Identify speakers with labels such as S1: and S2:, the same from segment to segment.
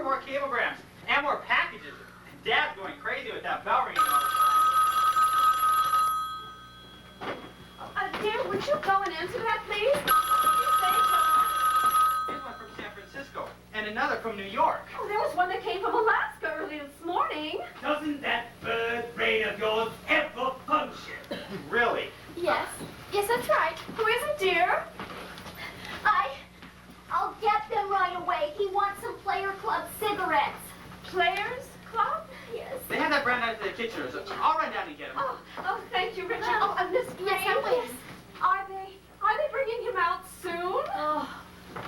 S1: more cablegrams and more packages. Dad's going crazy with that bell ringing all the time.
S2: Dear, would you go and answer that, please?
S1: Here's one from San Francisco and another from New York.
S2: Oh, there was one that came from Alaska early this morning.
S3: Doesn't that bird brain of yours ever function?
S1: Really?
S4: Yes. Yes, that's right.
S2: Who is it, dear?
S4: I'll get them right away. He wants some Player Club cigarettes.
S2: Players Club?
S4: Yes.
S1: They have that brand out at the Kitchener's. I'll run down and get them.
S2: Oh, thank you, Richard. Oh, Miss Preen.
S4: Yes, I'm with.
S2: Are they bringing him out soon?
S4: Oh,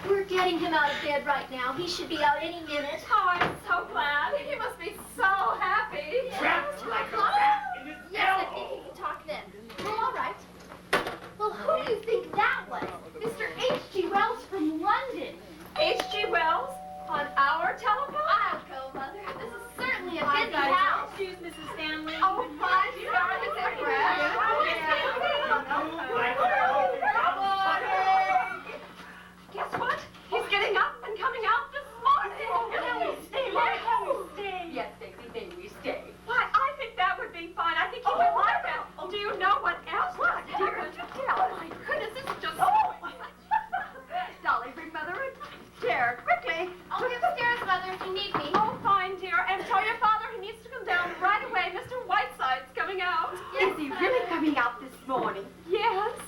S4: we're getting him out of bed right now. He should be out any minute.
S2: Oh, I'm so glad. He must be so happy.
S3: Trapped like a rat in his
S4: Yes, I
S3: hellhole.
S4: think he can talk then. Well, all right. Well, who do you think that was? Mr. H.G. Wells from London.
S2: H.G. Wells? On our telephone?
S4: I'll go, Mother. This is certainly a
S2: Hi,
S4: busy
S2: guys.
S4: house.
S5: Excuse Mrs. Stanley.
S2: Oh, fine. Sorry, Miss Empress. Guess what? He's getting up and coming out this morning.
S5: Can we stay? Why can't we stay?
S2: Yes, Dickey, may we stay? Why, I think that would be fine. I think he would like that. Do you know what else? What, dear? Would you tell? Oh, my goodness, this is just so much. Dolly, bring Mother a chair, quickly.
S4: I'll be upstairs, Mother, if you need me.
S2: Oh, fine, dear. And tell your father he needs to come down right away. Mr. Whiteside's coming out.
S6: Is he really coming out this morning?
S2: Yes.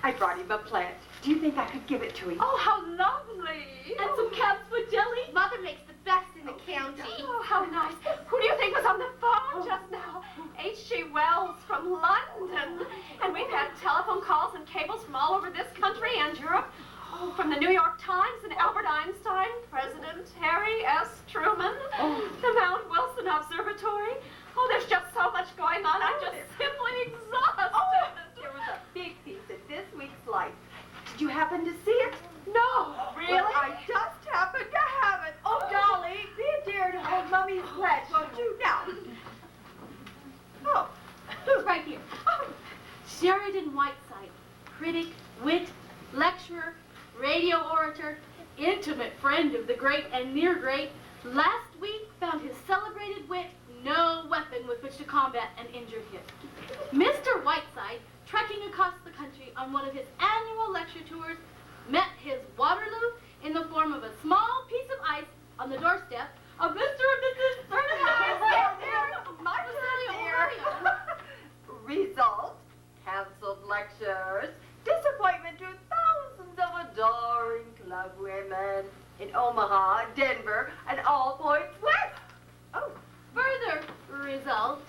S6: I brought him a plant. Do you think I could give it to him?
S2: Oh, how lovely.
S4: And some cabbage with jelly. Mother makes the best in the county.
S2: Oh, how nice. Who do you think was on the phone just now? H.G. Wells from London. And we've had telephone calls and cables from all over this country and Europe. Oh, from the New York Times and Albert Einstein, President Harry S. Truman, the Mount Wilson Observatory. Oh, there's just so much going on. I'm just simply exhausted.
S6: There was a big piece in this week's Life. Did you happen to see it?
S2: No.
S6: Really? Well, I just happened to have it. Oh, Dolly, be a dear to hold Mummy's pledge, won't you? Now. Oh.
S4: Right here. Oh. Sheridan Whiteside, critic, wit, lecturer, radio orator, intimate friend of the great and near great, last week found his celebrated wit no weapon with which to combat an injured hip. Mr. Whiteside, trekking across the country on one of his annual lecture tours, met his Waterloo in the form of a small piece of ice on the doorstep of Mr. and Mrs.
S6: Result, canceled lectures, disappointment to thousands of adoring club women in Omaha, Denver, and all points west. Oh.
S4: Further result,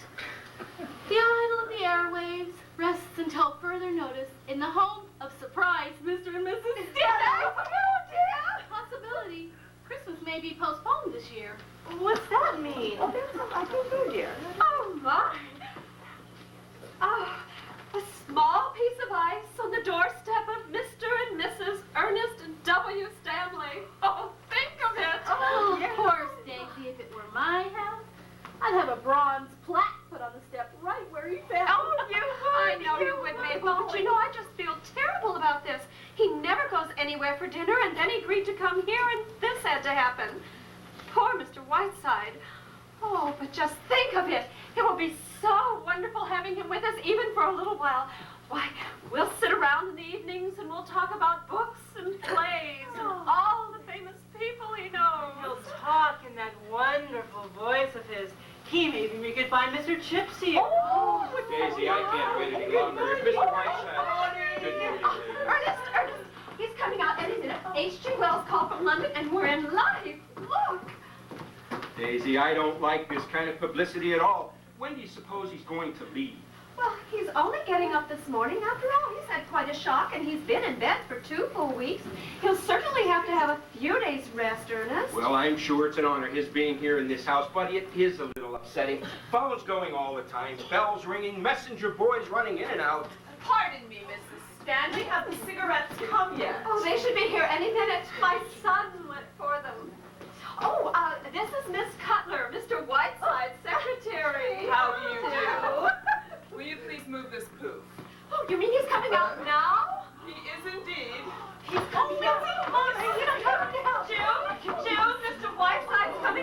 S4: the idol of the airwaves rests until further notice in the home of surprise Mr. and Mrs. Stanley. Possibility Christmas may be postponed this year.
S6: What's that mean? Oh, I don't know, dear.
S2: Oh, my. Ah, a small piece of ice on the doorstep of Mr. and Mrs. Ernest W. Stanley. Oh, think of it.
S4: Oh, of course, Daisy, if it were my house, I'd have a bronze plaque put on the step right where he fell.
S2: Oh, you would. I know you would, Mabel. But you know, I just feel terrible about this. He never goes anywhere for dinner, and then he agreed to come here, and this had to happen. Poor Mr. Whiteside. Oh, but just think of it. It will be so wonderful having him with us, even for a little while. Why, we'll sit around in the evenings, and we'll talk about books and plays and all the famous people he knows.
S5: He'll talk in that wonderful voice of his. Maybe we could find Mr. Chips here.
S2: Oh,
S1: Daisy, I can't wait any longer. If Mr. Whiteside... Good morning,
S2: Ernest, he's coming out any minute. H.G. Wells called from London, and we're in live. Look.
S7: Daisy, I don't like this kind of publicity at all. When do you suppose he's going to leave?
S2: Well, he's only getting up this morning. After all, he's had quite a shock, and he's been in bed for 2 full weeks. He'll certainly have to have a few days' rest, Ernest.
S7: Well, I'm sure it's an honor, his being here in this house, but it is a little upsetting. Phones going all the time, bells ringing, messenger boys running in and out.
S5: Pardon me, Mrs. Stanley. Have the cigarettes come yet?
S2: Oh, they should be here any minute. My son went for them. Oh, this is Miss Cutler, Mr. Whiteside's secretary.
S5: How do you do? Will you please move this poof?
S2: Oh, you mean he's coming out now?
S5: He is indeed.
S2: He's coming out. Oh, June, Mr. Whiteside's coming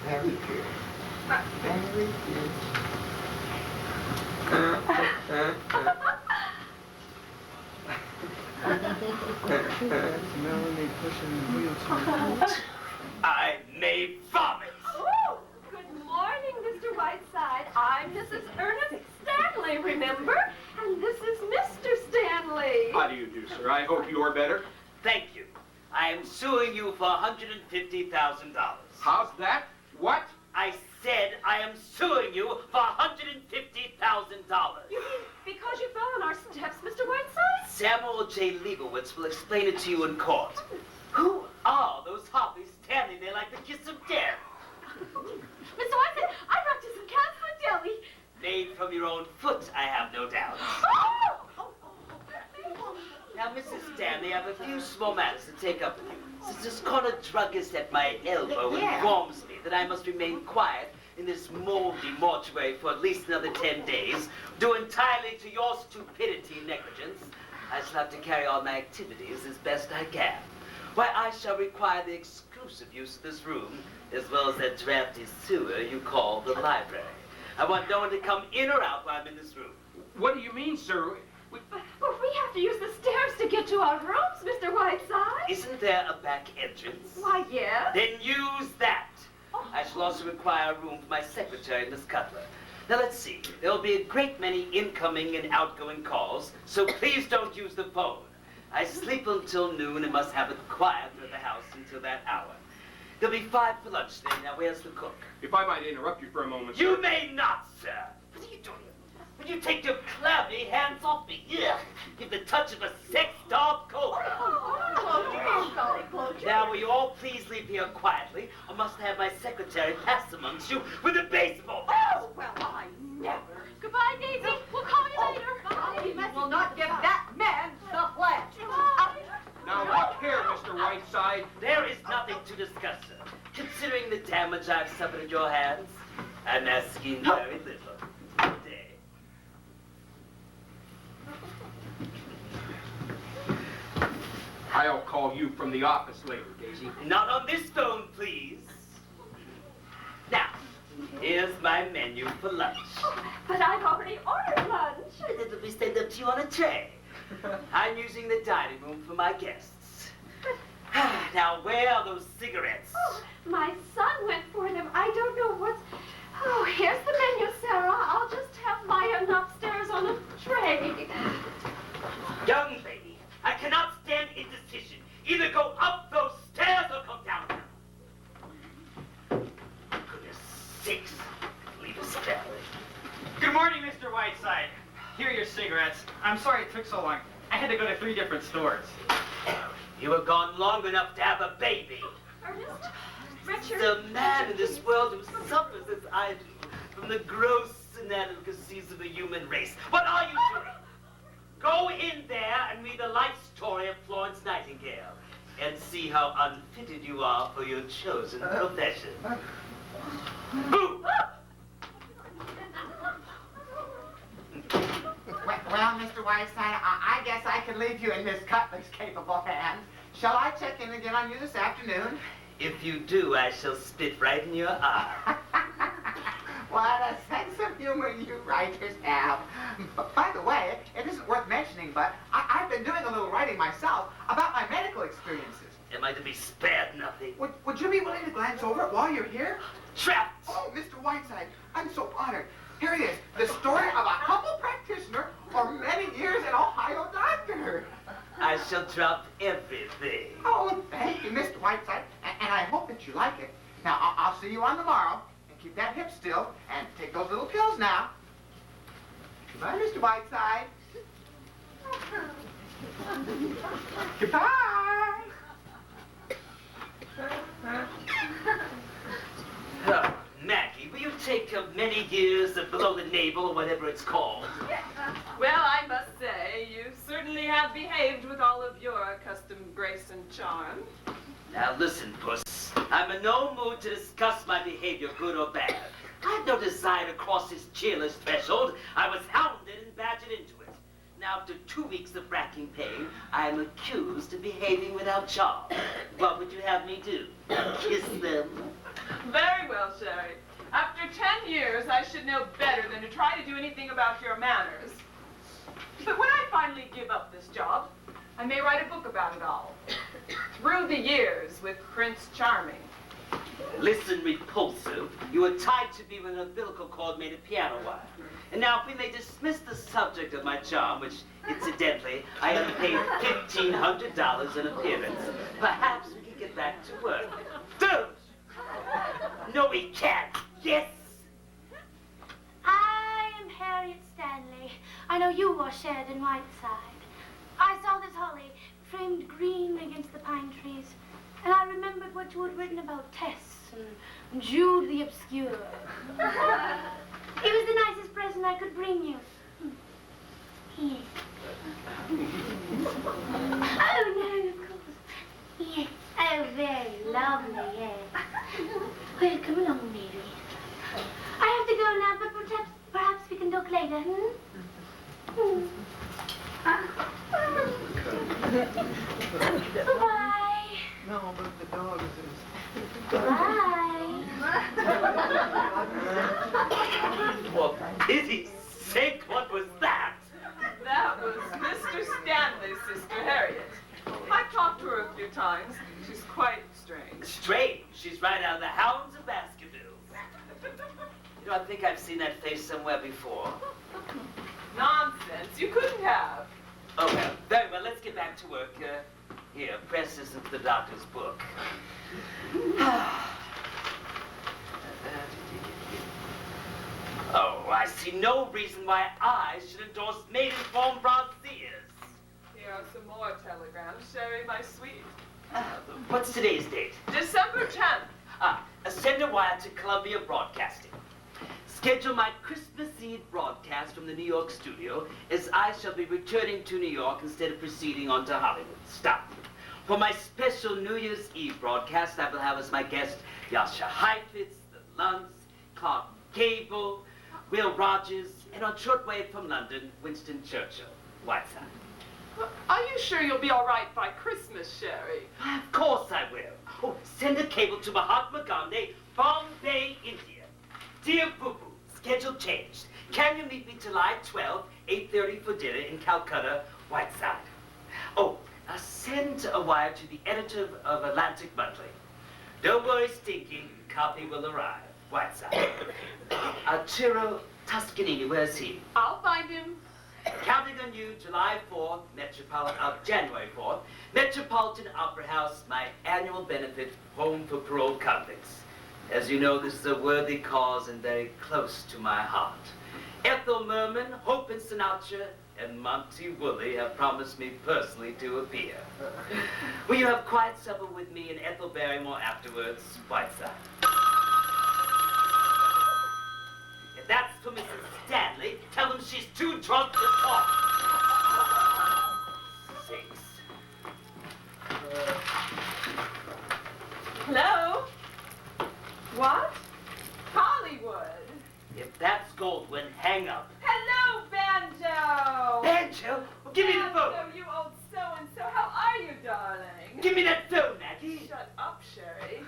S8: Very good. Very good. Melanie pushing the wheelchair.
S3: I may vomit.
S2: Oh, good morning, Mr. Whiteside. I'm Mrs. Ernest Stanley, remember? And this is Mr. Stanley.
S7: How do you do, sir? I hope you're better.
S3: Thank you. I am suing you for $150,000.
S7: How's that? What?
S3: I said I am suing you for $150,000.
S2: You mean because you fell on our steps, Mr. Whiteside?
S3: Samuel J. Leibowitz will explain it to you in court. Who are those harpies standing there like the kiss of death?
S4: Mr. Whiteside, I brought you some cats for Dilly.
S3: Made from your own foot, I have no doubt. Now, Mrs. Stanley, I have a few small matters to take up with you. Since this corner druggist at my elbow informs me that I must remain quiet in this moldy mortuary for at least another 10 days, due entirely to your stupidity and negligence, I shall have to carry on my activities as best I can. Why, I shall require the exclusive use of this room, as well as that drafty sewer you call the library. I want no one to come in or out while I'm in this room.
S7: What do you mean, sir?
S2: But we have to use the stairs to get to our rooms, Mr. Whiteside.
S3: Isn't there a back entrance?
S2: Why, yes.
S3: Then use that. I shall also require a room for my secretary, Miss Cutler. Now, let's see. There will be a great many incoming and outgoing calls, so please don't use the phone. I sleep until noon and must have it quiet at the house until that hour. There'll be 5 for lunch then. Now, where's the cook?
S7: If I might interrupt you for a moment, sir.
S3: You may not, sir. What are you doing? Will you take your clammy hands off me? Ugh. Give the touch of a sex doll cobra. Now, will you all please leave here quietly, or must I have my secretary pass amongst you with a baseball bat?
S6: Oh, well, I never.
S4: Goodbye, Daisy. We'll call you later.
S6: You will not give that man the flash.
S7: Now, look here, Mr. Whiteside.
S3: There is nothing to discuss, sir. Considering the damage I've suffered at your hands, I'm asking very little. Good day.
S7: I'll call you from the office later, Daisy.
S3: Not on this phone, please. Now, here's my menu for lunch.
S2: But I've already ordered lunch.
S3: It'll be sent up to you on a tray. I'm using the dining room for my guests. Now, where are those cigarettes?
S2: Oh, my son went for them. I don't know what's... Oh, here's the menu, Sarah. I'll just have mine upstairs on a tray.
S3: Young lady, I cannot stand indecision. Either go up those stairs or come down them. Goodness sakes, leave us family.
S1: Good morning, Mr. Whiteside. Here are your cigarettes. I'm sorry it took so long. I had to go to 3 different stores.
S3: You were gone long enough to have a baby.
S2: Ernest? Richard?
S3: The man in this world who suffers as I do from the gross inadequacies of the human race. What are you doing? Go in there and read the life story of Florence Nightingale and see how unfitted you are for your chosen profession. Boo!
S8: Well, Mr. Whiteside, I guess I can leave you in Miss Cutler's capable hands. Shall I check in again on you this afternoon?
S3: If you do, I shall spit right in your eye.
S8: What a sense of humor you writers have. But by the way, it isn't worth mentioning, but I've been doing a little writing myself about my medical experiences.
S3: Am I to be spared nothing?
S8: Would you be willing to glance over it while you're here?
S3: Trapped!
S8: Oh, Mr. Whiteside, I'm so honored. Here it is, the story of a humble practitioner for many years an Ohio doctor.
S3: I shall drop everything.
S8: Oh, thank you, Mr. Whiteside, and I hope that you like it. Now, I'll see you on the morrow, and keep that hip still, and take those little pills now. Goodbye, Mr. Whiteside. Goodbye.
S3: Oh, Maggie, will you take many years of below the navel or whatever it's called?
S9: Well, I must say, you certainly have behaved with all of your accustomed grace and charm.
S3: Now listen, Puss. I'm in no mood to discuss my behavior, good or bad. I've no desire to cross this cheerless threshold. I was hounded and badgered into it. Now, after 2 weeks of racking pain, I am accused of behaving without charm. What would you have me do? Kiss them?
S9: Very well, Sherry. After 10 years, I should know better than to try to do anything about your manners. But when I finally give up this job, I may write a book about it all. Through the years with Prince Charming.
S3: Listen, repulsive. You were tied to me with an umbilical cord made of piano wire. And now, if we may dismiss the subject of my charm, which, incidentally, I am paid $1,500 an appearance, perhaps we can get back to work. Don't! No, we can't. Yes!
S4: I am Harriet Stanley. I know you are Sheridan Whiteside. I saw this holly framed green against the pine trees, and I remembered what you had written about Tess and Jude the Obscure. It was the nicest present I could bring you. Here. Oh, no, of course. Yes. Oh, very lovely, yes. Well, come along, Mary. I have to go now, but perhaps we can talk later, Bye-bye.
S8: No, but the dog is...
S4: Bye.
S3: For pity's sake, what was that?
S9: That was Mr. Stanley's sister, Harriet. I've talked to her a few times. She's quite strange.
S3: Strange. She's right out of the hounds of Baskerville. You know, I think I've seen that face somewhere before.
S9: Nonsense. You couldn't have.
S3: Oh, well, very well. Let's get back to work. Here, press this into the doctor's book. Oh, I see no reason why I should endorse maiden-form brassiers.
S9: Here are some more telegrams, Sherry, my sweet.
S3: What's today's date?
S9: December 10th.
S3: Send a wire to Columbia Broadcasting. Schedule my Christmas Eve broadcast from the New York studio, as I shall be returning to New York instead of proceeding on to Hollywood. Stop. For my special New Year's Eve broadcast, I will have as my guest Yasha Heifetz, the Luntz, Carlton Cable, Will Rogers, and on shortwave from London, Winston Churchill, Whiteside.
S9: Are you sure you'll be all right by Christmas, Sherry?
S3: Of course I will. Oh, send a cable to Mahatma Gandhi, Bombay, India. Dear Boo Boo, schedule changed. Can you meet me July 12, 8:30 for dinner in Calcutta, Whiteside? Oh, send a wire to the editor of Atlantic Monthly. Don't worry, Stinky, copy will arrive, Whiteside. Ciro Toscanini, where's he?
S9: I'll find him.
S3: Counting on you, July 4th, January 4th, Metropolitan Opera House, my annual benefit, home for paroled convicts. As you know, this is a worthy cause and very close to my heart. Ethel Merman, Hope and Sinatra, and Monty Woolley have promised me personally to appear. Will you have quiet supper with me and Ethel Barrymore afterwards, Whiteside? If that's for Mrs. Stanley, tell them she's too drunk to talk. 6.
S9: Hello? What? Hollywood.
S3: If that's Goldwyn, hang up.
S9: Hello, Banjo.
S3: Banjo? Well, give me the phone.
S9: Banjo, you old so-and-so. How are you, darling?
S3: Give me that phone, Maggie.
S9: Shut up, Sherry.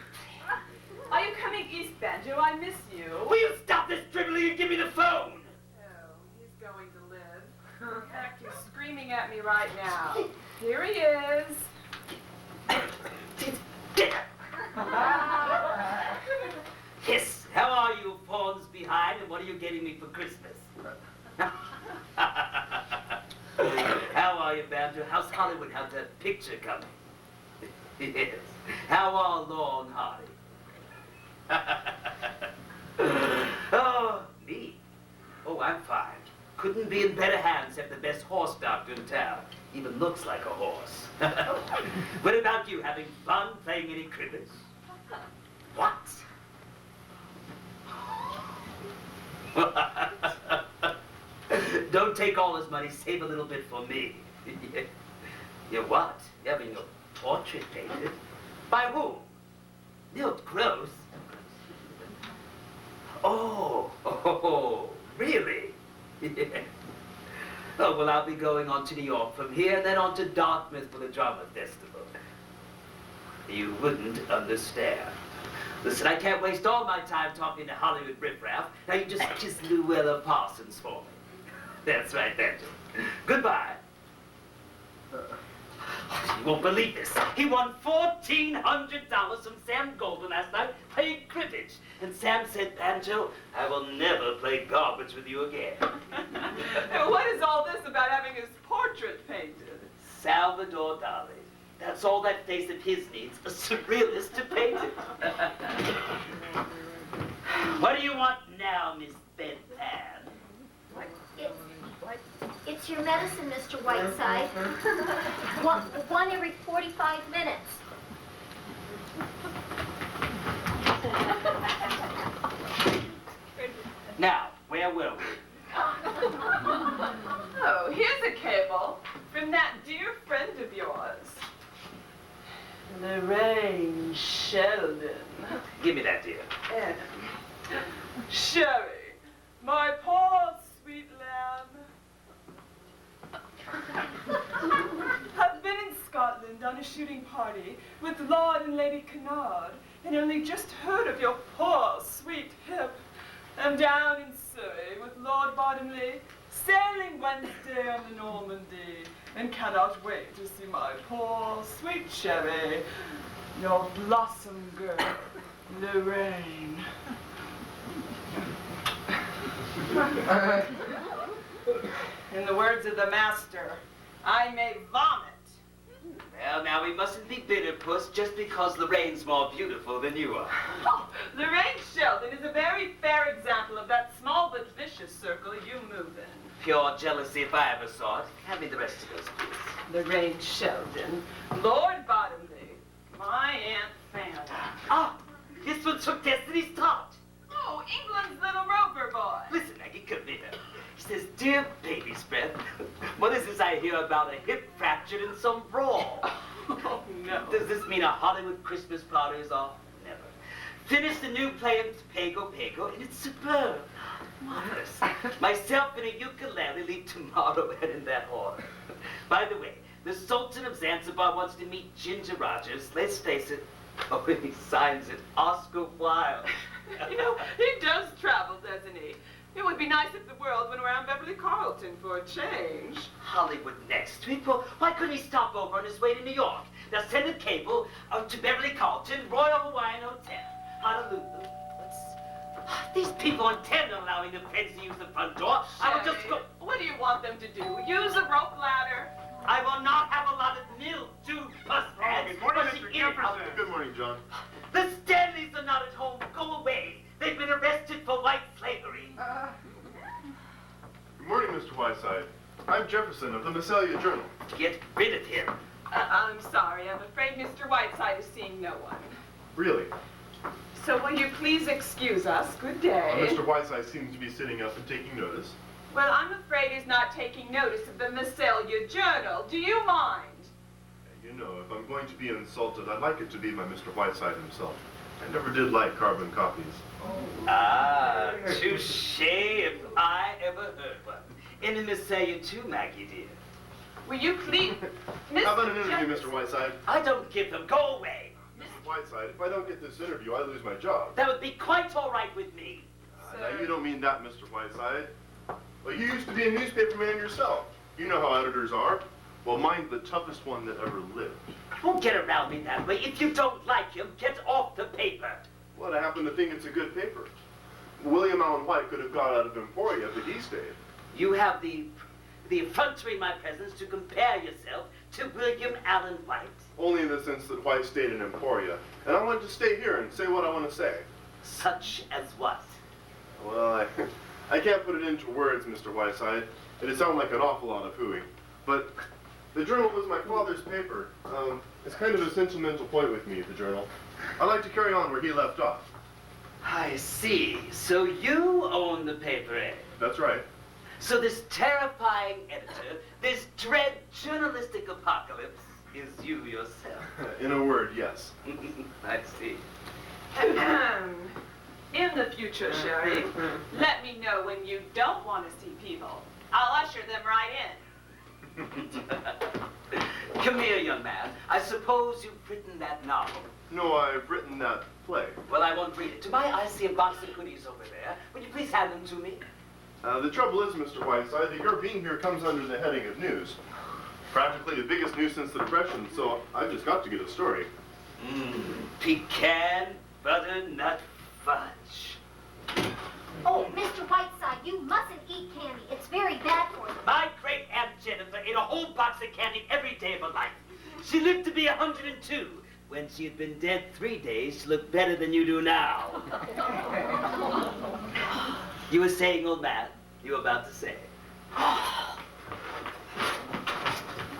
S9: Are you coming east, Banjo? I miss you.
S3: Will you stop this dribbling and give me the phone?
S9: Oh, he's going to live. In fact, he's screaming at me right now. Here he is.
S3: Yes, how are you, pawns behind, and what are you getting me for Christmas? How are you, Banjo? How's Hollywood? How's that picture coming? Yes. How are Law and Hardy? Oh, me? Oh, I'm fine. Couldn't be in better hands if the best horse doctor in town. Even looks like a horse. What about you? Having fun playing any cribbage? What? Don't take all his money, save a little bit for me. You what? You having your portrait painted? By whom? You're gross. Oh, really? Oh, well, I'll be going on to New York from here, and then on to Dartmouth for the drama festival. You wouldn't understand. Listen, I can't waste all my time talking to Hollywood riffraff. Now you just kiss Luella Parsons for me. That's right, Banjo. Goodbye. You won't believe this. He won $1,400 from Sam Golden last night playing cribbage. And Sam said, Banjo, I will never play garbage with you again.
S9: What is all this about having his portrait painted?
S3: Salvador Dali. That's all that face of his needs, a surrealist to paint it. What do you want now, Miss Bedpan?
S10: It's your medicine, Mr. Whiteside. one every 45 minutes.
S3: Now, where were we?
S9: Oh, here's a cable from that dear friend of yours. Lorraine Sheldon.
S3: Give me that, dear.
S9: Sherry, my poor sweet lamb. I've been in Scotland on a shooting party with Lord and Lady Kennard, and only just heard of your poor sweet hip. I'm down in Surrey with Lord Bottomley, sailing Wednesday on the Normandy, and cannot wait to see my poor sweet Sherry, your blossom girl, Lorraine. In the words of the master, I may vomit.
S3: Well, now we mustn't be bitter, Puss, just because Lorraine's more beautiful than you are.
S9: Oh, Lorraine Sheldon is a very fair example of that small but vicious circle you move in.
S3: Pure jealousy if I ever saw it. Hand me the rest of those, please.
S9: Lorraine Sheldon, Lord Bottomley, my Aunt Fanny.
S3: Ah, this one took Destiny's Torch.
S9: Oh, England's little rover boy.
S3: Listen, Maggie, come here. He says, dear baby's breath, what is this I hear about a hip fractured in some brawl?
S9: Oh, no.
S3: Does this mean a Hollywood Christmas party is off? Never. Finished the new play of Pago, and it's superb. Marvelous. Myself and a ukulele leave tomorrow and in that order. By the way, the Sultan of Zanzibar wants to meet Ginger Rogers. Let's face it, oh, and he signs it, Oscar Wilde.
S9: You know, he does travel, doesn't he? It would be nice if the world went around Beverly Carlton for a change.
S3: Hollywood next week? Well, why couldn't he stop over on his way to New York? Now send a cable to Beverly Carlton, Royal Hawaiian Hotel, Honolulu. These people intend on allowing the friends to use the front door. I will just go.
S9: What do you want them to do? Use a rope ladder?
S3: I will not have a lot of mildew pus pads.
S11: Good morning, Mr. Jefferson. Good morning, John.
S3: The Stanleys are not at home. Go away. They've been arrested for white slavery.
S11: Good morning, Mr. Whiteside. I'm Jefferson of the Messelia Journal.
S3: Get rid of him.
S9: I'm sorry. I'm afraid Mr. Whiteside is seeing no one.
S11: Really?
S9: So will you please excuse us? Good day.
S11: Mr. Whiteside seems to be sitting up and taking notice.
S9: Well, I'm afraid he's not taking notice of the Messelia Journal. Do you mind?
S11: You know, if I'm going to be insulted, I'd like it to be by Mr. Whiteside himself. I never did like carbon copies.
S3: Ah, touche if I ever heard one. And the Messelia too, Maggie dear.
S9: Will you please...
S11: How about an interview, Mr. Whiteside?
S3: I don't give them. Go away.
S11: Mr. Whiteside, if I don't get this interview, I lose my job.
S3: That would be quite all right with me.
S11: Now, you don't mean that, Mr. Whiteside. Well, you used to be a newspaperman yourself. You know how editors are. Well, mine's the toughest one that ever lived.
S3: Won't get around me that way. If you don't like him, get off the paper.
S11: Well, I happen to think it's a good paper. William Allen White could have got out of Emporia, but he stayed.
S3: You have the effrontery in my presence to compare yourself to William Allen White.
S11: Only in the sense that White stayed in Emporia. And I wanted to stay here and say what I want to say.
S3: Such as what?
S11: Well, I can't put it into words, Mr. Whiteside. It'd sound like an awful lot of hooey. But the Journal was my father's paper. It's kind of a sentimental point with me, the Journal. I like to carry on where he left off.
S3: I see. So you own the paper, eh?
S11: That's right.
S3: So this terrifying editor, this dread journalistic apocalypse, is you yourself.
S11: In a word, yes.
S3: I see.
S9: In the future, Sherry, let me know when you don't want to see people. I'll usher them right in.
S3: Come here, young man. I suppose you've written that novel.
S11: No, I've written that play.
S3: Well, I won't read it. To my eye, I see a box of goodies over there. Would you please hand them to me?
S11: The trouble is, Mr. Whiteside, that your being here comes under the heading of news. Practically the biggest news since the Depression, so I've just got to get a story.
S3: Pecan butternut fudge.
S10: Oh, Mr. Whiteside, you mustn't eat candy. It's very bad for you.
S3: My great Aunt Jennifer ate a whole box of candy every day of her life. She lived to be 102. When she had been dead 3 days, she looked better than you do now. You were saying, old man? You were about to say.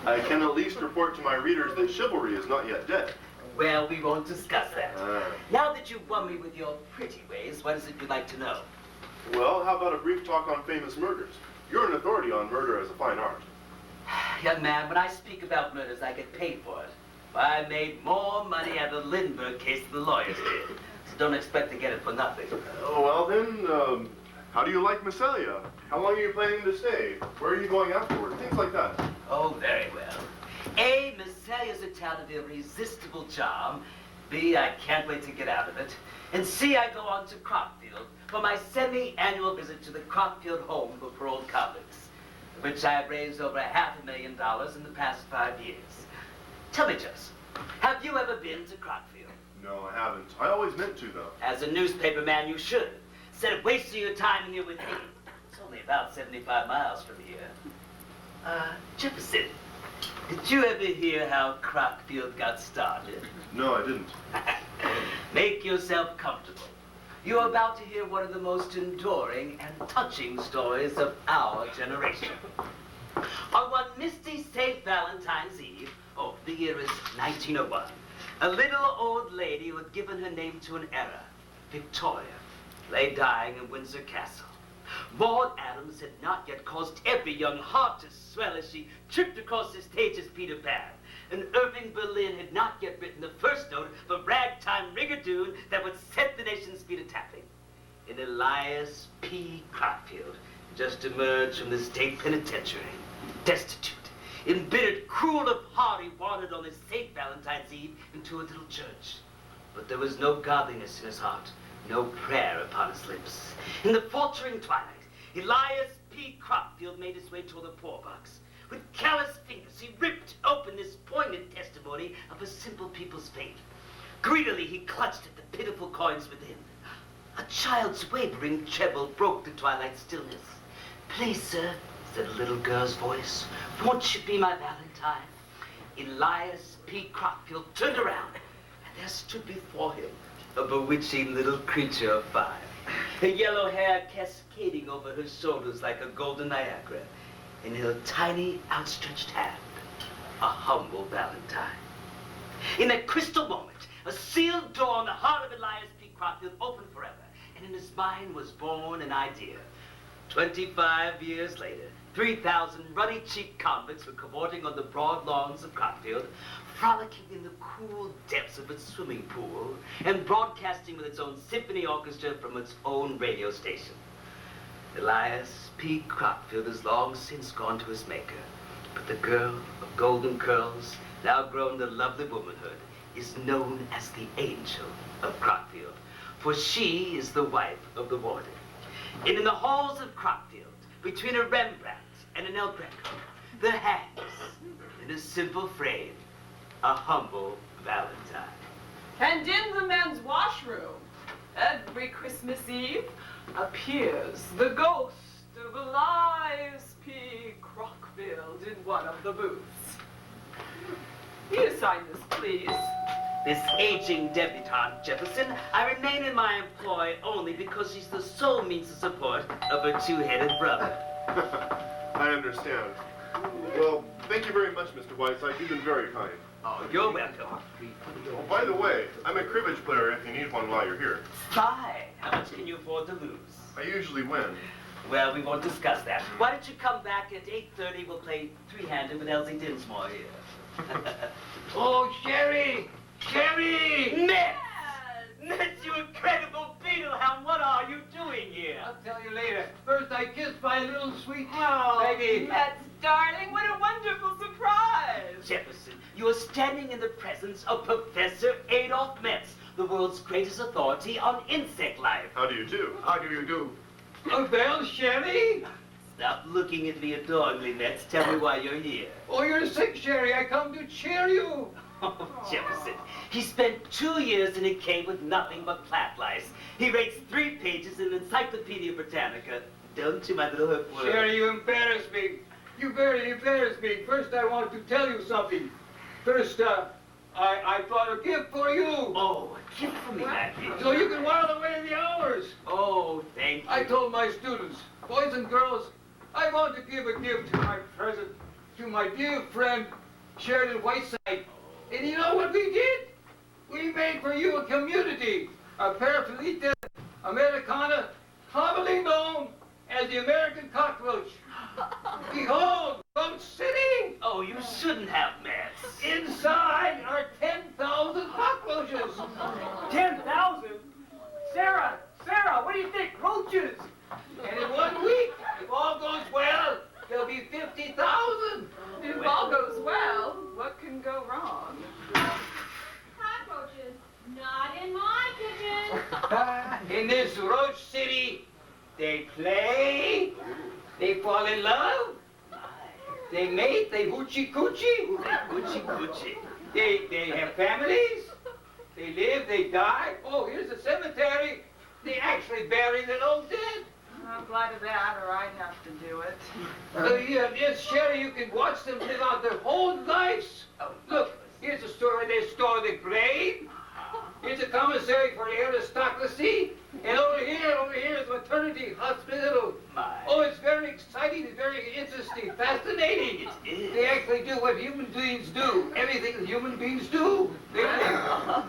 S11: I can at least report to my readers that chivalry is not yet dead.
S3: Well, we won't discuss that. Now that you've won me with your pretty ways, what is it you'd like to know?
S11: Well, how about a brief talk on famous murders? You're an authority on murder as a fine art.
S3: Young man, when I speak about murders, I get paid for it. I made more money out of the Lindbergh case than the lawyers did. So don't expect to get it for nothing.
S11: Well then, how do you like Massalia? How long are you planning to stay? Where are you going afterward? Things like that.
S3: Oh, very well. A, Massalia's a town of irresistible charm. B, I can't wait to get out of it. And C, I go on to Crockfield for my semi-annual visit to the Crockfield home for paroled convicts, which I've raised over $500,000 in the past 5 years. Tell me, Jess, have you ever been to Crockfield?
S11: No, I haven't. I always meant to, though.
S3: As a newspaper man, you should. Instead of wasting your time here with me. It's only about 75 miles from here. Jefferson, did you ever hear how Crockfield got started?
S11: No, I didn't.
S3: Make yourself comfortable. You're about to hear one of the most enduring and touching stories of our generation. On one misty St. Valentine's Eve, the year is 1901, a little old lady who had given her name to an era, Victoria, lay dying in Windsor Castle. Maud Adams had not yet caused every young heart to swell as she tripped across the stage as Peter Pan. And Irving Berlin had not yet written the first note of a ragtime rigadoon that would set the nation's feet a-tapping. And Elias P. Crockfield just emerged from the state penitentiary, destitute, embittered, cruel of heart. He wandered on this St. Valentine's Eve into a little church. But there was no godliness in his heart, no prayer upon his lips. In the faltering twilight, Elias P. Crockfield made his way toward the poor box. With callous fingers, he ripped open this poignant testimony of a simple people's fate. Greedily, he clutched at the pitiful coins within. A child's wavering treble broke the twilight stillness. "Please, sir," said a little girl's voice, "won't you be my Valentine?" Elias P. Crockfield turned around, and there stood before him a bewitching little creature of 5, her yellow hair cascading over her shoulders like a golden Niagara. In her tiny, outstretched hand, a humble Valentine. In that crystal moment, a sealed door in the heart of Elias P. Crockfield opened forever, and in his mind was born an idea. 25 years later, 3,000 ruddy-cheeked convicts were cavorting on the broad lawns of Crockfield, frolicking in the cool depths of its swimming pool, and broadcasting with its own symphony orchestra from its own radio station. Elias P. Crockfield has long since gone to his maker, but the girl of golden curls, now grown to lovely womanhood, is known as the Angel of Crockfield, for she is the wife of the warden. And in the halls of Crockfield, between a Rembrandt and an El Greco, there hangs, in a simple frame, a humble Valentine.
S9: And in the men's washroom, every Christmas Eve, appears the ghost of Elias P. Crockfield in one of the booths. You sign this, please.
S3: This aging debutante, Jefferson, I remain in my employ only because she's the sole means of support of her two-headed brother.
S11: I understand. Well, thank you very much, Mr. Whiteside. You've been very kind.
S3: Oh, you're welcome.
S11: Oh, by the way, I'm a cribbage player if you need one while you're here.
S3: Fine. How much can you afford to lose?
S11: I usually win.
S3: Well, we won't discuss that. Why don't you come back at 8:30? We'll play three-handed with Elsie Dinsmore here.
S7: Oh, Sherry! Sherry!
S3: Metz! Metz, you incredible beetlehound! What are you doing here?
S7: I'll tell you later. First, I kissed my little sweet
S9: Oh,
S7: Peggy.
S9: Metz, darling, what a wonderful surprise!
S3: Jefferson, you are standing in the presence of Professor Adolf Metz. world's greatest authority on insect life.
S11: How do you do?
S12: How do you do? Oh, well, Sherry?
S3: Stop looking at me adoringly, Metz. Tell me why you're here.
S12: Oh, you're sick, Sherry. I come to cheer you.
S3: Oh, Jefferson. He spent 2 years in a cave with nothing but plant lice. He rates 3 pages in Encyclopedia Britannica. Don't you, my little hookworm?
S12: Sherry, you embarrass me. You very embarrass me. First, I want to tell you something. First, I brought a gift for you.
S3: Oh, a gift for me, Maggie.
S12: So you can while away the hours.
S3: Oh, thank you.
S12: I told my students, boys and girls, I want to give a gift to my present, to my dear friend, Sheridan Whiteside. And you know what we did? We made for you a community, a paraphernalia Americana, commonly known as the American cockroach. Behold, Roach City!
S3: Oh, you shouldn't have, Metz.
S12: Inside are 10,000 cockroaches.
S1: 10,000? Sarah, what do you think? Roaches?
S12: And in 1 week, if all goes well, there'll be 50,000.
S9: If all goes well, what can go wrong?
S4: Cockroaches, not in my kitchen.
S12: In this Roach City, they play, they fall in love, they mate, they hoochie-coochie,
S3: Gucci.
S12: they have families, they live, they die. Oh, here's a cemetery. They actually bury their old dead.
S9: I'm glad of that, or I'd have to do it.
S12: Yes, Sherry, you can watch them live out their whole lives. Look, here's a store where they store the grain. Here's a commissary for the aristocracy. And over here is maternity hospital.
S3: My.
S12: Oh, it's very exciting, it's very interesting, fascinating.
S3: It is.
S12: They actually do what human beings do. Everything that human beings do. They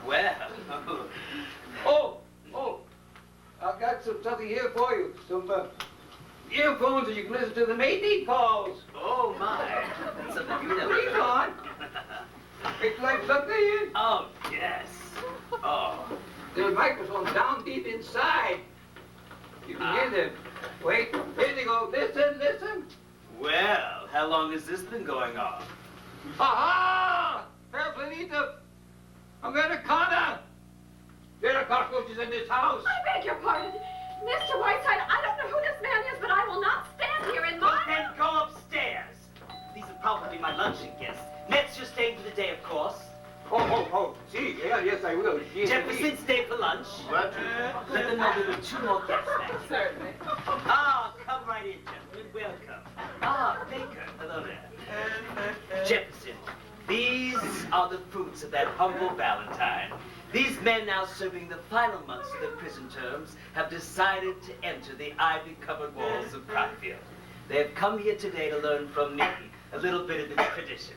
S3: Well.
S12: Oh, I've got something here for you. Some earphones that you can listen to the mating calls.
S3: Oh, my. That's something you never
S12: Please
S3: heard.
S12: on. It's like something.
S3: Oh, yes. Oh.
S12: There's microphones down deep inside. You can hear them. Wait, here they go. Listen.
S3: Well, how long has this been going on?
S12: Aha! Paraplaneta! Americana! There are cockroaches in this house.
S2: I beg your pardon. Mr. Whiteside, I don't know who this man is, but I will not stand here in my...
S3: Then go upstairs. These are probably my luncheon guests. Metz, you're staying for the day, of course.
S12: Oh, see, yes, I will. Yes,
S3: Jefferson,
S12: indeed.
S3: stay for lunch.
S11: Glad to.
S3: Let them know there were 2 more guests next.
S9: Certainly.
S3: Ah, come right in, gentlemen. Welcome. Ah, Baker. Hello there. Jefferson, these are the fruits of that humble Valentine. These men now serving the final months of their prison terms have decided to enter the ivy-covered walls of Crockfield. They have come here today to learn from me a little bit of its tradition.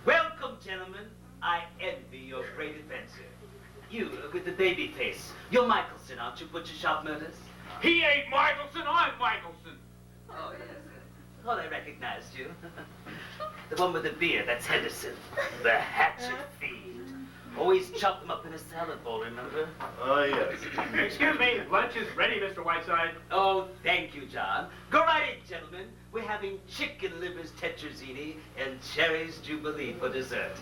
S3: Welcome, gentlemen. I envy your great adventure. You, with the baby face. You're Michelson, aren't you, Butcher Shop Murders?
S7: He ain't Michelson, I'm Michelson.
S3: Oh, yes. Thought I recognized you. The one with the beard, that's Henderson. The hatchet fiend. Always chop them up in a salad bowl, remember?
S11: Ah, yes.
S1: Excuse me, lunch is ready, Mr. Whiteside.
S3: Oh, thank you, John. Go right in, gentlemen. We're having chicken livers tetrazzini and cherries jubilee for dessert.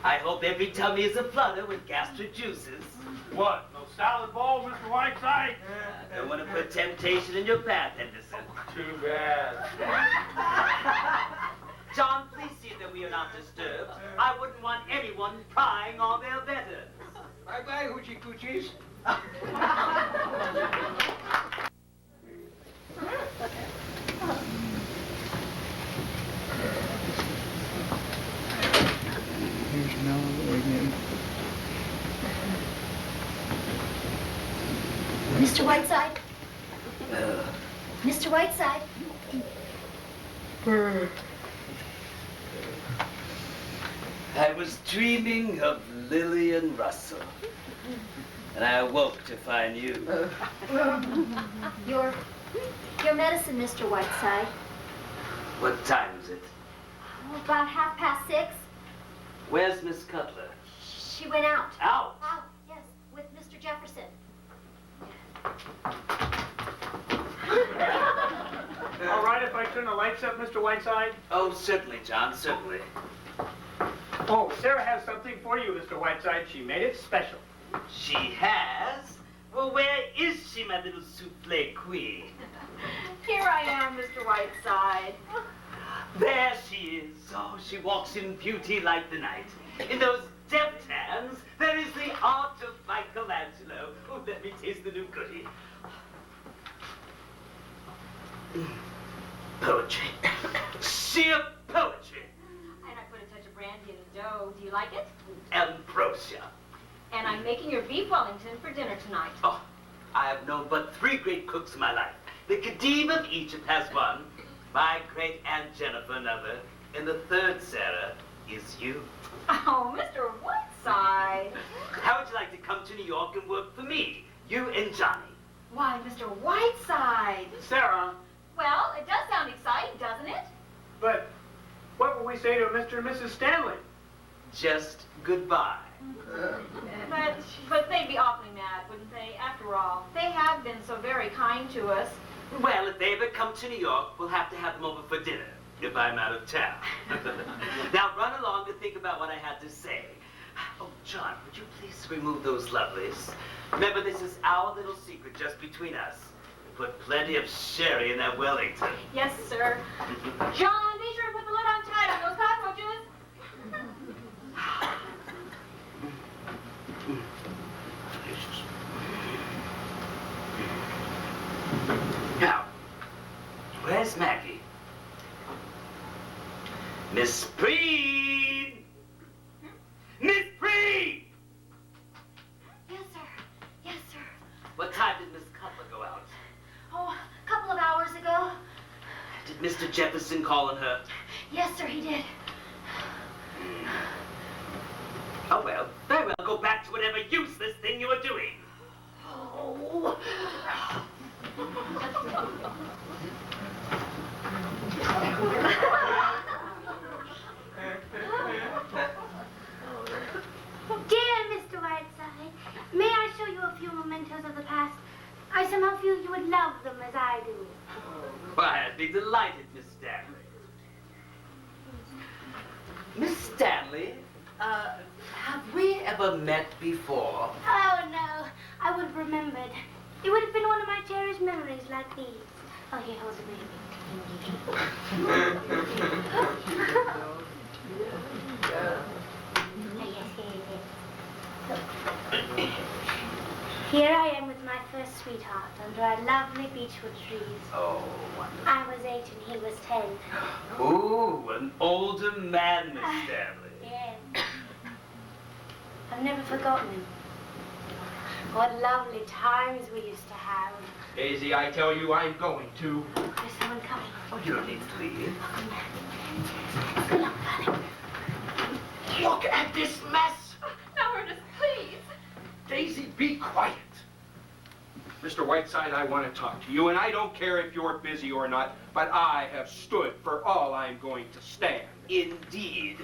S3: I hope every tummy is a flutter with gastric juices.
S1: What, no salad bowl, Mr. Whiteside?
S3: I don't want to put temptation in your path, Henderson.
S1: Too bad.
S3: John, please see that we are not disturbed. I wouldn't want anyone prying on their betters.
S12: Bye-bye, hoochie-coochies.
S10: Mr. Whiteside? Mr. Whiteside?
S3: I was dreaming of Lillian Russell, and I awoke to find you.
S10: Your medicine, Mr. Whiteside.
S3: What time is it?
S10: About 6:30.
S3: Where's Miss Cutler?
S10: She went out.
S3: Out?
S10: Out, yes, with Mr. Jefferson.
S1: All right if I turn the lights up, Mr. Whiteside?
S3: Oh, certainly, John, certainly.
S1: Oh, Sarah has something for you, Mr. Whiteside. She made it special.
S3: She has? Well, where is she, my little souffle queen?
S4: Here I am, Mr. Whiteside.
S3: There she is. Oh, she walks in beauty like the night. In those deft hands, there is the art of Michelangelo. Oh, let me taste the new goodie. Poetry. Sheer poetry.
S4: And I put a touch of brandy in the dough. Do you like it?
S3: Ambrosia.
S4: And I'm making your beef Wellington for dinner tonight.
S3: Oh, I have known but 3 great cooks in my life. The Khedive of Egypt has one, my great Aunt Jennifer another, and the 3rd, Sarah, is you.
S4: Oh, Mr. Whiteside.
S3: How would you like to come to New York and work for me? You and Johnny.
S4: Why, Mr. Whiteside.
S1: Sarah,
S4: Well, it does sound exciting, doesn't it?
S1: but what will we say to Mr. and Mrs. Stanley?
S3: Just goodbye.
S4: But they'd be awfully mad, wouldn't they? After all, they have been so very kind to us.
S3: Well, if they ever come to New York, we'll have to have them over for dinner, if I'm out of town. Now run along and think about what I had to say. Oh, John, would you please remove those lovelies? Remember, this is our little secret just between us. Put plenty of sherry in that Wellington.
S4: Yes, sir. John, be sure to put the lid on tight on those cockroaches.
S3: Now, where's Maggie? Miss Preen! Miss Preen!
S10: Yes, sir. Yes, sir.
S3: What time did Miss Cutler go out?
S10: Oh, a couple of hours ago.
S3: Did Mr. Jefferson call on her?
S10: Yes, sir, he did.
S3: Oh, well, very well. Go back to whatever useless thing you were doing.
S10: Oh. Dear Mr. Whiteside, may I show you a few mementos of the past? I somehow feel you would love them as I do.
S3: Why, I'd be delighted, Miss Stanley. Miss Stanley, have we ever met before?
S10: Oh, no. I would have remembered. It would have been one of my cherished memories like these. Oh, here, hold the baby. Here I am with my first sweetheart under our lovely beechwood trees.
S3: Oh, wonderful.
S10: I was 8 and he was 10.
S3: Ooh, an older man, Miss Stanley.
S10: Yes. I've never forgotten him. What lovely times we used to have.
S7: Daisy, I tell you, I'm going to.
S10: There's someone coming.
S3: Oh, you don't need to leave.
S10: Come on, darling.
S7: Look at this mess!
S2: Now, Ernest, please.
S7: Daisy, be quiet. Mr. Whiteside, I want to talk to you, and I don't care if you're busy or not, but I have stood for all I'm going to stand.
S3: Indeed.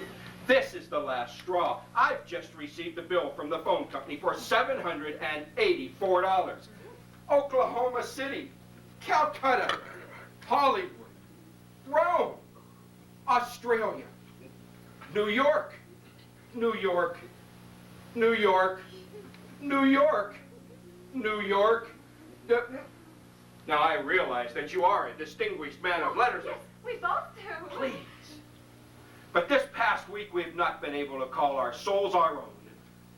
S7: This is the last straw. I've just received a bill from the phone company for $784. Oklahoma City, Calcutta, Hollywood, Rome, Australia, New York, New York, New York, New York, New York. Now I realize that you are a distinguished man of letters.
S2: Yes, we both do.
S7: Please. But this past week, we've not been able to call our souls our own.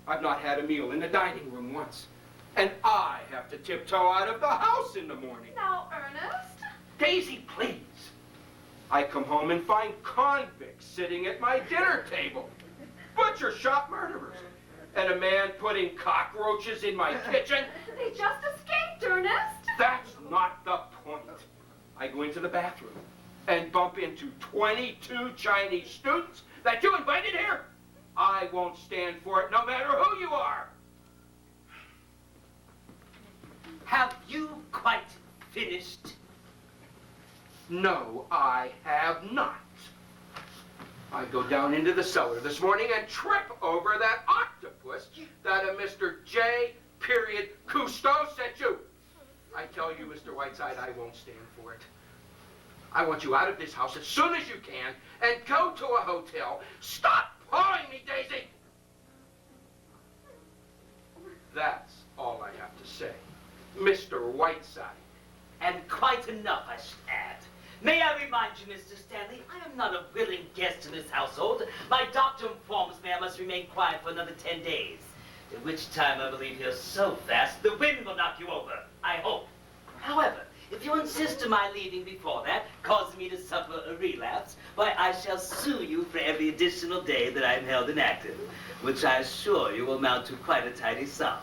S7: I've not had a meal in the dining room once. And I have to tiptoe out of the house in the morning.
S2: Now, Ernest.
S7: Daisy, please. I come home and find convicts sitting at my dinner table. Butcher shop murderers. And a man putting cockroaches in my kitchen.
S2: They just escaped, Ernest.
S7: That's not the point. I go into the bathroom and bump into 22 Chinese students that you invited here. I won't stand for it, no matter who you are.
S3: Have you quite finished?
S7: No, I have not. I go down into the cellar this morning and trip over that octopus that a Mr. J. Cousteau sent you. I tell you, Mr. Whiteside, I won't stand for it. I want you out of this house as soon as you can and go to a hotel. Stop pawing me, Daisy! That's all I have to say. Mr. Whiteside.
S3: And quite enough, I should add. May I remind you, Mr. Stanley, I am not a willing guest in this household. My doctor informs me I must remain quiet for another 10 days. At which time I believe you're so fast, the wind will knock you over. I hope. However, if you insist on my leaving before that, causing me to suffer a relapse, why, I shall sue you for every additional day that I'm held inactive, which I assure you will amount to quite a tidy sum.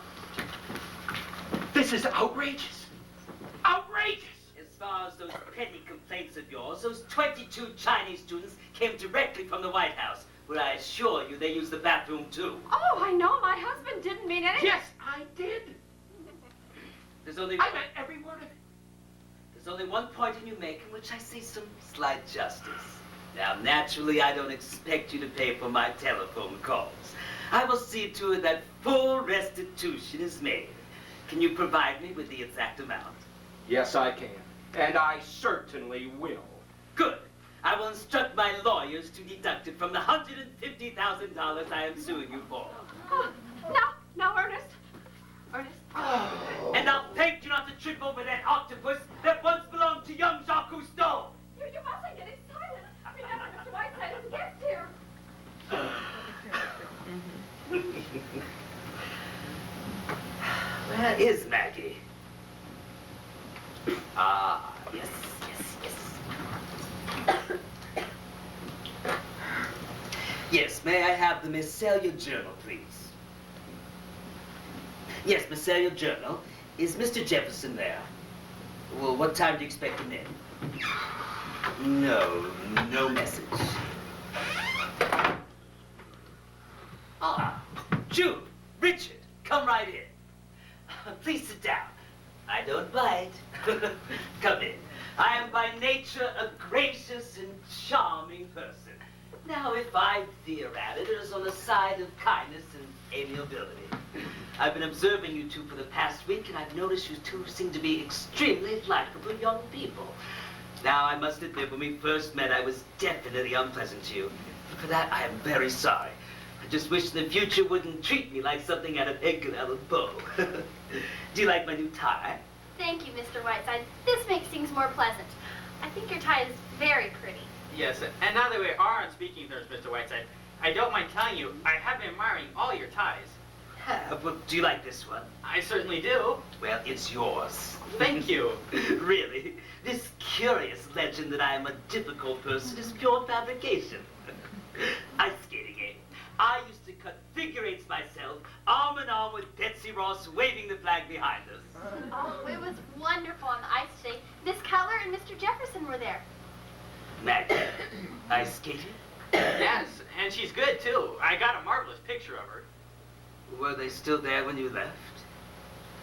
S7: This is outrageous. Outrageous!
S3: As far as those petty complaints of yours, those 22 Chinese students came directly from the White House, where I assure you they use the bathroom too.
S2: Oh, I know. My husband didn't mean anything.
S7: Yes, I did.
S3: There's only
S7: I meant every word of it.
S3: There's only one point you make in which I see some slight justice. Now, naturally, I don't expect you to pay for my telephone calls. I will see to it that full restitution is made. Can you provide me with the exact amount?
S7: Yes, I can. And I certainly will.
S3: Good. I will instruct my lawyers to deduct it from the $150,000 I am suing you for.
S2: Oh, no, Ernest. Ernest.
S7: Oh.
S3: And I'll beg you not to trip over that octopus that once belonged to young Jacques Cousteau.
S2: You mustn't get excited. Remember, Mr. Whiteside is a guest here.
S3: Where is Maggie? Ah, yes. Yes, may I have the Miscelia Journal, please? Yes, Miscelia Journal. Is Mr. Jefferson there? Well, what time do you expect him in? No message. Ah, Jude, Richard, come right in. Please sit down. I don't bite. Come in. I am by nature a gracious and charming person. Now, if I veer at it is on the side of kindness and amiability. I've been observing you two for the past week, and I've noticed you two seem to be extremely likable young people. Now, I must admit, when we first met, I was definitely unpleasant to you. For that, I am very sorry. I just wish in the future wouldn't treat me like something out of Edgar Allan Poe. Do you like my new tie?
S10: Thank you, Mr. Whiteside. This makes things more pleasant. I think your tie is very pretty.
S1: Yes, and now that we are on speaking terms, Mr. Whiteside, I don't mind telling you, I have been admiring all your ties.
S3: Well, do you like this one?
S1: I certainly do.
S3: Well, it's yours.
S1: Thank you.
S3: Really? This curious legend that I am a difficult person is pure fabrication. Ice skating game. I used to cut figure eights myself, arm in arm with Betsy Ross waving the flag behind us.
S10: Oh, it was wonderful on the ice today. Miss Cutler and Mr. Jefferson were there.
S3: Maggie, ice skating?
S1: Yes, and she's good, too. I got a marvelous picture of her.
S3: Were they still there when you left?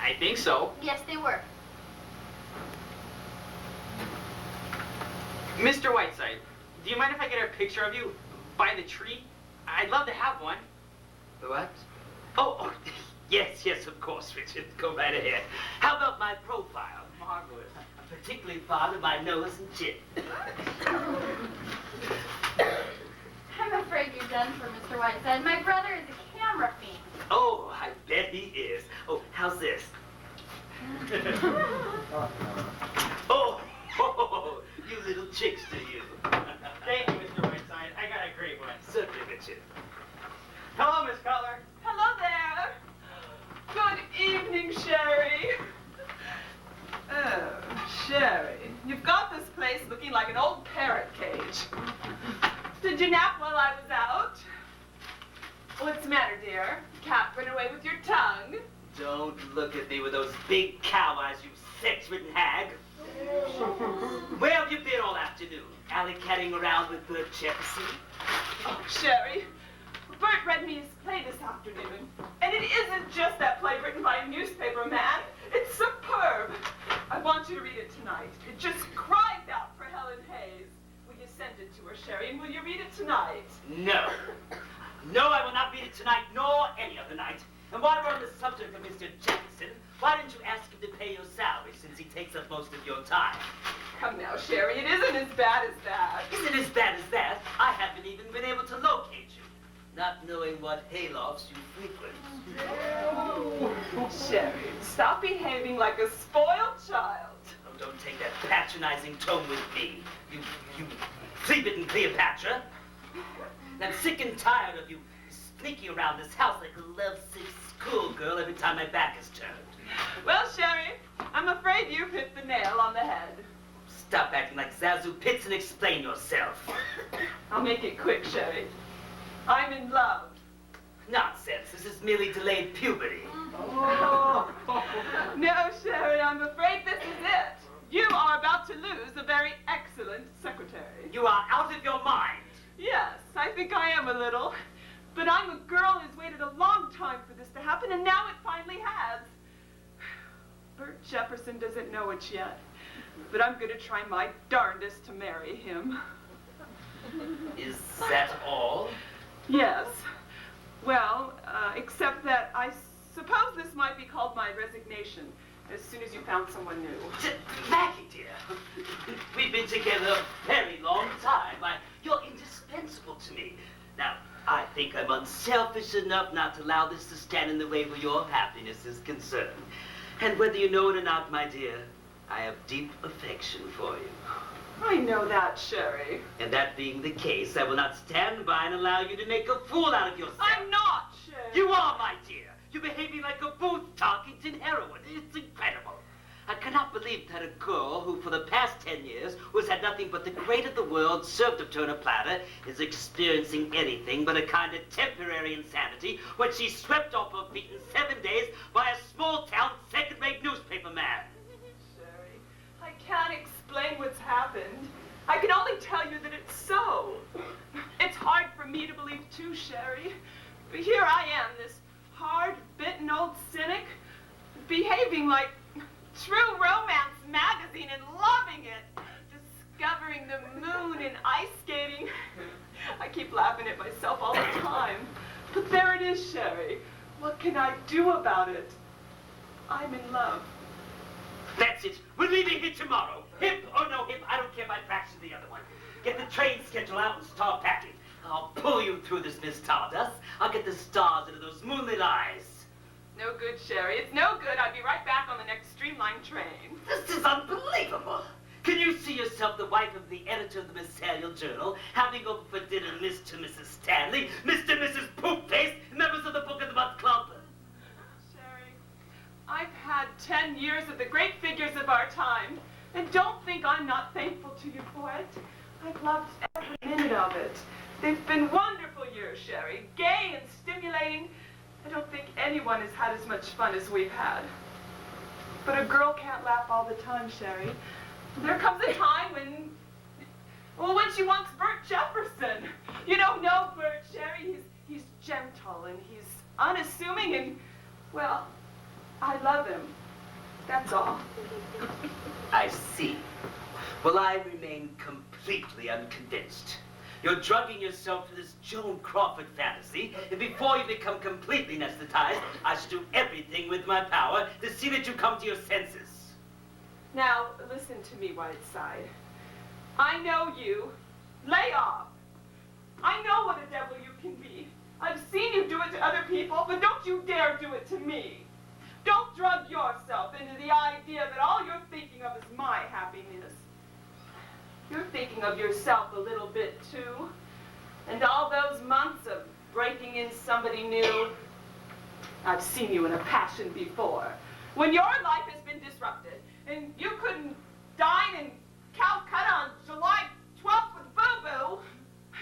S1: I think so.
S10: Yes, they were.
S1: Mr. Whiteside, do you mind if I get a picture of you by the tree? I'd love to have one.
S3: What? Oh, yes, of course, Richard. Go right ahead. How about my profile?
S1: Marvelous.
S3: I'm particularly fond of my nose and chin.
S10: I'm afraid you're done for, Mr. Whiteside. My brother is a camera fiend.
S3: Oh, I bet he is. Oh, how's this? Oh, you little trickster, you.
S1: Thank you, Mr. Whiteside. I got a great one.
S3: Certainly, Richard.
S1: Hello, Miss Cutler.
S9: Hello there. Good evening, Sherry. Oh, Sherry, you've got this place looking like an old parrot cage. Did you nap while I was out? What's the matter, dear? Cat run away with your tongue?
S3: Don't look at me with those big cow eyes, you sex-ridden hag. Where have you been all afternoon? Alley-catting around with Bert Jefferson?
S9: Oh, Sherry, Bert read me his play this afternoon. And it isn't just that play written by a newspaper man. It's superb. I want you to read it tonight. It just cries out for Helen Hayes. Will you send it to her, Sherry, and will you read it tonight?
S3: No. No, I will not read it tonight, nor any other night. And while we're on the subject of Mr. Jefferson, why didn't you ask him to pay your salary since he takes up most of your time?
S9: Come now, Sherry, it isn't as bad as that.
S3: Isn't as bad as that? I haven't even been able to locate you. not knowing what haylofts you frequent.
S9: Sherry, stop behaving like a spoiled child.
S3: Oh, don't take that patronizing tone with me. You flea-bitten Cleopatra. And I'm sick and tired of you sneaking around this house like a lovesick schoolgirl every time my back is turned.
S9: Well, Sherry, I'm afraid you've hit the nail on the head.
S3: Stop acting like Zazu Pitts and explain yourself.
S9: I'll make it quick, Sherry. I'm in love.
S3: Nonsense. This is merely delayed puberty.
S9: Oh. No, Sherry, I'm afraid this is it. You are about to lose a very excellent secretary.
S3: You are out of your mind.
S9: Yes, I think I am a little. But I'm a girl who's waited a long time for this to happen, and now it finally has. Bert Jefferson doesn't know it yet, but I'm going to try my darndest to marry him.
S3: Is that all?
S9: Yes. Well, except that I suppose this might be called my resignation, as soon as you found someone new.
S3: Maggie, dear, we've been together a very long time. You're indispensable to me. Now, I think I'm unselfish enough not to allow this to stand in the way where your happiness is concerned. And whether you know it or not, my dear, I have deep affection for you.
S9: I know that, Sherry.
S3: And that being the case, I will not stand by and allow you to make a fool out of yourself.
S9: I'm not, Sherry.
S3: You are, my dear. You're behaving like a booth-Tarkington heroine. It's incredible. I cannot believe that a girl who for the past 10 years was had nothing but the great of the world served up to her on a platter is experiencing anything but a kind of temporary insanity when she's swept off her feet in 7 days by a small-town second-rate newspaper man.
S9: Sherry, I can't explain what's happened. I can only tell you that it's so. It's hard for me to believe too, Sherry. But here I am, this hard-bitten old cynic, behaving like True Romance magazine and loving it, discovering the moon and ice skating. I keep laughing at myself all the time. But there it is, Sherry. What can I do about it? I'm in love.
S3: That's it. We're leaving here tomorrow. Hip or no hip, I don't care my fraction of the other one. Get the train schedule out and start packing. I'll pull you through this Miss Stardust. I'll get the stars into those moonlit eyes.
S9: No good, Sherry. It's no good. I'll be right back on the next streamlined train.
S3: This is unbelievable. Can you see yourself the wife of the editor of the Missalial Journal, having over for dinner Mr. and Mrs. Stanley, Mr. and Mrs. Poopface, members of the Book of the Month Club?
S9: Sherry, I've had 10 years of the great figures of our time, and don't think I'm not thankful to you for it. I've loved every minute of it. They've been wonderful years, Sherry, gay and stimulating. I don't think anyone has had as much fun as we've had. But a girl can't laugh all the time, Sherry. There comes a time when she wants Bert Jefferson. You don't know Bert, Sherry. He's gentle and he's unassuming and, well, I love him. That's all.
S3: I see. Well, I remain completely unconvinced. You're drugging yourself to this Joan Crawford fantasy, and before you become completely anesthetized, I should do everything with my power to see that you come to your senses.
S9: Now, listen to me, Whiteside. I know you. Lay off. I know what a devil you can be. I've seen you do it to other people, but don't you dare do it to me. Don't drug yourself into the idea that all you're thinking of is my happiness. You're thinking of yourself a little bit, too. And all those months of breaking in somebody new. I've seen you in a passion before. When your life has been disrupted, and you couldn't dine in Calcutta on July 12th with Boo-Boo,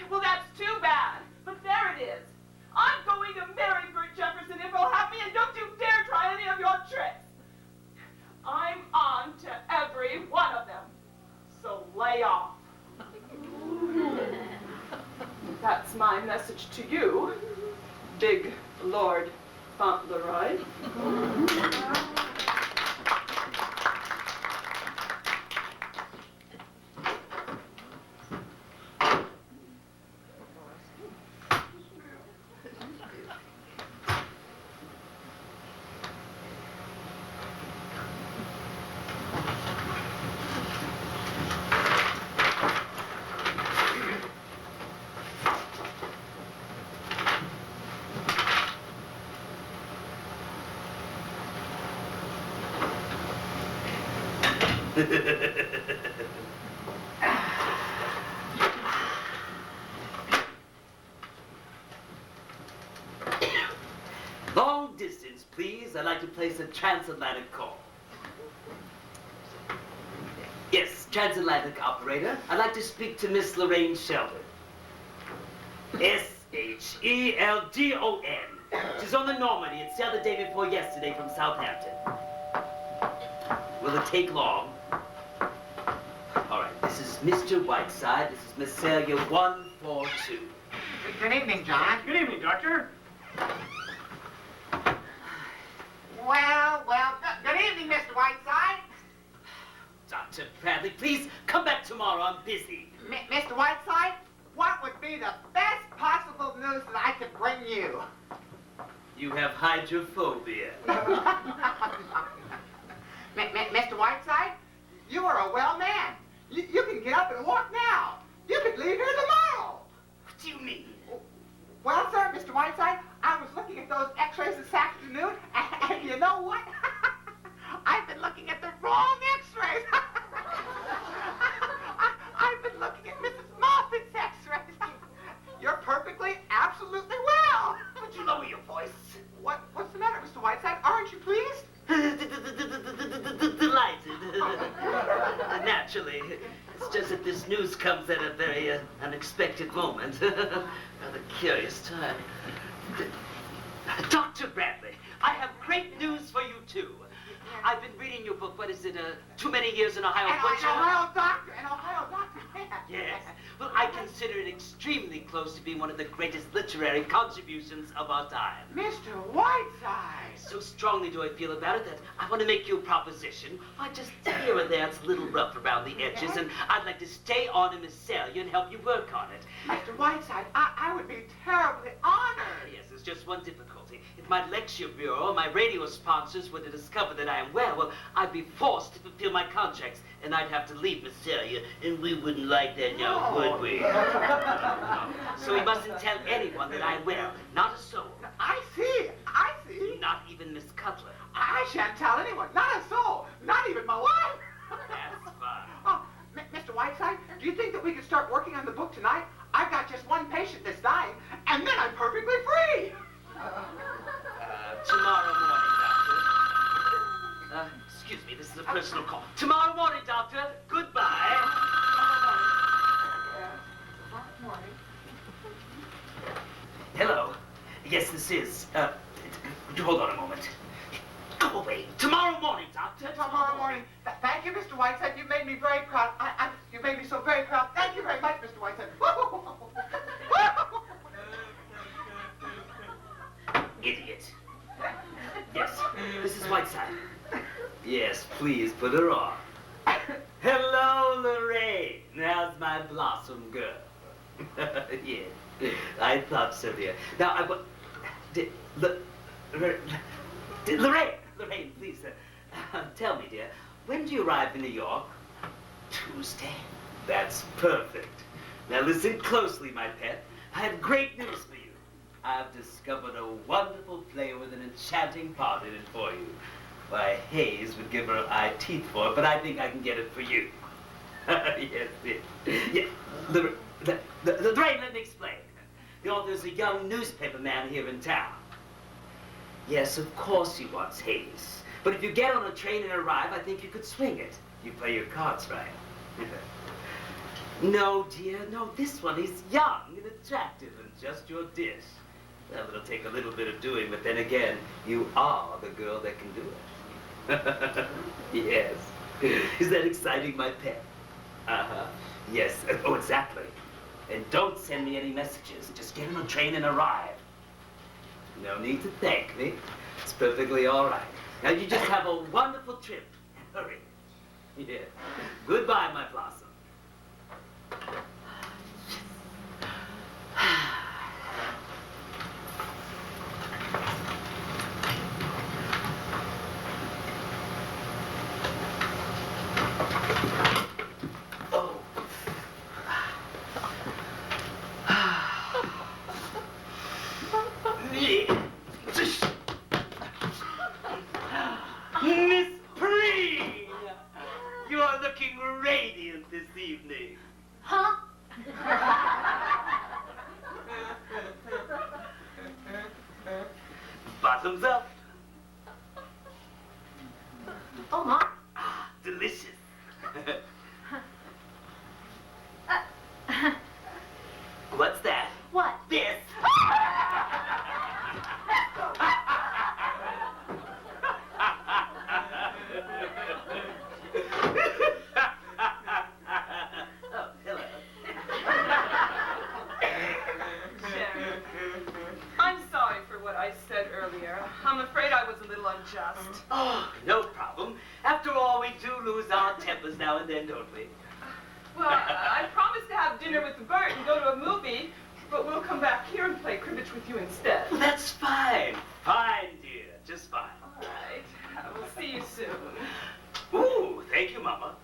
S9: well, that's too bad. But there it is. I'm going to marry Bert Jefferson if he'll have me, and don't you dare try any of your tricks. I'm on to every one of them. So lay off. That's my message to you, big Lord Fauntleroy.
S3: Long distance, please. I'd like to place a transatlantic call. Yes, transatlantic operator. I'd like to speak to Miss Lorraine Sheldon. Sheldon. She's on the Normandy. It sailed the day before yesterday from Southampton. Will it take long? All right, this is Mr. Whiteside. This is Miss Celia 142.
S8: Good evening, John.
S1: Good evening, Doctor.
S8: Well, good evening, Mr. Whiteside.
S3: Dr. Bradley, please come back tomorrow. I'm busy.
S8: Mr. Whiteside, what would be the best possible news that I could bring you?
S3: You have hydrophobia.
S8: Mr. Whiteside, you are a well man. You can get up and walk now. You could leave here tomorrow.
S3: What do you mean?
S8: Well, sir, Mr. Whiteside, I was looking at those x-rays this afternoon, and you know what? I've been looking at the wrong x-rays. I've been looking at Mrs. Moffat's x-rays. You're perfectly, absolutely well.
S3: Would you lower your voice?
S8: What's the matter, Mr. Whiteside? Aren't you pleased?
S3: Delighted. Naturally. It's just that this news comes at a very unexpected moment. Rather curious time. Dr. Bradley, I have great news for you, too. I've been reading your book, what is it, Too Many Years in Ohio Butcher?
S8: An Ohio doctor,
S3: Yes. Well, I consider it extremely close to being one of the greatest literary contributions of our time.
S8: Mr. Whiteside.
S3: So strongly do I feel about it that I want to make you a proposition. Just here and there, it's a little rough around the edges, and I'd like to stay on in Celia and help you work on it.
S8: Mr. Whiteside, I would be terribly honored.
S3: Yes, there's just one difficulty. If my lecture bureau or my radio sponsors were to discover that I am well, I'd be forced to fulfill my contracts, and I'd have to leave Celia, and we wouldn't like that now, would we? So we mustn't tell anyone that I am well, not a soul.
S8: I see.
S3: Not even Miss Cutler.
S8: I shan't tell anyone, not a soul, not even my wife.
S3: That's fine.
S8: Oh, Mr. Whiteside, do you think that we could start working on the book tonight? I've got just one patient that's dying, and then I'm perfectly free.
S3: Tomorrow morning, Doctor. Excuse me, this is a personal call. Tomorrow morning, Doctor. Goodbye.
S8: Morning.
S3: Hello. Yes, this is. Hold on a moment. Go away. Tomorrow morning, Doctor.
S8: Tomorrow morning. Thank you, Mr. Whiteside. You made me very proud. You made me so very proud. Thank you very much, Mr. Whiteside.
S3: Idiot. Yes, this is Whiteside. Yes, please put her on. Hello, Lorraine. How's my blossom girl? Yes, I thought so, dear. Now, Lorraine, please, tell me, dear, when do you arrive in New York? Tuesday. That's perfect. Now, listen closely, my pet. I have great news for you. I've discovered a wonderful play with an enchanting part in it for you. Why, Hayes would give her eye teeth for it, but I think I can get it for you. Yes. Lorraine, let me explain. The author's a young newspaper man here in town. Yes, of course he wants Hayes. But if you get on a train and arrive, I think you could swing it. You play your cards right. No, dear, no, this one is young and attractive and just your dish. Well, it'll take a little bit of doing, but then again, you are the girl that can do it. Yes. Is that exciting, my pet? Uh-huh. Yes. Oh, exactly. And don't send me any messages. Just get on a train and arrive. No need to thank me. It's perfectly all right. Now, you just have a wonderful trip. Hurry. Yeah. Goodbye, my blossom. Miss Preen! You are
S4: Oh, my.
S3: Ah, delicious. What's that?
S4: What?
S3: This. Oh, hello.
S9: Sharon, I'm sorry for what I said earlier. I'm afraid I was a little unjust.
S3: Oh, no problem. After all, we do lose our tempers now and then, don't we?
S9: Well, I promised to have dinner with Bert and go to a movie, but we'll come back here and play cribbage with you instead.
S3: Well, that's fine. Fine, dear. Just fine.
S9: All right. We'll see you soon.
S3: Ooh, thank you, Mama.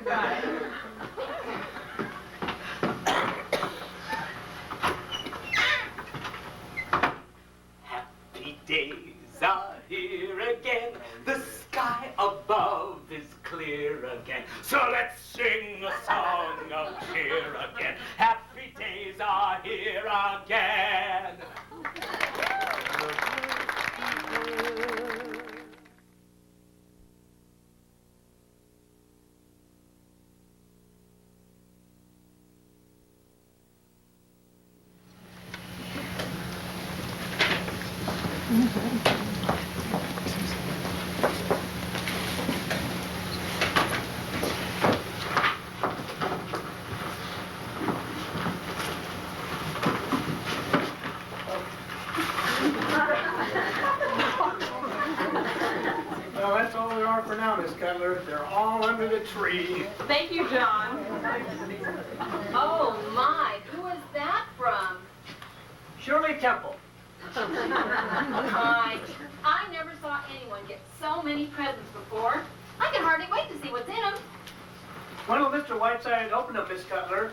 S9: Bye.
S3: Happy days are here again. The sky above is clear again. So let's sing a song of cheer again. Happy days are here again.
S13: Well, that's all there are for now, Miss Cutler. They're all under the tree.
S9: Thank you, John.
S4: Oh, my. Who is that from?
S13: Shirley Temple.
S4: I never saw anyone get so many presents before. I can hardly wait to see what's in them.
S13: When will Mr. Whiteside open up, Miss Cutler?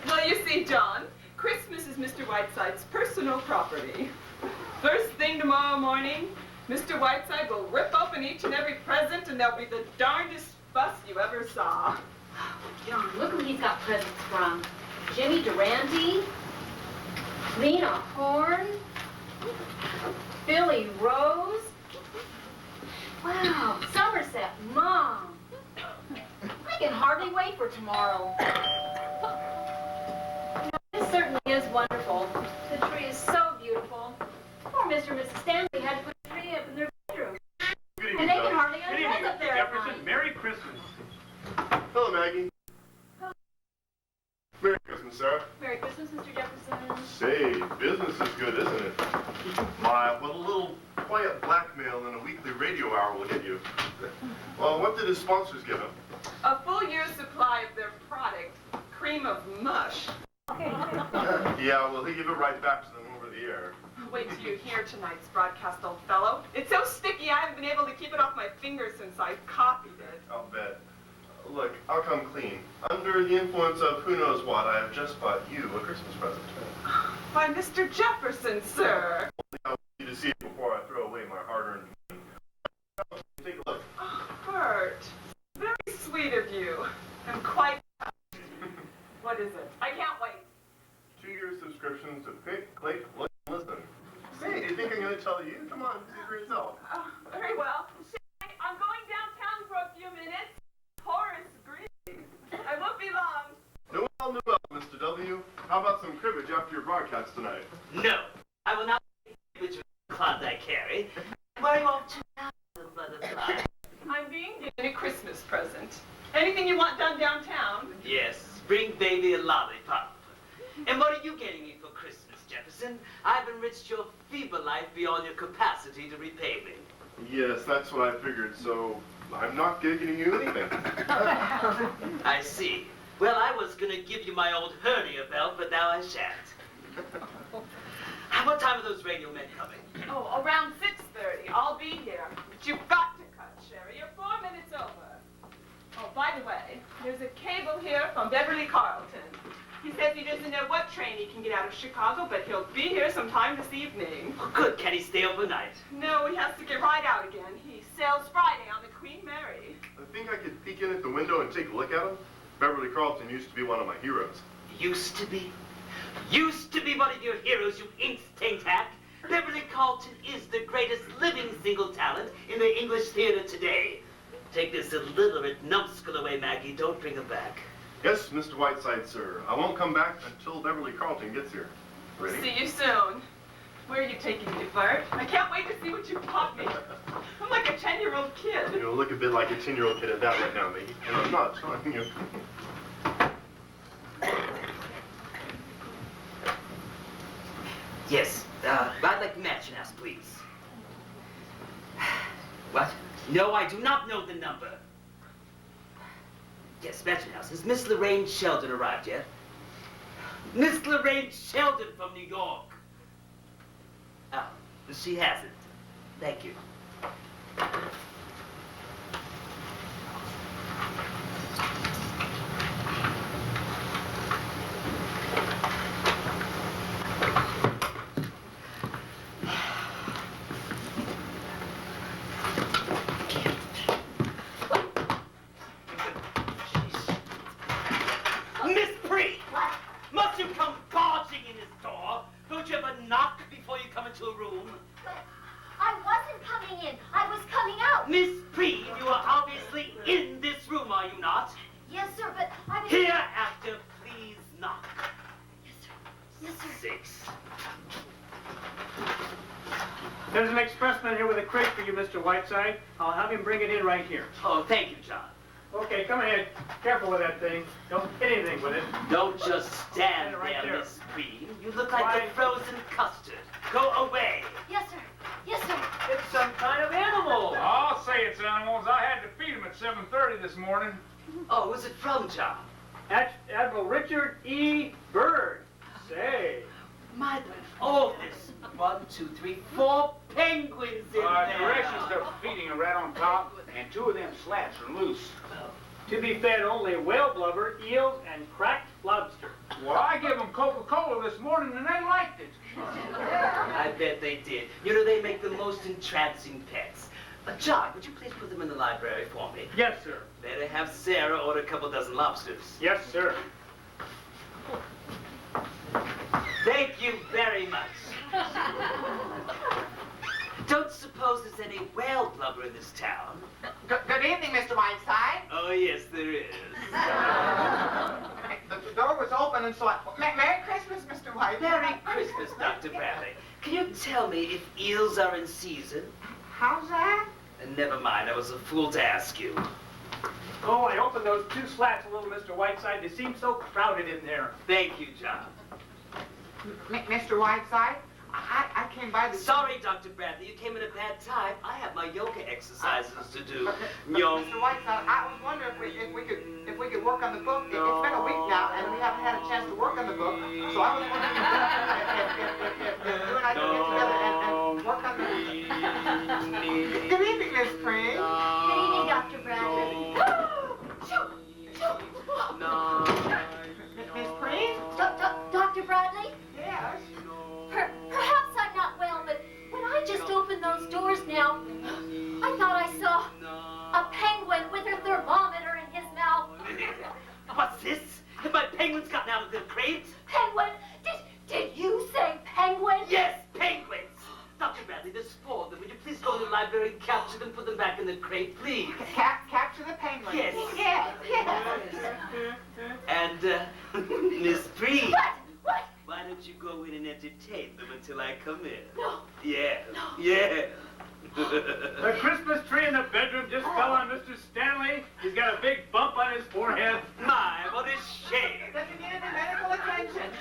S9: Well, you see, John, Christmas is Mr. Whiteside's personal property. First thing tomorrow morning, Mr. Whiteside will rip open each and every present, and there'll be the darndest fuss you ever saw.
S4: John, look who he's got presents from. Jimmy Durante, Lena Horne, Billy Rose. Wow, Somerset Mom. I can hardly wait for tomorrow. This certainly is wonderful. The tree is so beautiful. Poor Mr. and Mrs. Stanley had to put the tree up in their bedroom. And they can hardly undress up there at night.
S11: Merry Christmas. Hello, Maggie.
S4: Hello.
S11: Merry Christmas, Sarah.
S4: Merry Christmas, Mr. Jefferson.
S11: Say, business is good, isn't it? My, what a little quiet blackmail and a weekly radio hour will get you. Well, what did his sponsors give him?
S9: A full year's supply of their product, cream of mush.
S11: Yeah, well, he give it right back to them over the air.
S9: Wait till you hear tonight's broadcast, old fellow. It's so sticky I haven't been able to keep it off my fingers since I copied it.
S11: I'll bet. Look, I'll come clean. Under the influence of who knows what, I have just bought you a Christmas present.
S9: By Mr. Jefferson, sir.
S11: I want you to see it before I throw away my hard-earned money. Take a look.
S9: Oh, Bert, very sweet of you. I'm quite... What is it? I can't wait.
S11: 2-year subscription to Pick, Click, Look, and Listen. Say, do you think I'm going to tell you? Come on, see for yourself.
S9: Very well. I'm going downtown for a few minutes. Horace agrees. I won't be long.
S11: Noel, Mr. W. How about some cribbage after your broadcast tonight?
S3: No, I will not play cribbage with the Klondike Harry. Why are you all too loud, little butterfly?
S9: I'm being given a Christmas present. Anything you want done downtown?
S3: Yes, bring baby a lollipop. And what are you getting me for Christmas, Jefferson? I've enriched your feeble life beyond your capacity to repay me.
S11: Yes, that's what I figured, so I'm not getting you anything.
S3: I see. Well, I was going to give you my old hernia belt, but now I shan't. What time are those radio men coming?
S9: Oh, around 6:30. I'll be here. But you've got to cut, Sherry. You're 4 minutes over. Oh, by the way, there's a cable here from Beverly Carlton. He says he doesn't know what train he can get out of Chicago, but he'll be here sometime this evening.
S3: Oh, good. Can he stay overnight?
S9: No, he has to get right out again. He sails Friday on the Queen Mary.
S11: I think I could peek in at the window and take a look at him. Beverly Carlton used to be one of my heroes.
S3: Used to be? Used to be one of your heroes, you ink-stained hack? Beverly Carlton is the greatest living single talent in the English theater today. Take this illiterate numbskull away, Maggie. Don't bring her back.
S11: Yes, Mr. Whiteside, sir. I won't come back until Beverly Carlton gets here. Ready?
S9: See you soon. Where are you taking me, Bert? I can't wait to see what you taught me. I'm like a 10-year-old kid.
S11: You look a bit like a 10-year-old kid at that right now, Maggie. And I'm not telling you.
S3: Yes, I'd like matching house, please. What? No, I do not know the number. Yes, matching house. Has Miss Lorraine Sheldon arrived yet? Miss Lorraine Sheldon from New York. Oh, she hasn't. Thank you. Miss Preen! Must you come barging in this door? Don't you ever knock before you come into a room?
S10: I wasn't coming in. I was coming out.
S3: Miss Preen, you are obviously in this room, are you not?
S10: Yes, sir, but I was...
S3: Hereafter, please knock.
S10: Yes, sir. Yes, sir.
S3: 6.
S13: There's an expressman here with a crate for you, Mr. Whiteside. I'll have him bring it in right here.
S3: Oh, thank you, John.
S13: Okay, come ahead. Careful with that thing. Don't hit anything with it.
S3: Don't just stand
S13: Right
S3: there,
S13: there.
S3: Miss Preen. You look like
S13: Right.
S3: a frozen custard. Go away.
S10: Yes, sir. Yes, sir.
S1: It's some kind of animal.
S12: I'll say it's animals. I had to feed them at 7:30 this morning.
S3: Oh, who's it from, John?
S13: Admiral Richard E. Byrd. Say.
S3: My, oh, there's 1, 2, 3, 4 penguins in there.
S12: Directions to feeding are right on top, and 2 of them slats are loose.
S13: To be fed only whale blubber, eels, and cracked lobster.
S12: Well, I gave them Coca-Cola this morning, and they liked it.
S3: I bet they did. You know, they make the most entrancing pets. John, would you please put them in the library for me?
S13: Yes, sir.
S3: Better have Sarah order a couple dozen lobsters.
S13: Yes, sir.
S3: Thank you very much. Don't suppose there's any whale blubber in this town?
S8: Good evening, Mr. Whiteside.
S3: Oh, yes, there is.
S8: The door was open and so I... Merry Christmas, Mr. Whiteside.
S3: Merry Christmas, Dr. Bradley. Can you tell me if eels are in season?
S8: How's that?
S3: Never mind, I was a fool to ask you.
S13: Oh, I opened those 2 slats a little, Mr. Whiteside. They seem so crowded in there.
S3: Thank you, John.
S8: Mr. Whiteside, I came by the...
S3: Sorry, Dr. Bradley, you came at a bad time. I have my yoga exercises to do.
S8: Mr. Whiteside, I was wondering if we could work on the book. It's been a week now, and we haven't had a chance to work on the book. So I was wondering if you and I could get together and work on the... Good evening, Miss Preen.
S10: Good evening, Dr. Bradley.
S8: Miss Preen?
S10: Dr. Bradley?
S8: Yes.
S10: Perhaps I'm not well, but when I just opened those doors now, I thought I saw a penguin with a thermometer in his mouth.
S3: What's this? Have my penguins gotten out of their crates?
S10: Penguin? Did you say penguin?
S3: Yes, penguins! Dr. Bradley, there's 4 of them. Would you please go to the library and capture them, put them back in the crate, please?
S8: Capture the penguin.
S3: Yes.
S8: Yes.
S3: And, Miss Preen.
S10: What?
S3: Why don't you go in and entertain them until I come in?
S10: No.
S3: Yeah. Yeah.
S13: The Christmas tree in the bedroom just fell on Mr. Stanley. He's got a big bump on his forehead.
S3: My, what a shame.
S8: Does he need any medical attention?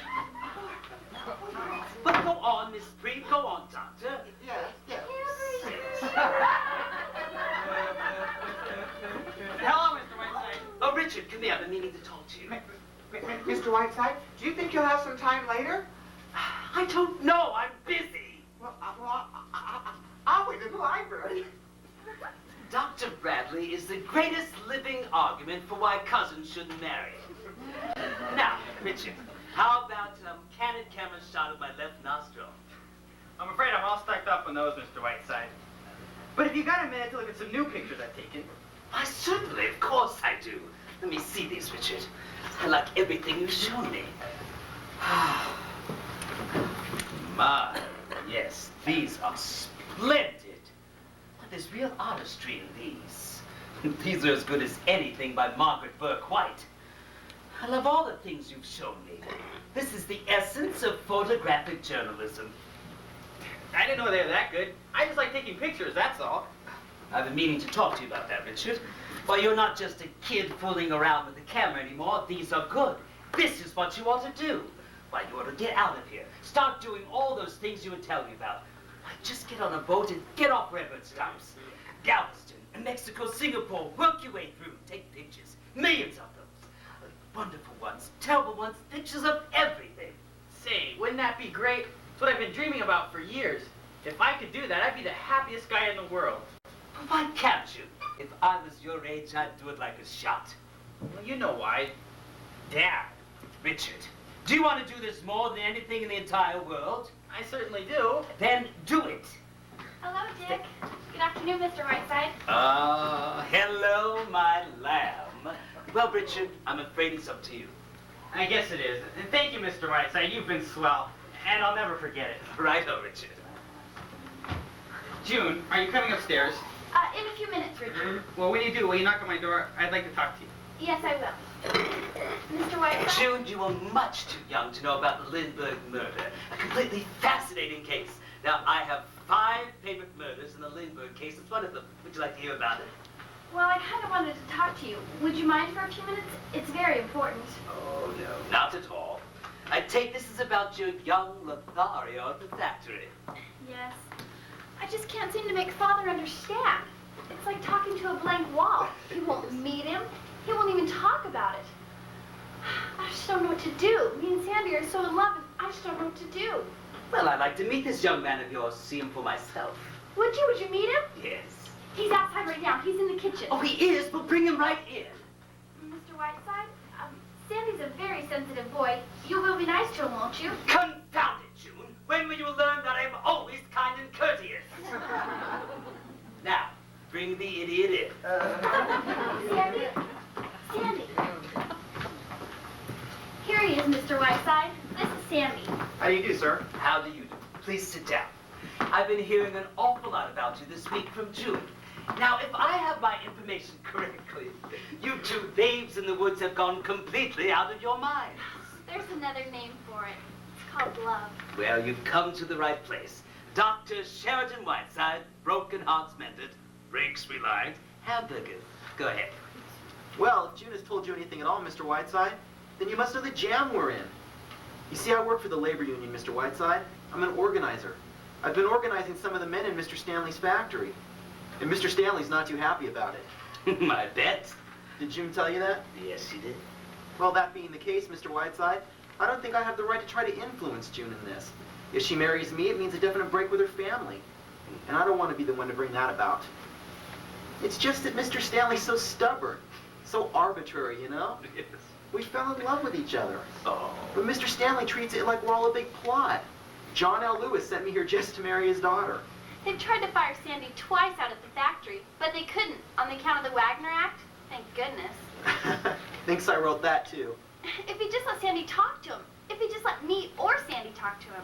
S3: But go on, Miss Preen. Go on, Doctor.
S8: Yes.
S1: Hello, Mr. Whiteside.
S3: Oh, Richard, come here. I've been meaning to talk to you.
S8: Mr. Whiteside, do you think you'll have some time later?
S3: I don't know. I'm busy.
S8: Well, I'll wait in the library.
S3: Dr. Bradley is the greatest living argument for why cousins shouldn't marry. Now, Richard, how about candid camera shot of my left nostril?
S1: I'm afraid I'm all stacked up on those, Mr. Whiteside. But if you got a minute to look at some new pictures I've taken.
S3: Why, certainly, of course I do. Let me see these, Richard. I like everything you've shown me. My. Yes, these are splendid. There's real artistry in these. These are as good as anything by Margaret Burke White. I love all the things you've shown me. This is the essence of photographic journalism.
S1: I didn't know they were that good. I just like taking pictures, that's all.
S3: I've been meaning to talk to you about that, Richard. Well, you're not just a kid fooling around with the camera anymore. These are good. This is what you ought to do. Why, you ought to get out of here. Start doing all those things you were telling me about. Why, just get on a boat and get off wherever it stops. Galveston, Mexico, Singapore, work your way through. Take pictures. Millions of them. Wonderful ones, terrible ones, pictures of everything.
S1: Say, wouldn't that be great? It's what I've been dreaming about for years. If I could do that, I'd be the happiest guy in the world.
S3: But why can't you? If I was your age, I'd do it like a shot.
S1: Well, you know why.
S3: Dad, Richard, do you want to do this more than anything in the entire world?
S1: I certainly do.
S3: Then do it.
S10: Hello, Dick. Good afternoon, Mr. Whiteside.
S3: Hello, my lamb. Well, Richard, I'm afraid it's up to you.
S1: I guess it is. And thank you, Mr. Whiteside. You've been swell. And I'll never forget it.
S3: Righto, Richard.
S1: June, are you coming upstairs?
S10: In a few minutes, Richard.
S1: Well, when you do, will you knock on my door? I'd like to talk to you.
S10: Yes, I will. Mr. Whiteside?
S3: June, you are much too young to know about the Lindbergh murder. A completely fascinating case. Now, I have 5 favorite murders in the Lindbergh case. It's one of them. Would you like to hear about it?
S10: Well, I kind of wanted to talk to you. Would you mind for a few minutes? It's very important.
S3: Oh, no, not at all. I take this is about your young Lothario at the factory.
S10: Yes. I just can't seem to make Father understand. It's like talking to a blank wall. He won't meet him. He won't even talk about it. I just don't know what to do. Me and Sandy are so in love, and I just don't know what to do.
S3: Well, I'd like to meet this young man of yours, see him for myself.
S10: Would you? Would you meet him?
S3: Yes.
S10: He's outside right now. He's in the kitchen.
S3: Oh, he is? Well, bring him right in.
S10: Mr. Whiteside, Sandy's a very sensitive boy. You will be nice to him, won't you?
S3: Confound it, June. When will you learn that I'm always kind and courteous? Now, bring the idiot in.
S10: Sandy? Sandy. Here he is, Mr. Whiteside. This is Sandy.
S1: How do you do, sir?
S3: How do you do? Please sit down. I've been hearing an awful lot about you this week from June. Now, if I have my information correctly, you 2 babes in the woods have gone completely out of your minds.
S10: There's another name for it. It's called love.
S3: Well, you've come to the right place. Dr. Sheridan Whiteside, broken hearts mended, brakes reliant, hamburgers. Go ahead.
S14: Well, if June has told you anything at all, Mr. Whiteside, then you must know the jam we're in. You see, I work for the labor union, Mr. Whiteside. I'm an organizer. I've been organizing some of the men in Mr. Stanley's factory. And Mr. Stanley's not too happy about it.
S3: I bet.
S14: Did June tell you that?
S3: Yes, she did.
S14: Well, that being the case, Mr. Whiteside, I don't think I have the right to try to influence June in this. If she marries me, it means a definite break with her family. And I don't want to be the one to bring that about. It's just that Mr. Stanley's so stubborn, so arbitrary, you know?
S3: Yes.
S14: We fell in love with each other.
S3: Oh.
S14: But Mr. Stanley treats it like we're all a big plot. John L. Lewis sent me here just to marry his daughter.
S10: They've tried to fire Sandy twice out at the factory, but they couldn't on the account of the Wagner Act. Thank goodness.
S14: Thinks I wrote that, too.
S10: If he just let Sandy talk to him, if he just let me or Sandy talk to him.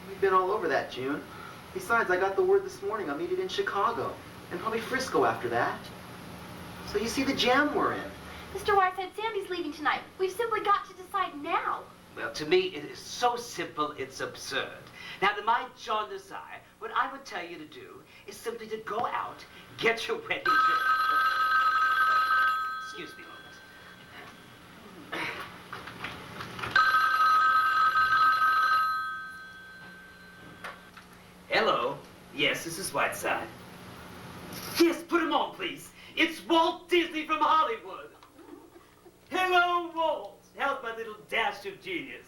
S14: We've been all over that, June. Besides, I got the word this morning I'll meet it in Chicago, and probably Frisco after that. So you see the jam we're in.
S10: Mr. Whiteside, Sandy's leaving tonight. We've simply got to decide now.
S3: Well, to me, it is so simple, it's absurd. Now, to my jaundiced eye, what I would tell you to do is simply to go out, get your wedding dress. Excuse me a moment. Hello. Yes, this is Whiteside. Yes, put him on, please. It's Walt Disney from Hollywood. Hello, Walt. How's my little dash of genius?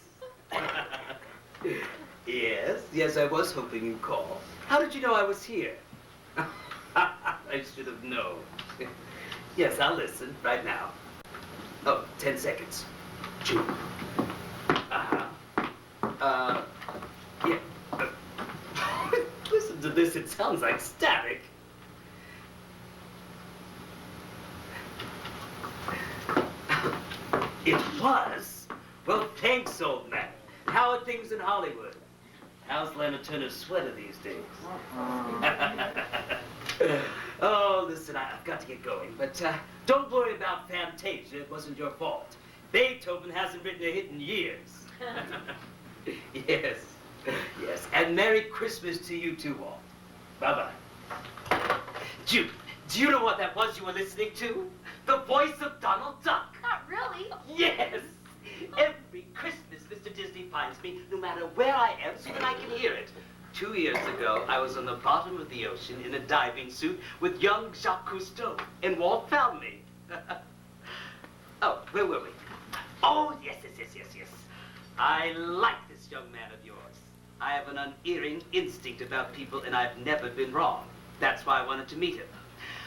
S3: Yes, I was hoping you'd call. How did you know I was here? I should have known. Yes, I'll listen right now. Oh, 10 seconds. June. Yeah. Listen to this, it sounds like static. It was? Well, thanks, old man. How are things in Hollywood? How's Lana Turner's sweater these days? Oh, listen, I've got to get going, but don't worry about Fantasia. It wasn't your fault. Beethoven hasn't written a hit in years. Yes, yes, and Merry Christmas to you too all. Bye-bye. Jude, do you know what that was you were listening to? The voice of Donald Duck.
S10: Not really.
S3: Yes. Every Christmas, Mr. Disney finds me, no matter where I am, so that I can hear it. 2 years ago, I was on the bottom of the ocean in a diving suit with young Jacques Cousteau, and Walt found me. Oh, where were we? Oh, yes. I like this young man of yours. I have an unerring instinct about people, and I've never been wrong. That's why I wanted to meet him.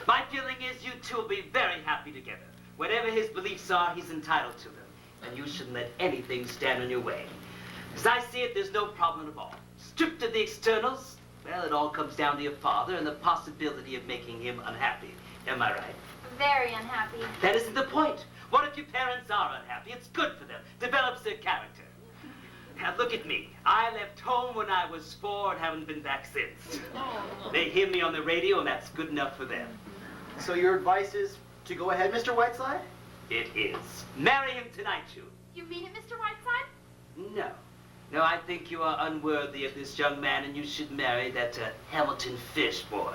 S3: My feeling is you two will be very happy together. Whatever his beliefs are, he's entitled to them. And you shouldn't let anything stand in your way. As I see it, there's no problem at all. Stripped of the externals, well, it all comes down to your father and the possibility of making him unhappy. Am I right?
S10: Very unhappy.
S3: That isn't the point. What if your parents are unhappy? It's good for them. Develops their character. Now, look at me. I left home when I was 4 and haven't been back since. They hear me on the radio, and that's good enough for them.
S14: So your advice is to go ahead, Mr. Whiteside?
S3: It is. Marry him tonight, Jude.
S10: You mean it, Mr. Whiteside?
S3: No, I think you are unworthy of this young man, and you should marry that Hamilton Fish boy.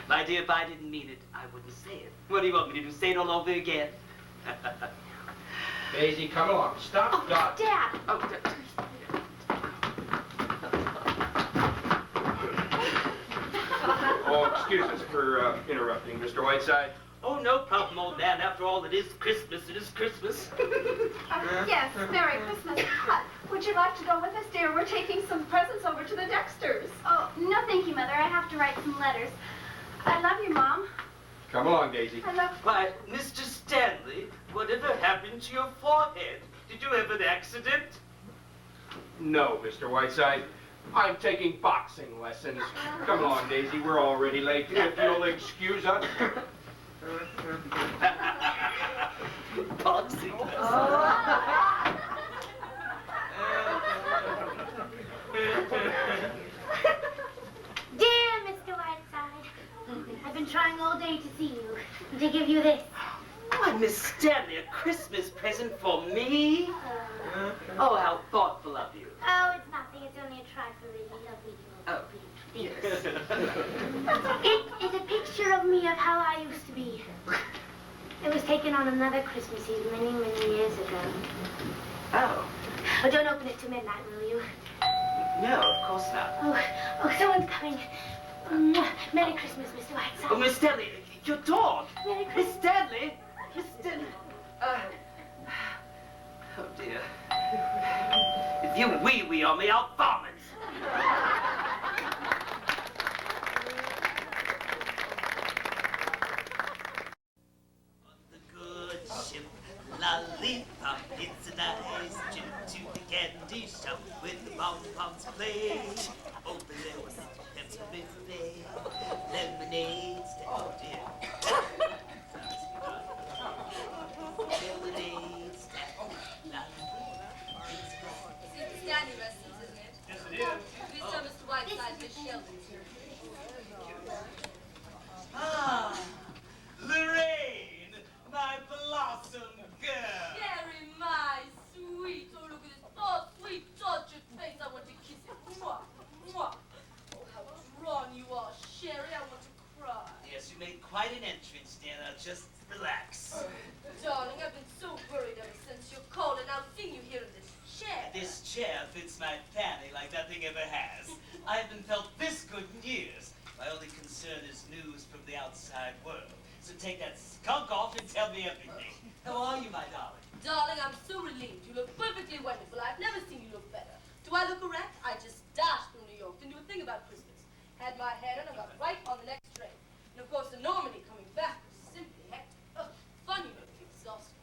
S3: My dear, if I didn't mean it, I wouldn't say it. What do you want me to do, say it all over again?
S7: Daisy, come along. Stop, Dot.
S10: Dad.
S7: Oh, excuse us for interrupting, Mr. Whiteside.
S3: Oh, no problem, old man. After all, it is Christmas. It is Christmas.
S2: Yes, Merry Christmas. Would you like to go with us, dear? We're taking some presents over to the Dexters.
S10: Oh, no thank you, Mother. I have to write some letters. I love you, Mom.
S7: Come along, Daisy.
S2: I love...
S3: Why, Mr. Stanley, whatever happened to your forehead? Did you have an accident?
S7: No, Mr. Whiteside. I'm taking boxing lessons. Come along, Daisy. We're already late. If you'll excuse us.
S3: Boxing
S10: Dear Mr. Whiteside, I've been trying all day to see you and to give you this.
S3: Why, Miss Stanley, a Christmas present for me? Oh, how thoughtful of you.
S10: Oh, it's nothing. It's only a trifle, really.
S3: Oh, yes.
S10: It is a picture of me of how I used to be. It was taken on another Christmas Eve many, many years ago.
S3: Oh.
S10: Oh, don't open it till midnight, will you?
S3: No, of course not.
S10: Oh, someone's coming. Merry Christmas, Mr. Whiteside.
S3: Oh, Miss Stanley, your dog.
S10: Merry
S3: Miss
S10: Christmas.
S3: Stanley. Miss Stanley. Oh, dear. If you wee on me, I'll vomit.
S15: On the good ship, Lollipop, it's a nice trip to the candy shop with the bonbons play. Open there was peppermint bay, lemonade stand. Oh dear. Lemonade stand.
S16: It's Stanley residence, isn't it?
S13: Yes, it is.
S16: Please tell Mr. Whiteside Miss Sheldon's here.
S15: Ah, Lorraine, my blossom girl.
S16: Jerry, my sweet. Oh, look at this. Oh, sweet, tortured face. I want to kiss it. Mwah, mwah. Oh, how drawn you are, Sherry. I want to cry.
S15: Yes, you made quite an entrance, Dan. Now just relax.
S16: Darling, I've been so worried ever since you called, and now seeing you here in this chair.
S15: This chair fits my fanny like nothing ever has. I haven't felt this good in years. My only concern is news from the outside world. So take that skunk off and tell me everything. How are you, my darling?
S16: Darling, I'm so relieved. You look perfectly wonderful. I've never seen you look better. Do I look correct? I just dashed from New York. Didn't do a thing about Christmas. Had my head on and got right on the next train. And of course, the Normandy coming back was simply hectic. Oh, fun, you know, exhausting.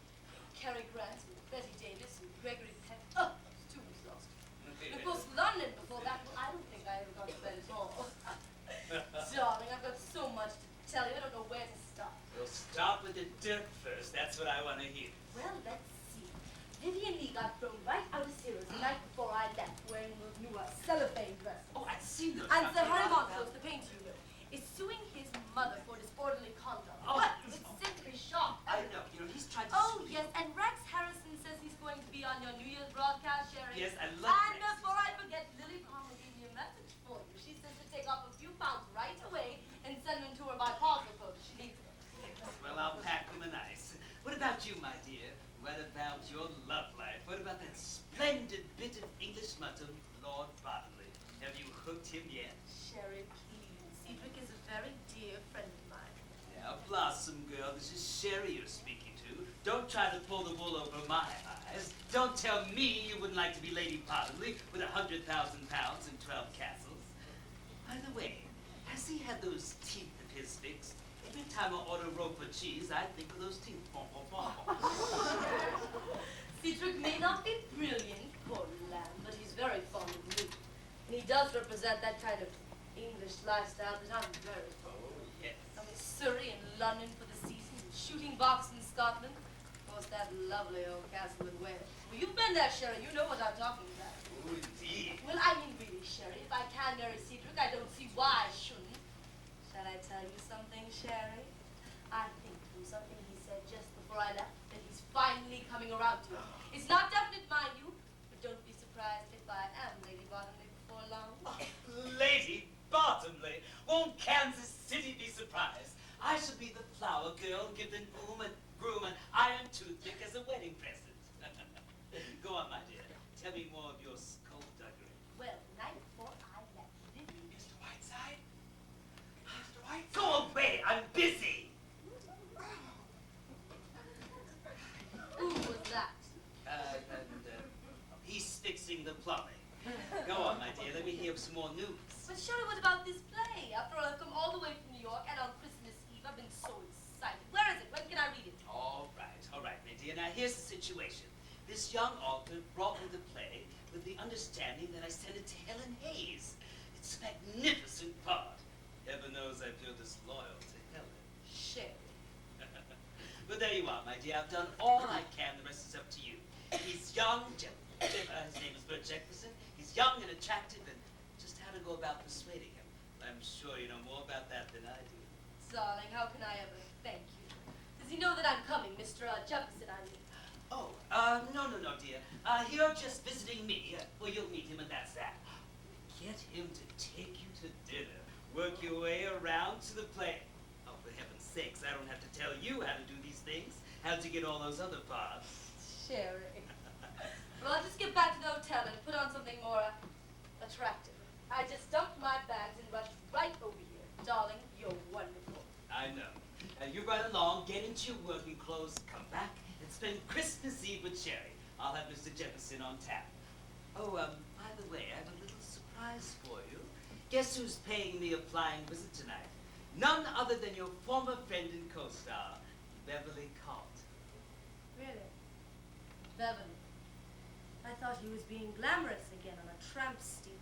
S16: Cary Grant, and Betty Davis, and Gregory Peck. Oh, I was too exhausted. And of course, London before that. Well, I don't think I ever got to bed at all. Darling, I've got so much to tell you. I don't know where to start.
S15: We'll start with the dirt first. That's what I want to hear.
S16: Well, let's see. Vivian Lee got thrown right out of Sirius the night before I left, wearing those new cellophane dress.
S3: Oh, I've seen those.
S16: And Sir Harry Montrose, the painter, you know, is suing his mother for disorderly conduct.
S3: Oh.
S16: But it's simply shocking.
S3: I know, he's trying to
S16: Oh,
S3: sue you.
S16: yes, and Rex Harrison says he's going to be on your New Year's broadcast, Sherry.
S3: Yes, I love
S16: And
S3: Rex.
S16: before I forget, Lily Palmer gave me a message for you. She says to take off a few pounds right away and send them to her by parcel post. She needs them.
S3: Well, I'll pack them in ice. What about you, my dear? What about your love life? What about that splendid bit of English mutton, Lord Bartley? Have you hooked him yet?
S16: Sherry, please. Cedric is a very dear friend of mine.
S3: Now, Blossom girl, this is Sherry you're speaking to. Don't try to pull the wool over my eyes. Don't tell me you wouldn't like to be Lady Bartley with 100,000 pounds and 12 castles. By the way, has he had those teeth of his fixed? Every time I order Roquefort cheese, I think of those teeth.
S16: Cedric may not be brilliant, poor lamb, but he's very fond of me. And he does represent that kind of English lifestyle that I'm very fond of.
S3: Oh, yes.
S16: I mean, Surrey and London for the season, and shooting box in Scotland. Of course, that lovely old castle in Wales. Well, you've been there, Sherry. You know what I'm talking about.
S3: Oh, indeed.
S16: Well, I mean, really, Sherry, if I can marry Cedric, I don't see why I shouldn't. Shall I tell you something, Sherry? I think from something he said just before I left that he's finally coming around to it. It's not definite, mind you, but don't be surprised if I am Lady Bottomley before long.
S3: Oh, Lady Bottomley, won't Kansas City be surprised? I shall be the flower girl and give the groom an iron toothpick as a wedding present. Go on, my dear. Tell me more of your skullduggery.
S16: Well, the night before I left, didn't you?
S3: Mr. Whiteside? Mr. Whiteside? Go away! I'm busy!
S16: Who was that?
S3: He's fixing the plumbing. Go on, my dear. Let me hear some more news.
S16: But Sherry, what about this play? After all, I've come all the way from New York, and on Christmas Eve, I've been so excited. Where is it? When can I read it?
S3: All right, my dear. Now, here's the situation. This young author brought me the play with the understanding that I sent it to Helen Hayes. It's a magnificent part. Heaven knows I feel disloyal to Helen.
S16: Sherry.
S3: But there you are, my dear. I've done all I can. The rest is up to you. He's young, his name is Bert Jefferson. He's young and attractive, and just how to go about persuading him. I'm sure you know more about that than I do.
S16: Darling, how can I ever thank you? Does he know that I'm coming, Mr. Jefferson, I mean?
S3: Oh, no, dear. You're just visiting me. Well, you'll meet him, and that's that. Get him to take you to dinner. Work your way around to the play. Oh, for heaven's sakes, I don't have to tell you how to do these things. How to get all those other parts.
S16: Sherry. Well, I'll just get back to the hotel and put on something more attractive. I just dumped my bags and rushed right over here. Darling, you're wonderful.
S3: I know. You run along, get into your working clothes, come back, and spend Christmas Eve with Sherry. I'll have Mr. Jefferson on tap. Oh, by the way, I have a little surprise for you. Guess who's paying me a flying visit tonight? None other than your former friend and co-star, Beverly Carlton.
S16: Really? Beverly. I thought he was being glamorous again on a tramp steamer.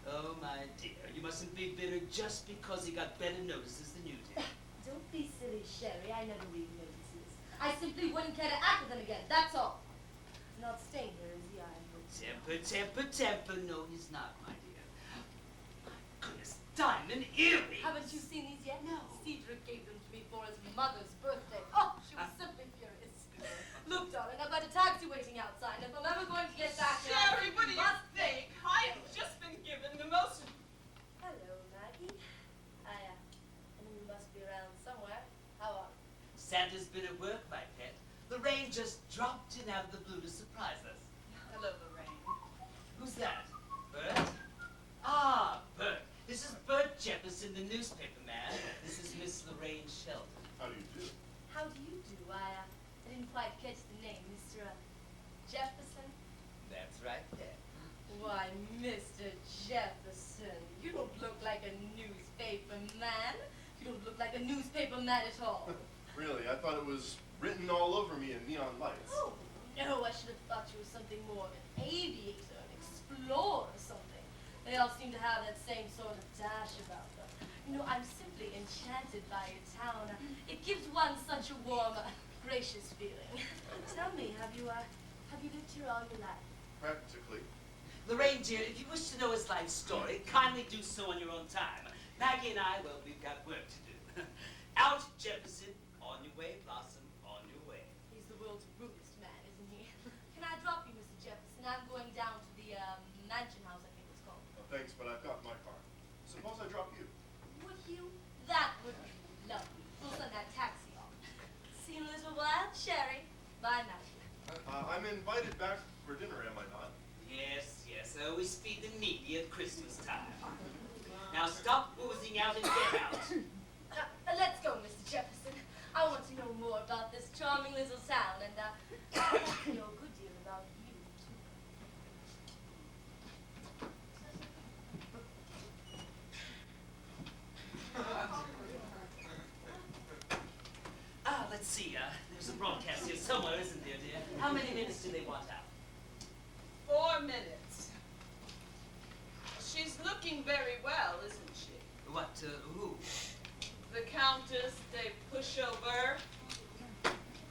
S3: Oh, my dear, you mustn't be bitter just because he got better notices than you did.
S16: Don't be silly, Sherry. I never read notices. I simply wouldn't care to act with him again, that's all. He's not staying here, is he, I hope?
S3: Temper. No, he's not, my dear. My goodness, diamond earrings!
S16: Haven't you seen these yet?
S3: No.
S16: Cedric gave them to me for his mother's birthday. Oh, she was simply furious. Look, darling, I've got a taxi waiting outside, and if I'm ever going to get back there,
S9: Sherry, what do you think? I have just been given the most...
S16: Hello, Maggie. I knew you must be around somewhere. How are you?
S3: Santa's been at work, my pet. Lorraine just dropped in out of the blue to surprise us.
S9: Hello, Lorraine.
S3: Who's that? Bert? Ah, Bert. This is Bert Jefferson, the newspaper man. This is Miss Lorraine Sheldon.
S11: How do you do?
S16: How do you do? I didn't quite catch the name, Mr. Jefferson.
S3: That's right there.
S16: Why, Mr. Jefferson, you don't look like a newspaper man. You don't look like a newspaper man at all.
S11: Really? I thought it was written all over me in neon lights.
S16: Oh, no, I should have thought you were something more of an aviator, an explorer or something. They all seem to have that same sort of dash about them. You know, I'm simply enchanted by your town. It gives one such a warm, gracious feeling. Tell me, have you lived here all your life?
S11: Practically.
S3: Lorraine, dear, if you wish to know his life story, kindly do so on your own time. Maggie and I, well, we've got work to do. Out, Jefferson. On your way, Blossom. On your way.
S16: He's the world's rudest man, isn't he? Can I drop you, Mr. Jefferson? I'm going down to the mansion house, I think it's called.
S11: Oh, thanks, but I've got my car. Suppose I drop you?
S16: Would you? That would be lovely. We'll send that taxi off. See you in a little while, Sherry. Bye, Maggie.
S11: I'm invited back for dinner, am I not?
S3: Yes, yes. I always feed the needy at Christmas time. Now stop oozing out and get out.
S16: Let's go, Mr. Jefferson. I want to know more about this charming little town, and I want to know a good deal about you, too.
S3: Let's see. There's a broadcast here somewhere, isn't there, dear? How many minutes do they want out?
S9: 4 minutes. She's looking very well, isn't she?
S3: What, who?
S9: The Countess de Pushover.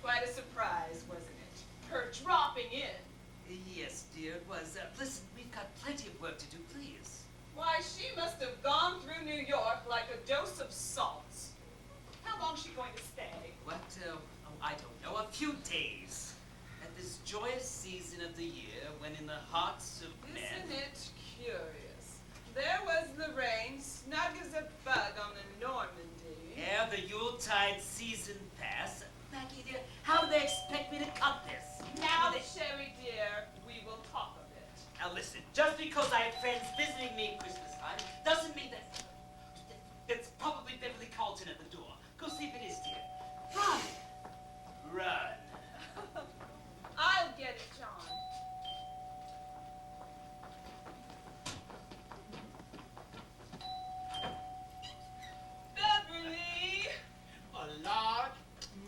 S9: Quite a surprise, wasn't it? Her dropping in.
S3: Yes, dear, it was. Listen, we've got plenty of work to do, please.
S9: Why, she must have gone through New York like a dose of salts. How long's she going to stay?
S3: What, I don't know, a few days. At this joyous season of the year, when in the hearts of men...
S9: Isn't it curious? There was Lorraine, snug as a bug on the Normandy.
S3: Ere the Yuletide season pass, Maggie, dear, how do they expect me to cut this?
S9: Now, Sherry dear, we will talk of it.
S3: Now listen, just because I have friends visiting me at Christmas time doesn't mean that... It's probably Beverly Carlton at the door. Go see if it is, dear. Run! Run.
S9: I'll get it, John. Beverly!
S17: A large,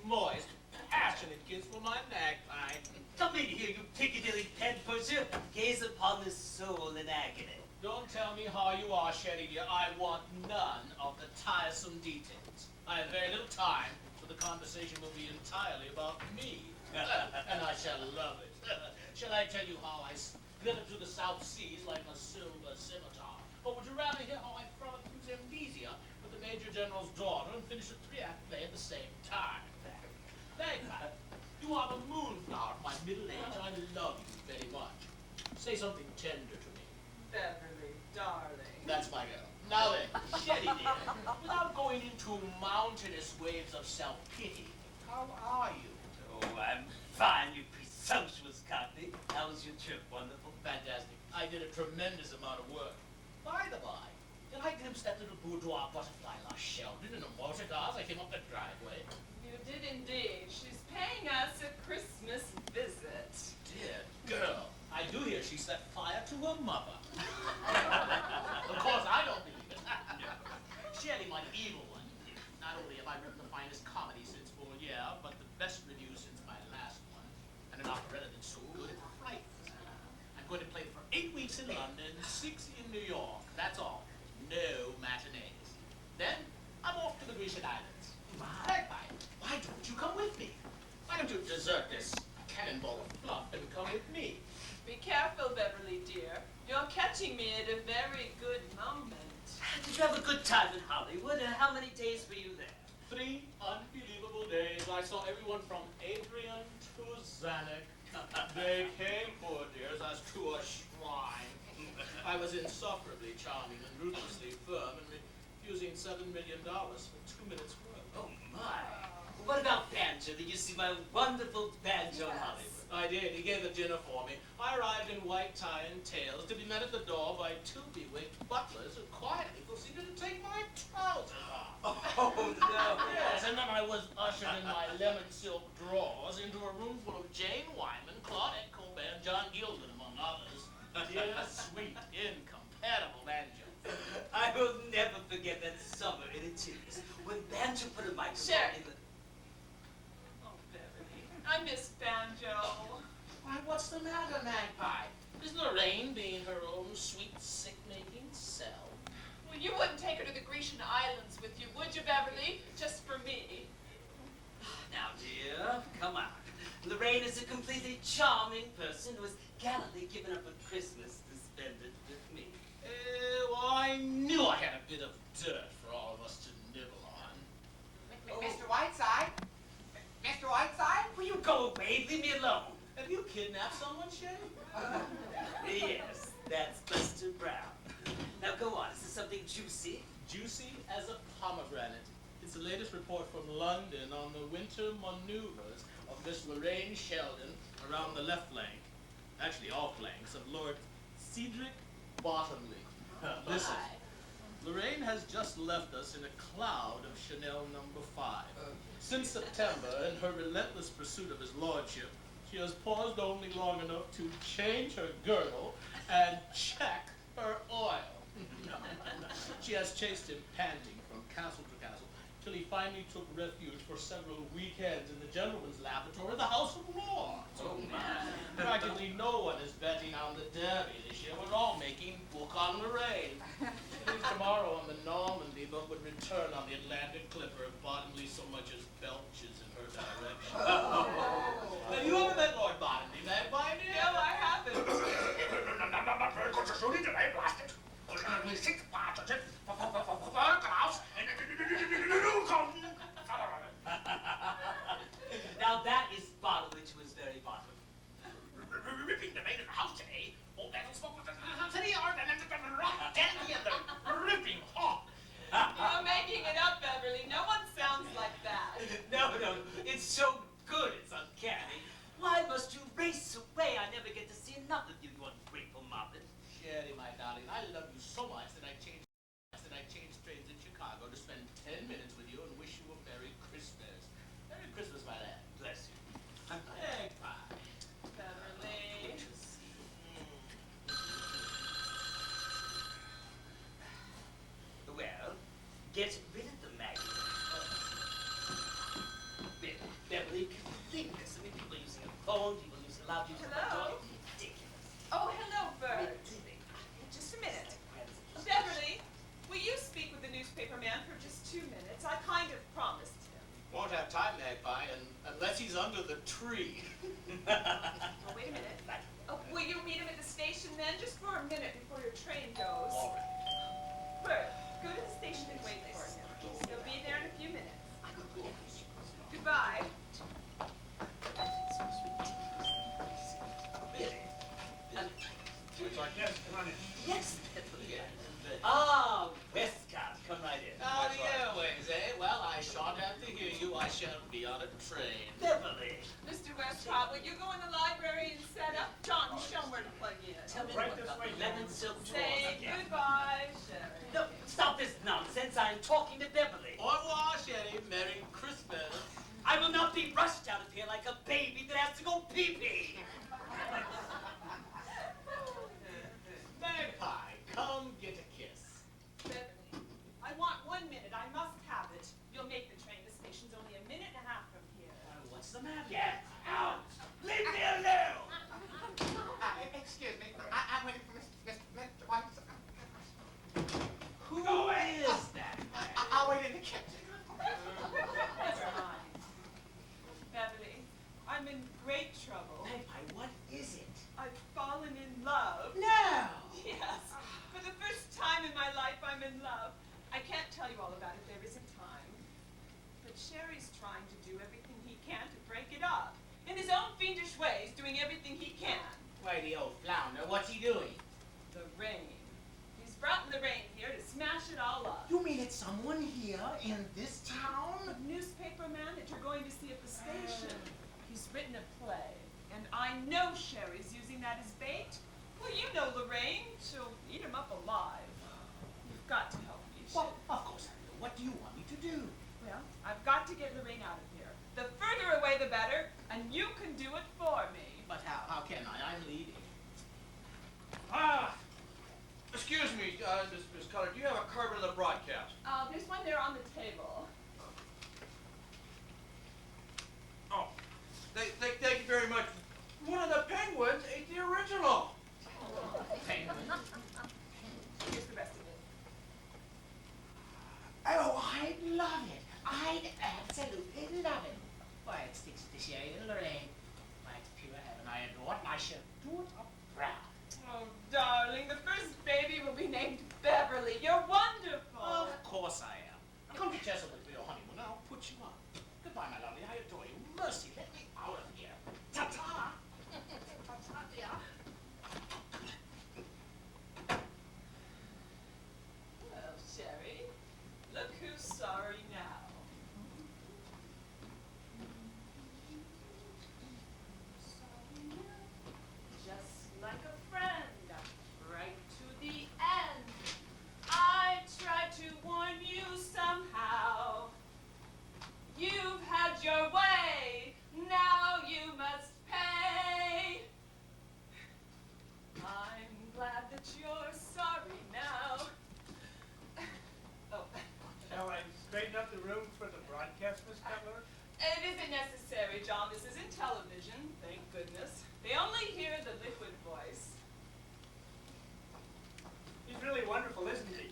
S17: moist, passionate kiss for my magpie.
S3: Come in here, you Piccadilly pen pusher. Gaze upon this soul in agony.
S17: Don't tell me how you are, Sherry dear. I want none of the tiresome details. I have very little time, so the conversation will be entirely about me. And I shall love it. Shall I tell you how I glittered through the South Seas like a silver scimitar? Or would you rather hear how I frolicked through Zambezia with the Major General's daughter and finished a 3-act play at the same time? Magpie, you are the moonflower of my middle age. I love you very much. Say something tender to me.
S9: Beverly, darling.
S17: That's my girl. Now then, Sherry dear, without going into mountainous waves of self-pity, how are you?
S3: Oh, I'm fine, you presumptuous cockney. How was your trip? Wonderful?
S17: Fantastic. I did a tremendous amount of work. By the by, did I glimpse that little boudoir butterfly last Sheldon in a motor car as I came up the driveway?
S9: You did indeed. She's paying us a Christmas visit.
S17: Dear girl, I do hear she set fire to her mother. Of course, I don't believe it. Sherry, my evil one. Not only have I written the finest comedy since Moliere, but the best review since my last one, and an operetta that's so good it frightens me. I'm going to play for 8 weeks in London, 6 in New York. That's all. No matinees. Then I'm off to the Grecian Islands. Magpie, why don't you come with me? Why don't you desert this cannonball of fluff and come with me?
S9: Be careful, Beverly dear. You're catching me at a very good moment.
S3: Did you have a good time in Hollywood? How many days were you there?
S17: 3 unbelievable days. I saw everyone from Adrian to Zanuck. They came, poor dears, as to a shrine. I was insufferably charming and ruthlessly firm and refusing $7 million for 2 minutes' work.
S3: Oh, my. What about Banjo? Did you see my wonderful Banjo in Hollywood?
S17: I did. He gave a dinner for me. I arrived in white tie and tails to be met at the door by 2 bewigged butlers who quietly proceeded to take my trousers off.
S3: Oh, no.
S17: Yes, and then I was ushered in my lemon silk drawers into a room full of Jane Wyman, Claudette Colbert, John Gilden, among others. Dear, sweet, incomparable Banjo.
S3: I will never forget that summer in a tears when Banjo put a microphone in the...
S9: Oh, Beverly, I miss Banjo.
S17: Why, what's the matter, Magpie? Is Lorraine being her own sweet, sick-making self?
S9: Well, you wouldn't take her to the Grecian Islands with you, would you, Beverly? Just for me.
S3: Now, dear, come on. Lorraine is a completely charming person who has
S15: gallantly given up a Christmas to spend it with me.
S17: Well, I knew I had a bit of dirt for all of us to nibble on.
S8: Mr. Whiteside? Mr. Whiteside?
S15: Will you go away? Leave me alone.
S17: Have you kidnapped someone, Shay?
S15: Yes, that's Buster Brown. Now go on. Is this something juicy?
S17: Juicy as a pomegranate. It's the latest report from London on the winter maneuvers of Miss Lorraine Sheldon around the left flank, actually all flanks, of Lord Cedric Bottomley. Listen, Lorraine has just left us in a cloud of Chanel number 5. Since September, in her relentless pursuit of his lordship, she has paused only long enough to change her girdle and check her oil. She has chased him panting from castle to castle till he finally took refuge for several weekends in the gentleman's lavatory of the House of Lords. Oh, man. Practically no one is betting on the Derby this year. We're all making book on Lorraine. She leaves tomorrow on the Normandy, but would return on the Atlantic Clipper if Bottomley so much as belches in her direction. Have you ever met Lord Bottomley, Magpie?
S9: No, I haven't.
S17: Not very good to shoot it, I blasted. Only 6 parts of it.
S15: Now that is bottlage to his very bottom.
S17: Ripping the maid in the house today. Oh, that was city or the ripping hawk.
S9: You're making it up, Beverly. No one sounds like that.
S15: No, it's so good, it's uncanny. Why must you race away? I never get to see enough of you, you ungrateful moppet.
S17: Sherry, my darling, I love you so much that I changed trains in Chicago to spend 10 minutes with you and wish you a Merry Christmas. Merry Christmas, my lad.
S15: Bless you.
S17: Magpie.
S9: Beverly.
S15: Well, get rid of the Maggie. Beverly, can you think? So many people using a phone, people using loud music.
S9: Hello?
S15: Ridiculous.
S9: Oh, hello, Bert. Just a minute. Beverly, will you speak with the newspaper man for just 2 minutes? I kind of promised him.
S17: Won't have time, Magpie, unless he's under the tree.
S9: Oh, wait a minute. Oh, will you meet him at the station then? Just for a minute before your train goes.
S17: All right.
S9: Bert, go to the station and wait for him. He'll be there in a few minutes. Goodbye.
S15: Yes, Beverly. Ah, Westcott, come right in.
S17: Ah, the airways, eh? Well, I shan't have to hear you. I shan't be on a train.
S15: Beverly.
S9: Mr. Westcott, will you go in the library and set up? John, show him where to plug in.
S15: Tell me what about the lemon silk drawers
S9: Say
S15: again.
S9: goodbye, Sherry.
S15: No, stop this nonsense. I'm talking to Beverly.
S17: Au revoir, Sherry. Merry Christmas.
S15: I will not be rushed out of here like a baby that has to go pee-pee.
S17: Magpie, come get a kiss.
S9: Beverly, I want 1 minute. I must have it. You'll make the train. The station's only a minute and a half from here.
S15: What's the matter? Get out! Leave me alone!
S8: Excuse me. I'm waiting for Mr. Whiteside.
S15: Who is that?
S8: I'll wait in the kitchen.
S9: Never mind. Beverly, I'm in great trouble.
S15: Magpie, what is it?
S9: I've fallen in love.
S15: No!
S9: Yes. For the first time in my life, I'm in love. I can't tell you all about it. There isn't time. But Sherry's trying to do everything he can to break it up. In his own fiendish ways, doing everything he can.
S17: Why, the old flounder, what's he doing?
S9: Lorraine. He's brought Lorraine here to smash it all up.
S17: You mean it's someone here in this town?
S9: The newspaper man that you're going to see at the station. He's written a play. And I know Sherry's using that as bait. Well, you know Lorraine. She'll eat him up alive. You've got to help me.
S17: Well, of course I will. What do you want me to do?
S9: Well, I've got to get Lorraine out of here. The further away, the better, and you can do it for me.
S17: But how can I? I'm leaving.
S18: Excuse me, Miss Cutler, do you have a carbon of the broadcast?
S9: There's one there on the table.
S18: Oh, thank you very much. One of the penguins ate the original.
S17: Penguin?
S9: Here's the rest of it.
S17: Oh, I'd love it. I'd absolutely love it. Why, it sticks to Sheridan, Lorraine. Why, it's pure heaven. I adore it, and I shall do it up proud.
S9: Oh, darling, the first baby will be named Beverly. You're wonderful.
S17: Of course I am. Now come to Chesapeake for your honeymoon, and I'll put you up. Goodbye, my lovely. I adore you. Mercy, let me out of here. Ta-ta! Ta-ta, dear.
S9: Well, Sherry, look who's sorry now. Just like a friend, right to the end. I tried to warn you somehow. You've had your way, now you must pay. I'm glad that you're sorry now. Oh.
S13: Shall I straighten up the room for the broadcast, Miss Cutler?
S9: It isn't necessary, John. This isn't television, thank goodness. They only hear the liquid voice.
S13: He's really wonderful, isn't he?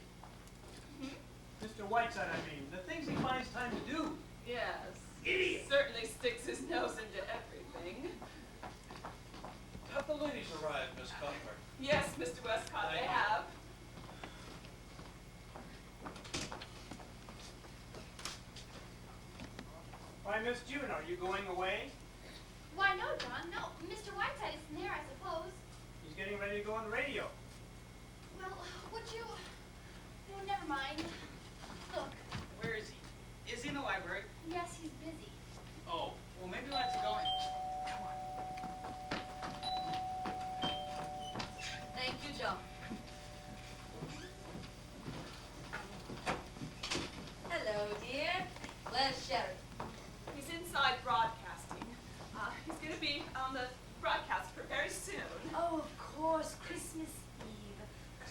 S13: Mr. Whiteside, I mean. The things he finds time to do.
S9: Yes.
S13: Idiot.
S9: Certainly sticks his nose into everything.
S18: Have the ladies arrived, Miss Cutler?
S9: Yes, Mr. Westcott, they have.
S13: Why, Miss June, are you going away?
S10: Why, no, John, no. Mr. Whiteside isn't there, I suppose.
S13: He's getting ready to go on the radio.
S10: Well, would you... Oh, never mind. Look,
S1: Where is he? Is he in the library?
S10: yes, he's busy.
S1: Oh, well, maybe let's go in. Come on.
S16: Thank you, John. Hello, dear. Where's Sheridan?
S9: He's inside broadcasting. He's going to be on the broadcast for very soon.
S16: Oh, of course, Christmas Eve.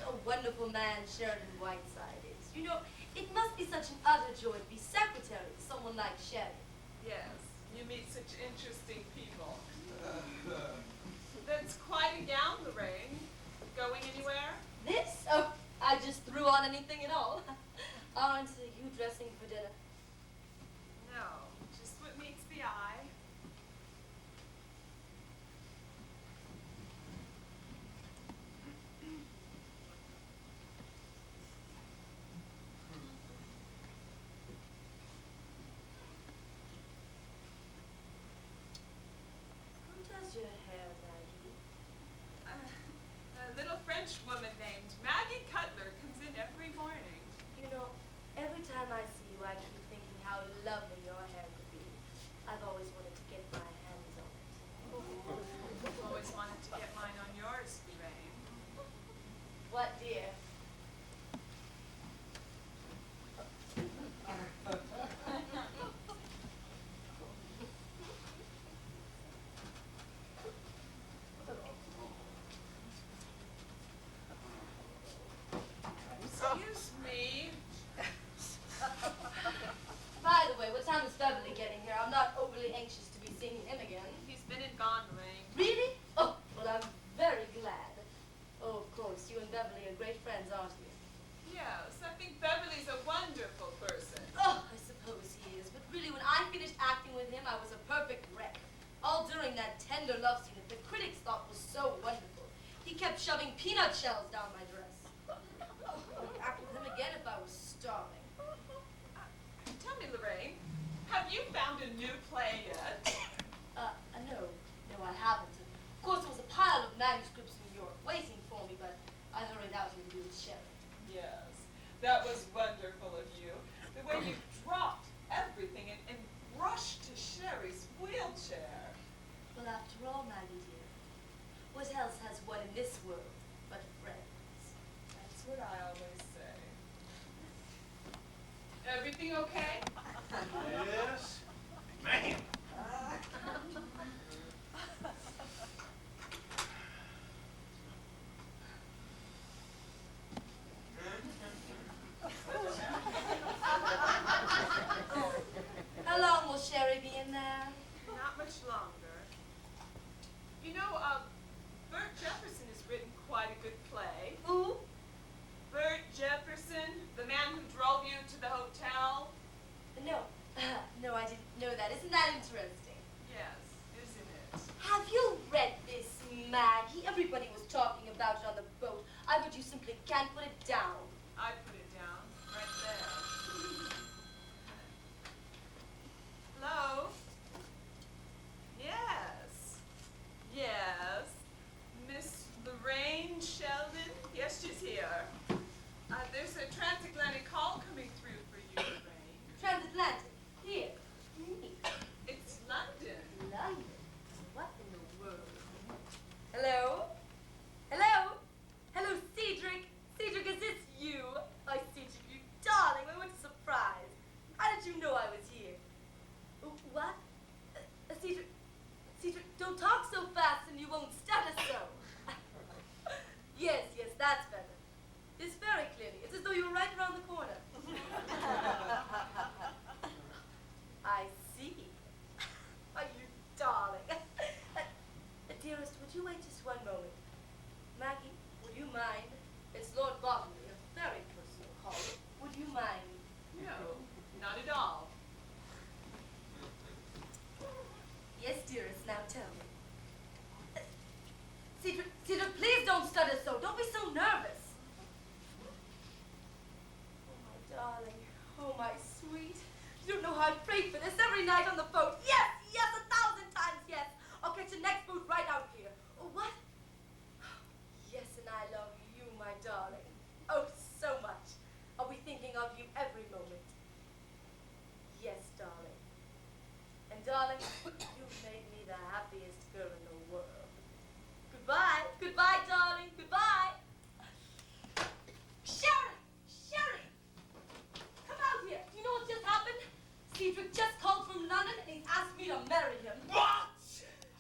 S16: What a wonderful man Sheridan Whiteside is. You know, it must be such an utter joy to be secretary to someone like Sheridan.
S9: Yes, you meet such interesting people. That's quite a gown, Lorraine. Going anywhere?
S16: This? Oh, I just threw on anything at all. Aren't you dressing for dinner?
S9: No, just what meets the eye.
S16: Who does your hair, Maggie?
S9: A little French woman named Maggie Cutler comes in every morning.
S16: You know, every time I see you, I keep thinking how lovely your hair could be. I've always wanted to get my hands on it.
S9: I've always wanted to get mine on yours, Lorraine.
S16: What, dear?
S9: Excuse me.
S16: By the way, what time is Beverly getting here? I'm not overly anxious to be seeing him again.
S9: He's been and gone, Lorraine.
S16: Really? Oh, well, I'm very glad. Oh, of course, you and Beverly are great friends, aren't you?
S9: Yes, I think Beverly's a wonderful person.
S16: Oh, I suppose he is. But really, when I finished acting with him, I was a perfect wreck. All during that tender love scene that the critics thought was so wonderful. He kept shoving peanut shells down my dress. I would act with him again if I was starving.
S9: Tell me, Lorraine, have you found a new play yet?
S16: No, I haven't. Of course, there was a pile of manuscripts in New York waiting for me, but I hurried out here to do with Sheridan.
S9: Yes, that was wonderful of you. The way you dropped everything and rushed to Sherry's wheelchair.
S16: Well, after all, Maggie dear, what else has one in this world but friends?
S9: That's what I always say. Everything okay?
S13: Yes. Man.
S16: How long will Sherry be in there?
S9: Not much longer. You know, Bert Jefferson has written quite a good play.
S16: Who?
S9: Bert Jefferson, the man who drove you to the hotel.
S16: No, I didn't know that. Isn't that interesting?
S9: Yes, isn't it?
S16: Have you read this, Maggie? Everybody was about it on the boat. I bet you simply can't put it down.
S9: I put it down, right there. Hello? Yes. Yes. Miss Lorraine Sheldon? Yes, she's here. There's a transatlantic call coming through for you, Lorraine.
S16: Transatlantic? Here. Me.
S9: It's London.
S16: London? What in the world? Hello? Hello? Hello, Cedric. Cedric, is this you? I Cedric, you darling. What a surprise. How did you know I was here? What? Cedric, Cedric, don't talk so fast and you won't stutter so. Yes, yes, that's better. It's very clearly. It's as though you were right around the corner. I see. Oh, you darling. Dearest, would you wait just one moment? Maggie, would you mind? It's Lord Bottomley, a very personal call. Would you mind?
S9: No, not at all.
S16: Yes, dearest, now tell me. Cedric, Cedric, please don't stutter so. Don't be so nervous. Oh, my darling. Oh, my sweet. You don't know how I prayed for this every night on the boat. Yes, yes, 1,000 times yes. I'll catch the next boat right out here. Oh, what? Yes, and I love you, my darling. Oh, so much. I'll be thinking of you every moment. Yes, darling. And darling, you've made me the happiest girl in the world. Goodbye. Goodbye, darling. Goodbye. Sherry! Sherry! Come out here. Do you know what just happened? Cedric just called from London and he's asked me to marry him.
S18: What?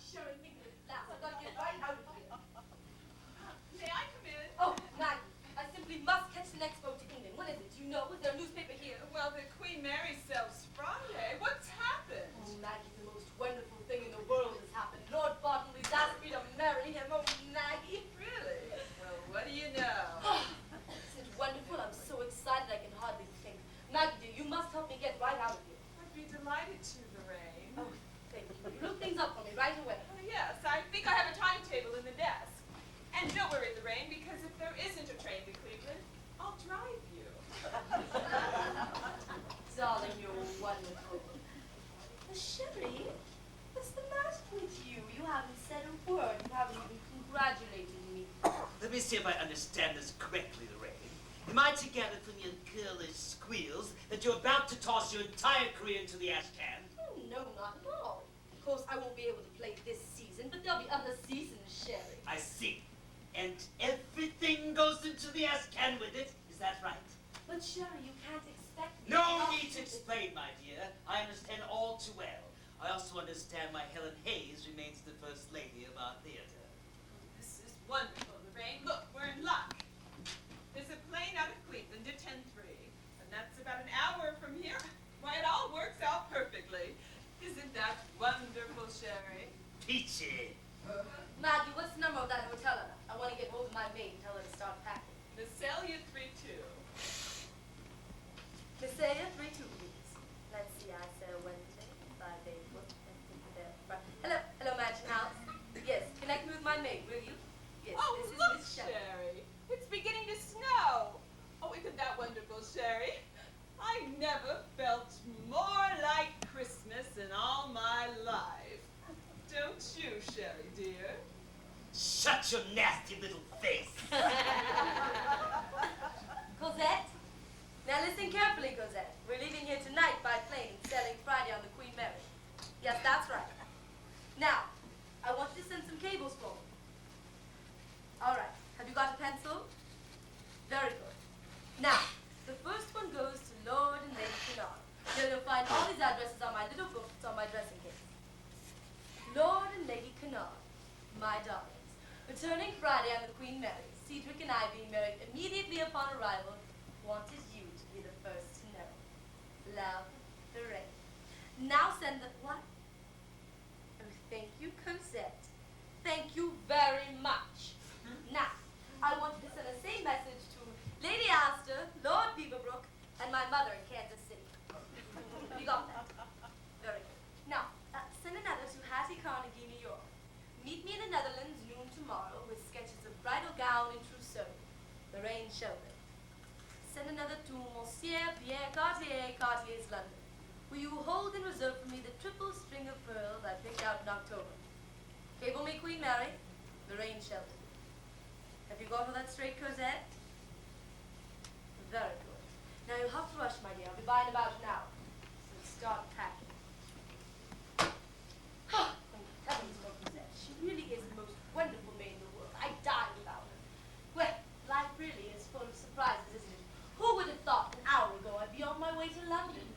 S16: Sherry, think of it last. I've got to get right out of here.
S9: May I come in?
S16: Oh, Maggie, I simply must catch the next boat to England. What is it? Do you know? Is there a newspaper here?
S9: Well, the Queen Mary sells Friday. What's happened?
S16: Oh, Maggie, the most wonderful thing in the world has happened. Lord Bottomley's asked me to marry him. Oh, Maggie.
S9: Really? Well, what do you know?
S16: Isn't it wonderful? I'm so excited I can hardly think. Maggie, dear, you must help me get right out of here.
S9: I'd be delighted to, Lorraine.
S16: Oh, thank you. You look things up for me right away.
S9: Oh, yes, I think I have a timetable in the desk. And don't worry, Lorraine, because if there isn't a train to Cleveland, I'll drive you.
S16: Darling, you're wonderful. Sherry, what's the matter with you? You haven't said a word. You haven't even congratulated me.
S15: Let me see if I understand this correctly, Lorraine. Am I to gather from your girlish squeals that you're about to toss your entire career into the ash can?
S16: Oh, no, not at all. Of course, I won't be able to play this season, but there'll be other seasons, Sherry.
S15: I see. And everything goes into the ash can with it. Is that right?
S16: But Sherry, you can't expect me
S15: No need to explain, my dear. I understand all too well. I also understand why Helen Hayes remains the first lady of our theater.
S9: This is wonderful, Lorraine. Look, we're in luck. There's a plane out of Cleveland at 10:03, and that's about an hour from here. Why, it all works out perfectly. Isn't that wonderful, Sherry?
S15: Peachy.
S16: Maggie, what's the number of that hotel? I want to get hold of my maid and tell her to start packing.
S9: Messelia 32.
S16: Messelia 32, please. Let's see, I said Wednesday, 5 days. Hello, hello, Mansion House. Yes, connect me with my maid, will you? Yes,
S9: Oh,
S16: this is
S9: look,
S16: Miss Shannon.
S9: Sherry. It's beginning to snow. Oh, isn't that wonderful, Sherry? I never felt more like Christmas in all my life. Don't you, Sherry, dear?
S15: Shut your nasty little face.
S16: Cosette? Now listen carefully, Cosette. We're leaving here tonight by plane and sailing Friday on the Queen Mary. Yes, that's right. Now, I want you to send some cables for me. All right. Have you got a pencil? Very good. Now, the first one goes to Lord and Lady Kennard. You'll find all these addresses on my little book that's on my dressing case. Lord and Lady Kennard, my darlings, returning Friday on the Queen Mary, Cedric and I being married immediately upon arrival, wanted you to be the first to know. Love, Lorraine. Now send the what? Oh, thank you, Cosette. Thank you very much. Now, I want you to send the same message to Lady Astor, Lord Beaverbrook, and my mother in Kansas City. You got that? Very good. Now, send another to Hattie Carnegie, New York. Meet me in the Netherlands noon tomorrow with sketches of bridal gown in trousseau. Lorraine, Sheldon. Send another to Monsieur Pierre Cartier, Cartier's London. Will you hold in reserve for me the triple string of pearls I picked out in October? Cable me Queen Mary, Lorraine, Sheldon. Have you got all that straight, Cosette? Very good. Now you'll have to rush, my dear. I'll be by in about an hour. So start packing. Oh, thank heavens for Cosette. She really is the most wonderful maid in the world. I die without her. Well, life really is full of surprises, isn't it? Who would have thought an hour ago I'd be on my way to London?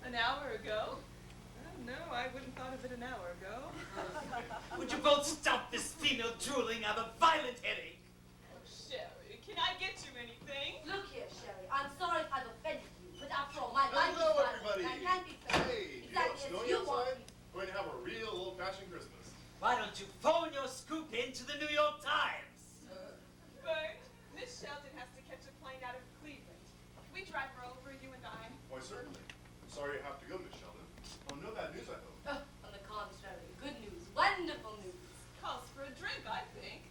S9: An hour ago? No, I wouldn't thought of it an hour ago.
S15: Would you both stop this female drooling? I have a violent headache.
S9: Oh, Sherry, can I get you anything?
S16: Look here, Sherry. I'm sorry if I've offended you, but after all, my life is
S11: Hello,
S16: valuable,
S11: everybody.
S16: and I can't be fair.
S11: Hey,
S16: Exactly
S11: you know,
S16: as you want
S11: outside?
S16: me.
S11: We're going to have a real old-fashioned Christmas.
S15: Why don't you phone your scoop into the New York Times?
S9: Bert, Miss Sheldon has to catch a plane out of Cleveland. Can we drive her over, you and I?
S11: Why, certainly. I'm sorry you have to go, Miss Sheldon. Oh, no bad news, I hope.
S16: Oh, on the contrary, good news, wonderful news.
S9: Calls for a drink, I think.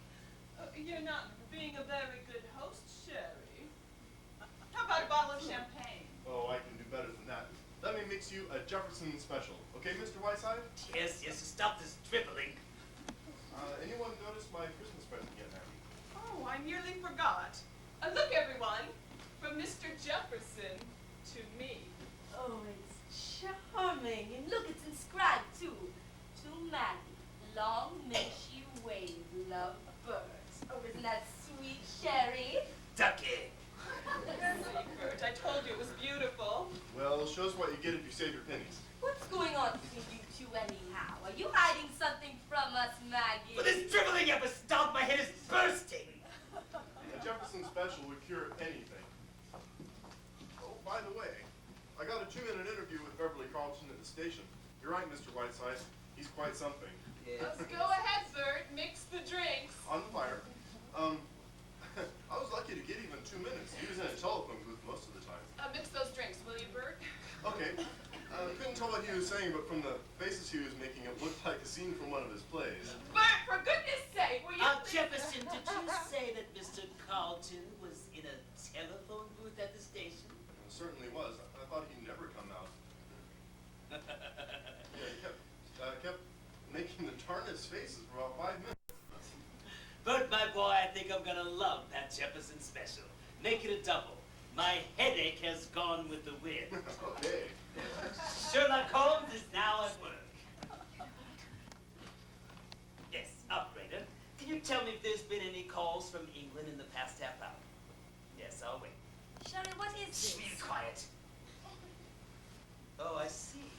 S9: You're not being a very good host, Sherry. How about a bottle of champagne?
S11: Oh, I can do better than that. Let me mix you a Jefferson special. Okay, Mr. Whiteside?
S15: Yes, stop this dribbling.
S11: Anyone notice my Christmas present yet, Maggie?
S9: Oh, I nearly forgot. Look, everyone, from Mr. Jefferson to me.
S16: Oh, it's charming. And look, it's inscribed, too. To Maggie. Long may she wave, love Bert. Oh, isn't that sweet, Sherry?
S15: Ducky.
S9: See, Bert, I told you it was beautiful.
S11: Well, shows what you get if you save your pennies.
S16: What's going on between you two anyhow? Are you hiding something from us, Maggie?
S15: Will this dribbling ever stop? My head is bursting.
S11: A Jefferson special would cure anything. Oh, by the way, I got a 2-minute interview with Beverly Carlton at the station. You're right, Mr. Whiteside. He's quite something.
S9: Let's go ahead, Bert. Mix the drinks.
S11: On fire. I was lucky to get even 2 minutes. He was in a telephone booth most of the time.
S9: Mix those drinks, will you, Bert?
S11: Okay. Couldn't tell what he was saying, but from the faces he was making, it looked like a scene from one of his plays.
S9: Bert, for goodness sake, will you...
S15: Jefferson, did you say that Mr. Carlton was in a telephone booth at the station?
S11: It certainly was. I thought he'd never come out. Yeah, he kept making the darndest faces for about 5 minutes.
S15: Bert, my boy, I think I'm gonna love that Jefferson special. Make it a double. My headache has gone with the wind.
S11: Okay.
S15: Sherlock Holmes is now at work. Yes, operator. Can you tell me if there's been any calls from England in the past half hour? Yes, I'll wait.
S16: Sherry, what is this?
S15: Be quiet. Oh, I see.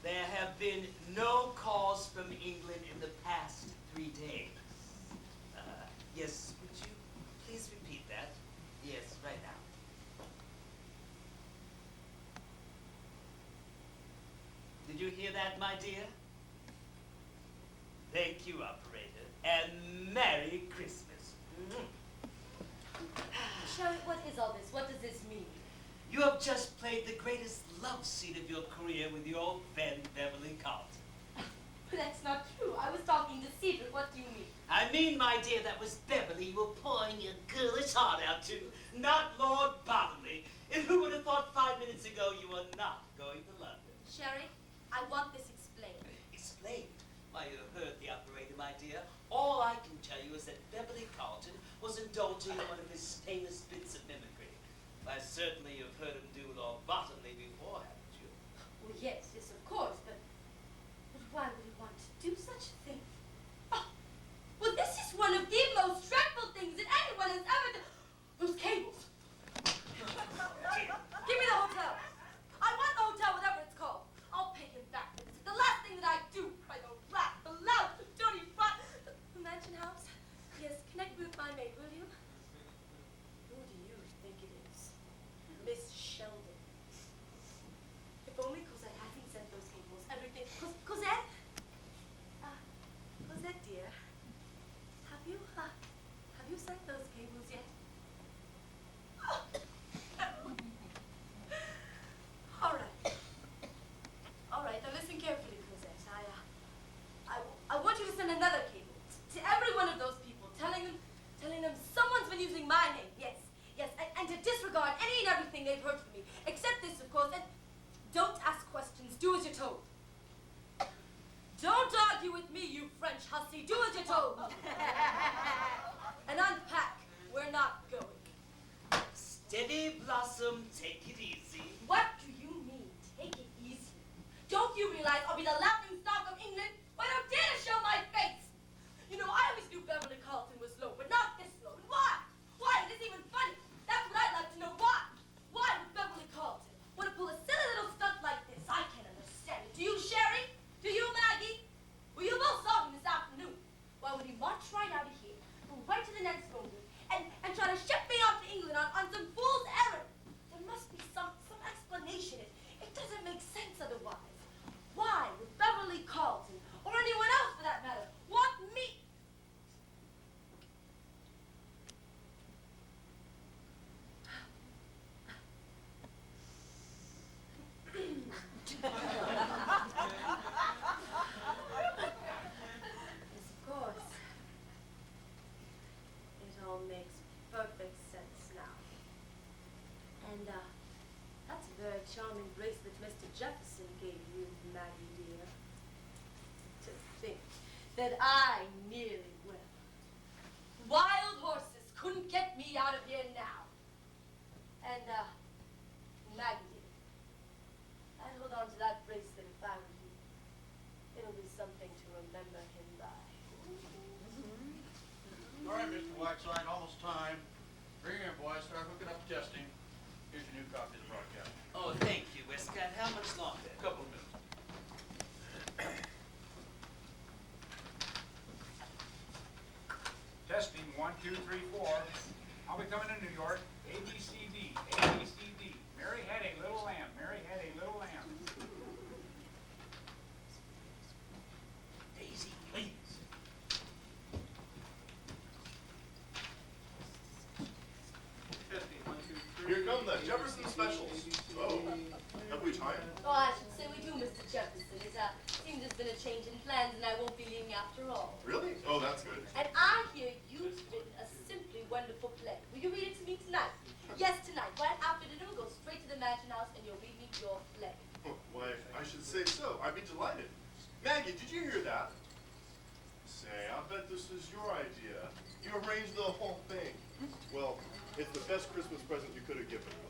S15: There have been no calls from England in the past 3 days. Yes, would you please repeat that? Yes, right now. Did you hear that, my dear? Thank you, operator, and Merry Christmas.
S16: Sherry, what is all this? What does this mean?
S15: You have just played the greatest love scene of your career with your friend Beverly Carlton.
S16: But that's not true. I was talking to Cedric. What do you mean?
S15: I mean, my dear, that was Beverly you were pouring your girlish heart out to, not Lord Bottomley. And who would have thought 5 minutes ago you were not going to London?
S16: Sherry, I want this explained.
S15: Explained? Why, you heard the operator, my dear. All I can tell you is that Beverly Carlton was indulging in one of his famous bits of mimicry. Why, certainly you've heard him do Lord Bottomley before, haven't you?
S16: Well, yes, of course, but why would he want to do such a thing? Oh, well, this is one of the most dreadful things that anyone has ever done. Those cables. Give me the hotel. I want the hotel, whatever it's called. I'll pay him back. It's the last thing that I do. By the rat, the lout, the dirty rat. The mansion house? Yes, connect me with my maid, will you? Who do you think it is? Miss Sheldon. they've heard from me. Except this, of course, and don't ask questions. Do as you're told. Don't argue with me, you French hussy. Do as you're told. And unpack. We're not going.
S15: Steady, Blossom, take it easy.
S16: What do you mean, take it easy? Don't you realize I'll be the laughing stock of England? Why don't dare to show my face? You know, I always knew Beverly Carlton was low, but not this low. And why? Why? It isn't even funny. That's what I'd like to know. Why? Why would Beverly Carlton want to pull a silly little stunt like this? I can't understand it. Do you, Sherry? Do you, Maggie? Well, you both saw him this afternoon. Why would he march right out of here, go right to the next phone booth, and try to ship me off to England on some fool's errand? There must be some explanation. It doesn't make sense otherwise. Why would Beverly Carlton, or anyone else for that matter, want me? Yes, of course. It all makes perfect sense now. And, that's a very charming bracelet Mr. Jefferson gave you, Maggie dear. To think that I nearly went. Wild horses couldn't get me out of here now. And, Maggie dear, I'd hold on to that bracelet if I were you. It'll be something to remember him by.
S18: All right, Mr. Whiteside, almost time. Bring it in, boys. Start hooking up testing. Here's your new copy of the broadcast.
S15: Oh, thank you, Westcott. How much longer?
S18: A couple of minutes.
S13: Testing, 1, 2, 3, 4. I'll be coming to New York. A, B, C, D. A, B, C, D. Mary had a little lamb. Mary had a little lamb.
S15: Daisy, please.
S18: Testing, 1, 2, 3.
S11: Here come the Jefferson specials. Oh, have we time?
S16: Oh, I should say we do, Mr. Jefferson. It seems there's been a change in plans and I won't be leaving after all.
S11: Really? Oh, that's good.
S16: And I hear you've written a simply wonderful play. Will you read it to me tonight? Yes, tonight. Right after dinner, we'll go straight to the Mansion House and you'll read me your play.
S11: Oh, why, I should say so. I'd be delighted. Maggie, did you hear that? Say, I bet this is your idea. You arranged the whole thing. Well, it's the best Christmas present you could have given me.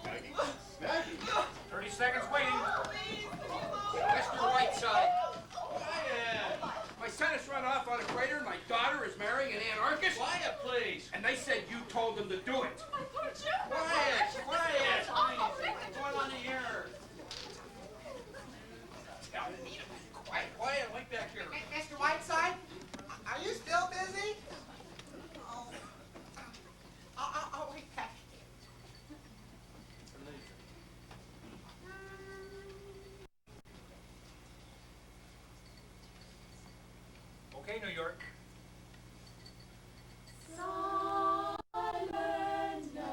S11: Maggie? Maggie!
S13: 30 seconds waiting.
S7: Mr. Whiteside. Quiet. My son has run off on a freighter and my daughter is marrying an anarchist.
S18: Quiet, please.
S7: And they said you told them to do it.
S18: Quiet, quiet. What's going on here?
S7: Tell me to be quiet.
S18: Quiet, wait back here.
S8: Mr. Whiteside, are you still busy? Oh, I'll wait back.
S13: Okay, New York.
S16: Silent night.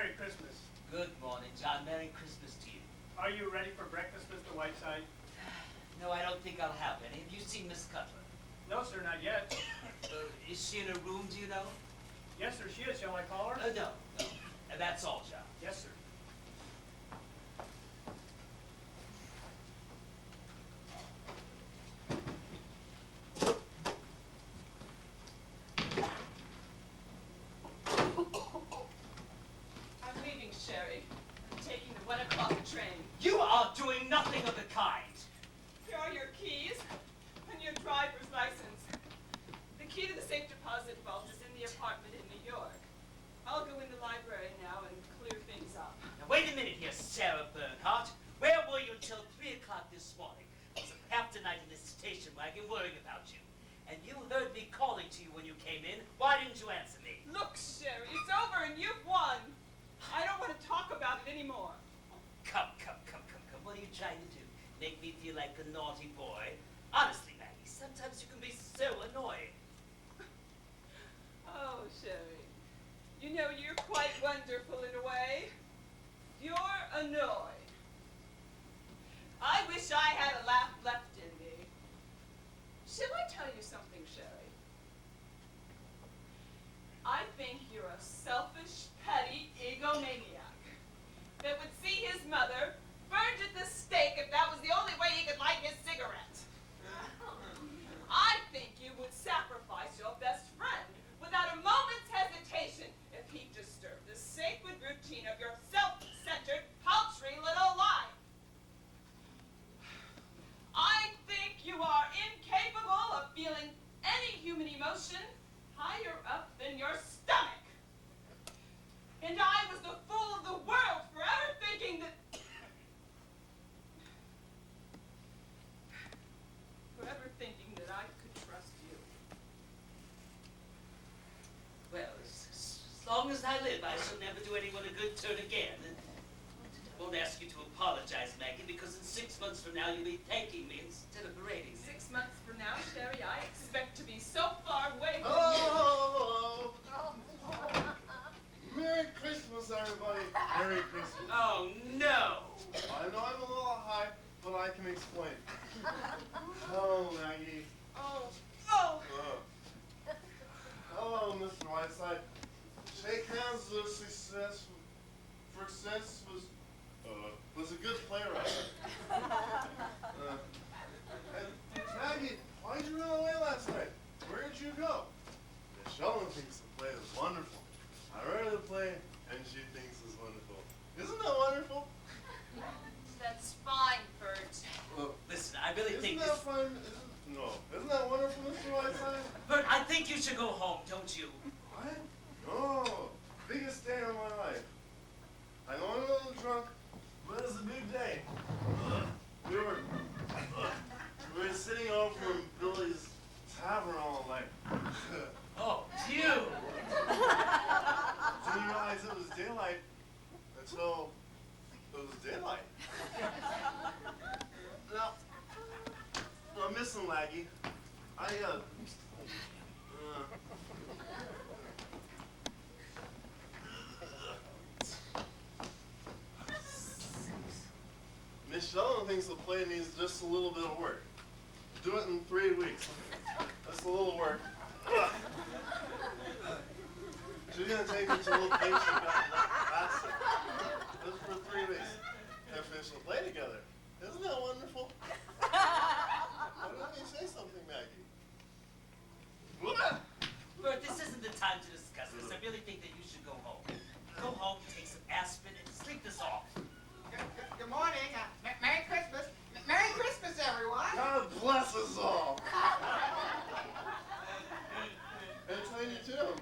S19: Merry Christmas.
S15: Good morning, John. Merry Christmas to you.
S19: Are you ready for breakfast, Mr. Whiteside?
S15: No, I don't think I'll have any. Have you seen Miss Cutler?
S19: No, sir, not yet.
S15: Is she in her room, do you know?
S19: Yes, sir, she is. Shall I call her?
S15: No. And that's all, John.
S19: Yes, sir.
S9: I'm leaving, Sherry. I'm taking the 1 o'clock train.
S15: You are doing nothing of the kind.
S9: Here are your keys and your driver's license. The key to the safe deposit vault is in the apartment in New York. I'll go in the library now and clear things up.
S15: Now, wait a minute here, Sarah Bernhardt. Where were you until 3 o'clock this morning? I was up half the night in this station wagon worrying about you. And you heard me calling to you when you came in. Why didn't you answer me?
S9: Look, Sherry, it's over and you've won. I don't want to talk about it anymore.
S15: Come. What are you trying to do? Make me feel like a naughty boy? Honestly, Maggie, sometimes you can be so annoying.
S9: Oh, Sherry, you know you're quite wonderful in a way. You're annoyed. I wish I had a laugh left in me. Shall I tell you something, Sherry? I think you're a selfish, petty egomaniac that would see his mother burned at the stake if that was the only way he could light his cigarette. I think you would sacrifice your best friend without a moment's hesitation if he disturbed the sacred routine of your self-centered, paltry little life. I think you are incapable of feeling any human emotion higher up than your stomach. And I was the fool of the world for ever thinking that I could trust you.
S15: Well, as long as I live, I shall never do anyone a good turn again. I won't ask you to apologize, Maggie, because in 6 months from now you'll be thanking me instead of berating me.
S9: 6 months from now, Sherry, I expect to be so far away from
S11: Hello. Merry Christmas, everybody. Merry Christmas.
S15: Oh, no.
S11: I know I'm a little high, but I can explain. Hello, Maggie.
S9: Oh.
S11: Hello, Mr. Whiteside. Shake hands with success. Success was a good playwright. And Maggie, why'd you run away last night? Where did you go? Sheldon thinks the play is wonderful. I read the play, and she thinks it's wonderful. Isn't that wonderful?
S9: That's fine, Bert.
S11: Look,
S15: listen, I really think
S11: Isn't that fun? Isn't that wonderful, Mr. Whiteside?
S15: Bert, I think you should go home, don't you?
S11: What? No. Biggest day of my life. I know I'm a little drunk, but it's a big day. We were sitting over in Billy's tavern all night.
S15: Oh, you!
S11: Didn't realize it was daylight until it was daylight. Now, I'm missing Laggy. Miss Sheldon thinks the play needs just a little bit of work. Do it in 3 weeks. That's a little work. She's gonna take me to a location that's it. Just for 3 weeks. And finish the play together. Isn't that wonderful? Why don't you say something, Maggie?
S15: Bert, this isn't the time to discuss this. I really think that you should go home. Go home, take some aspirin, and sleep this off.
S8: Good morning. Merry Christmas. Merry Christmas, everyone.
S11: God bless us all. And Tiny too.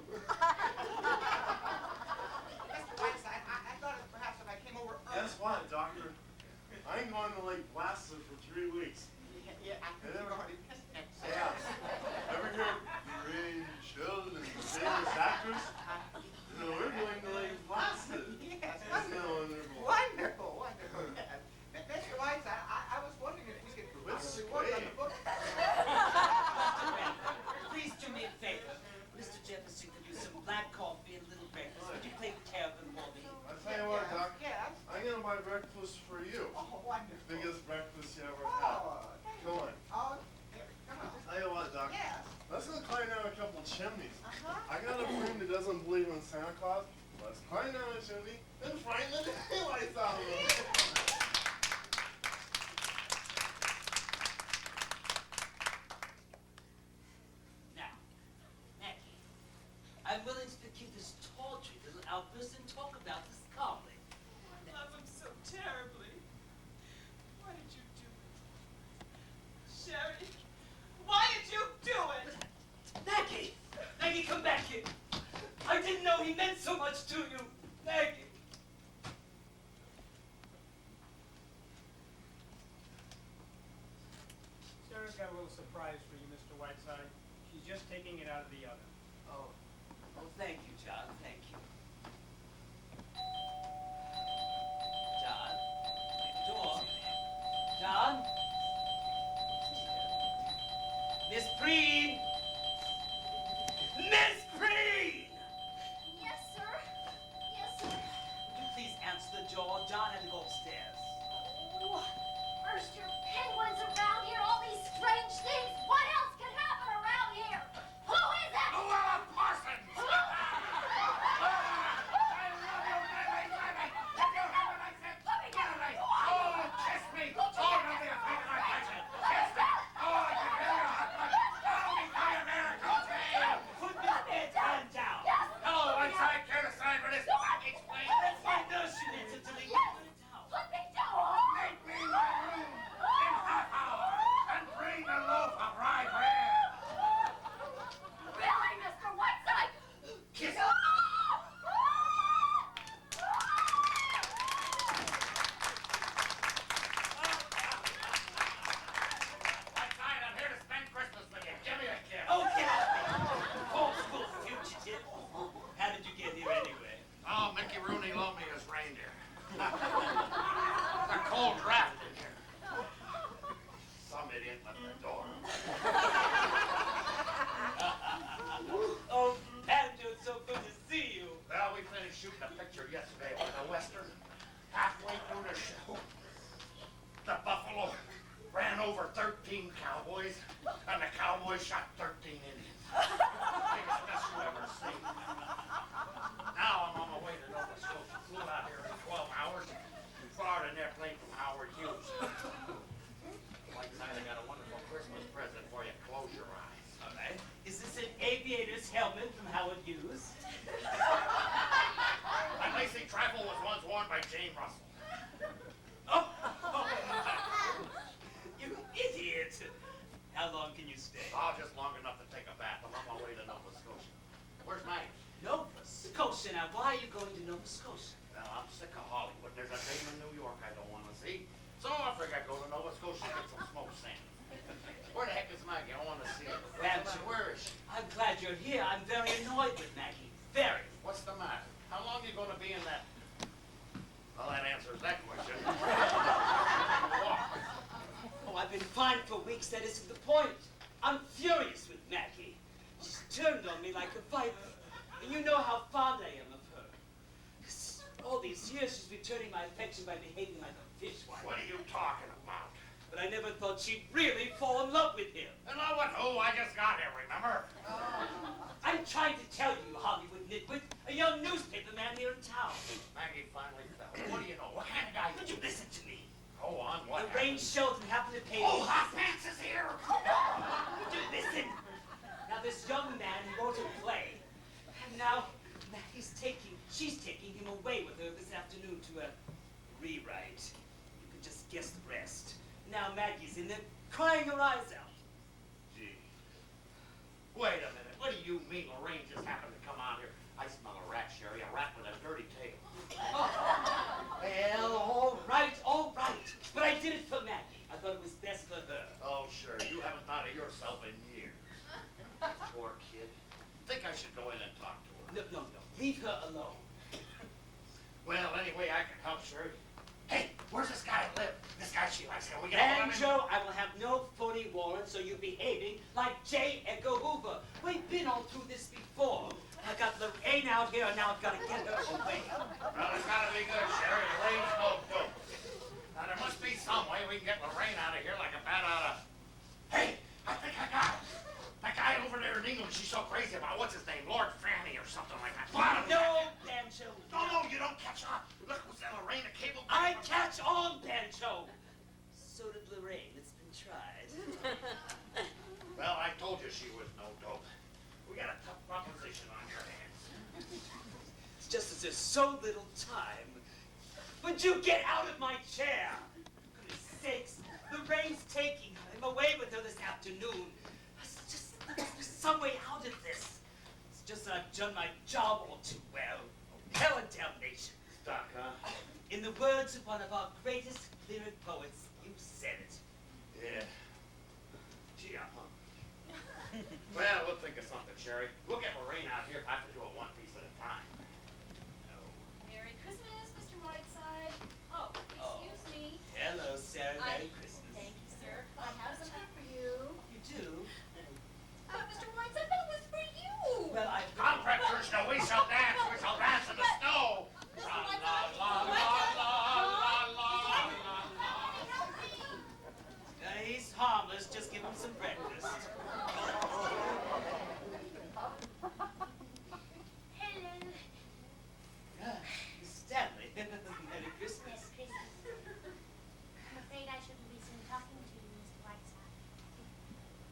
S11: my breakfast for you.
S8: Oh, wonderful.
S11: Biggest breakfast you ever had. Come on.
S8: Oh, here, come on.
S11: Tell you what, Doc.
S8: Yes.
S11: Let's go climb down a couple chimneys.
S8: Uh-huh.
S11: I got a friend who doesn't believe in Santa Claus. Let's climb down a chimney and frighten the daylights out of him.
S3: Now, Maggie, I'm willing to forgive this tawdry little outburst and talk about this calmly.
S9: I love him so terribly. Why did you do it? Sherry, why did you do it?
S3: Maggie! Maggie, come back here! I didn't know he meant so much to you! Maggie!
S19: Sarah's got a little surprise for you, Mr. Whiteside. She's just taking it out of the oven.
S3: Oh, thank you, John, thank you. John? Door? John? Miss Preen! Miss Preen!
S10: Yes, sir. Yes, sir.
S3: Would you please answer the door? John had to go upstairs.
S10: Oh, first your penguins around here, all these strange things. What else can happen around here? Who is it?
S7: Luella Parsons! I love you, baby, baby! Did you hear what I said? Beverly! Oh, kiss me! Oh, nothing I think I like it! Kiss me! Oh, I can feel your heart beat! Oh, we got a miracle train!
S3: Put this dead man down!
S7: Hello, Whiteside, care to sign for this package, please?
S3: That's my notion, it's until he can put it down.
S10: Put me down!
S7: Make me my room in half hour and bring a loaf of rye bread!
S10: Really, Mr. Whiteside?
S7: Kiss
S10: No!
S7: Whiteside, I'm here to spend Christmas with you. Give me a gift.
S3: Oh, get out of here! Old school fugitive. How did you get here anyway?
S7: Oh, Mickey Rooney loaned me his reindeer. A cold draft in here. Some idiot left the door.
S3: Oh, Banjo, it's so good to see you.
S7: Well, we finished shooting a picture yesterday with the Western. Halfway through the show, the buffalo ran over 13 cowboys, and the cowboys shot 13 Indians. Biggest mess you ever seen. Now I'm on my way to Nova Scotia. Flew out here in 12 hours. Borrowed an airplane from Howard Hughes. Whiteside, I got a wonderful Christmas present for you. Close your eyes.
S3: All right. Is this an aviator's helmet from Howard Hughes?
S7: That lacy trifle was once worn by Jane Russell.
S3: Oh! You idiot! How long can you stay?
S7: Oh, just long enough to take a bath. I'm on my way to Nova Scotia. Where's Maggie?
S3: Nova Scotia. Now, why are you going to Nova Scotia?
S7: Well, I'm sick of Hollywood. There's a dame in New York I don't want to see. So I figured I'd go to Nova Scotia and get some smoked salmon. Where the heck is Maggie? I want to see her.
S3: Banjo.
S7: Where is she?
S3: I'm glad you're here. I'm very annoyed with Maggie. Very.
S7: What's the matter? How long are you going to be in that? Well, that answers that question.
S3: Oh, I've been fine for weeks. That isn't the point. I'm furious with Maggie. She's turned on me like a viper. And you know how fond I am of her. All these years she's returning my affection by behaving like a fishwife.
S7: What are you talking about?
S3: But I never thought she'd really fall in love with him.
S7: In love with who? I just got here, remember?
S3: I'm trying to tell you, Hollywood nitwit, a young newspaper man here in town.
S7: Maggie finally fell. What do you know? What kind of guy?
S3: Would you listen to me?
S7: Go on, what
S3: Lorraine Sheldon happened to pay me.
S7: Oh, Hot Pants is here!
S3: Would you listen? Now this young man who wrote a play, and now she's taking him away with her this afternoon to a rewrite. You can just guess the rest. Now Maggie's in there crying her eyes out.
S7: Gee. Wait a minute. What do you mean Lorraine just happened to come out here? I smell a rat, Sherry. A rat with a dirty tail.
S3: Well, all right. But I did it for Maggie. I thought it was best for her.
S7: Oh, sure. You haven't thought of yourself in years. Poor kid. Think I should go in and talk to her.
S3: No. Leave her alone.
S7: Well, anyway, I can help, Sherry. Hey, where's this guy live? This guy she likes. Can we get hold of him?
S3: Banjo, I will have no phony warrants, so you're behaving like J. Edgar Hoover. We've been all through this before. I got Lorraine out here, and now I've got to get her away.
S7: Well, it's got to be good, Sherry. Lorraine's no dope.
S13: we can get Lorraine out of here like a bat out of... Hey, I think I got it. That guy over there in England, she's so crazy about, what's his name, Lord Fanny or something like that.
S15: No, Banjo.
S13: No, you don't catch on. Look, was that Lorraine a cable?
S15: I catch on, Banjo. So did Lorraine. It's been tried.
S13: Well, I told you she was no dope. We got a tough proposition on your hands.
S15: It's just that there's so little time. Would you get out of my chair? For goodness sakes, Lorraine's taking her. I'm away with her this afternoon. There's some way out of this. It's just that I've done my job all too well. Hell and damnation.
S13: Stuck, huh?
S15: In the words of one of our greatest lyric poets, you said it.
S13: Yeah. Gee, I'm hungry. Well, we'll think of something, Sherry. We'll get Lorraine out here if I have to do it one piece at a time.
S10: Merry Christmas, Mr. Whiteside. Oh, excuse me.
S15: Hello, Sarah. Merry Christmas.
S10: Thank you, sir. I have something for you.
S15: You do?
S10: Mr. Whiteside, that was for you.
S15: Well, I...
S13: Contractors, no, we shall dance in the snow. La, la, la, la, la, la, la.
S15: He's harmless. Just give him some breakfast.
S10: Hello.
S15: Stanley. Merry Christmas.
S10: I'm afraid I shouldn't be seen talking to you, Mr. Whiteside.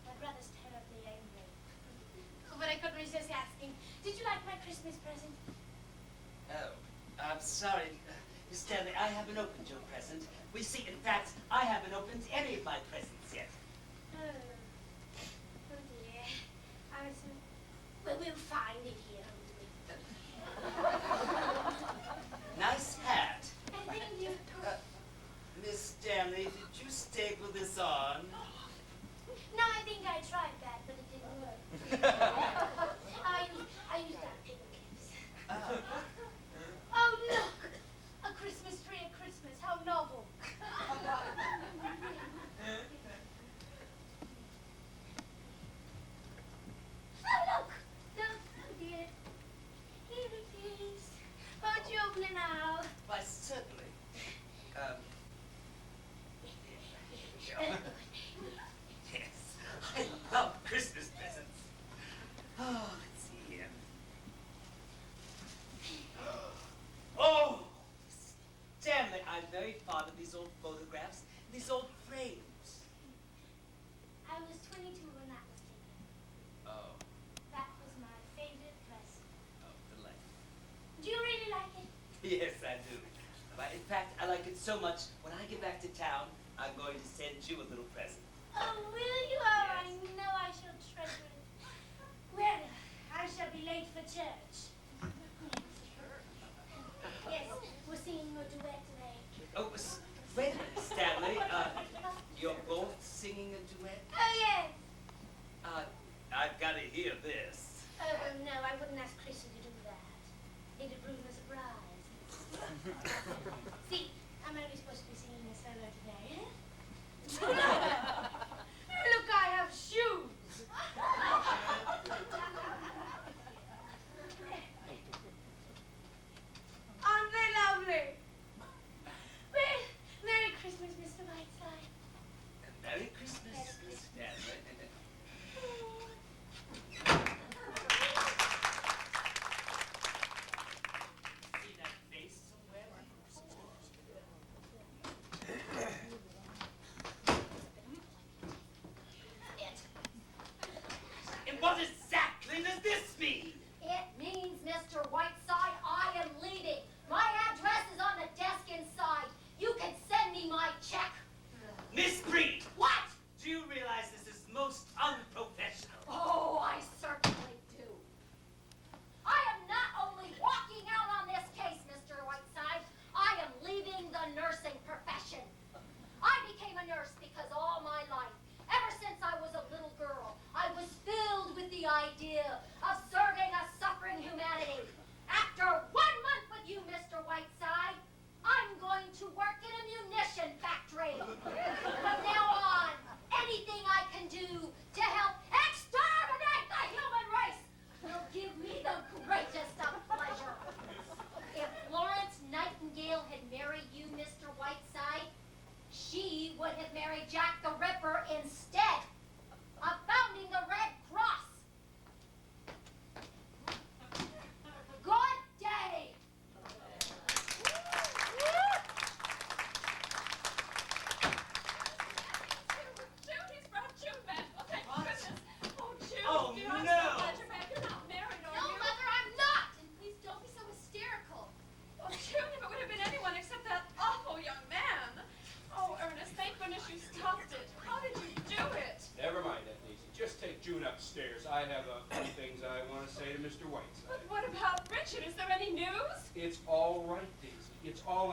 S10: My brother's terribly angry. But I couldn't resist asking, did you like my Christmas present?
S15: Oh, I'm sorry. Stanley, I haven't opened your present. We see, in fact, I haven't opened any of my presents yet.
S10: Oh dear. I was... Well, we'll find it here.
S15: Nice hat.
S10: Thank you.
S15: Miss Stanley, did you staple this on?
S10: No, I think I tried that, but it didn't work. I used that paper clips. Oh, look! A Christmas tree at Christmas. How novel. Oh, look! Look, oh dear. Here it is. Won't you open it now?
S15: Why, certainly. Yes, I love Christmas presents. Oh, let's see here. Oh, Stanley, I'm very fond of these old photographs, these old frames.
S10: I was 22 when that was taken.
S15: Oh,
S10: That was my favorite present.
S15: delightful.
S10: Do you really like it?
S15: Yes, I do. In fact, I like it so much, when I get back to town, I'm going to send you a little present.
S10: Oh, will you? Oh, I know I shall treasure it. Well, I shall be late for church. Yes, we're singing a duet today.
S15: Oh, wait a minute, Stanley. You're both singing a duet?
S10: Oh, yes.
S15: I've got to hear this.
S10: Oh, no, I wouldn't ask Chrissy to do that. It'd ruin the surprise. See, I'm only supposed to be singing a solo today. Look, I have shoes.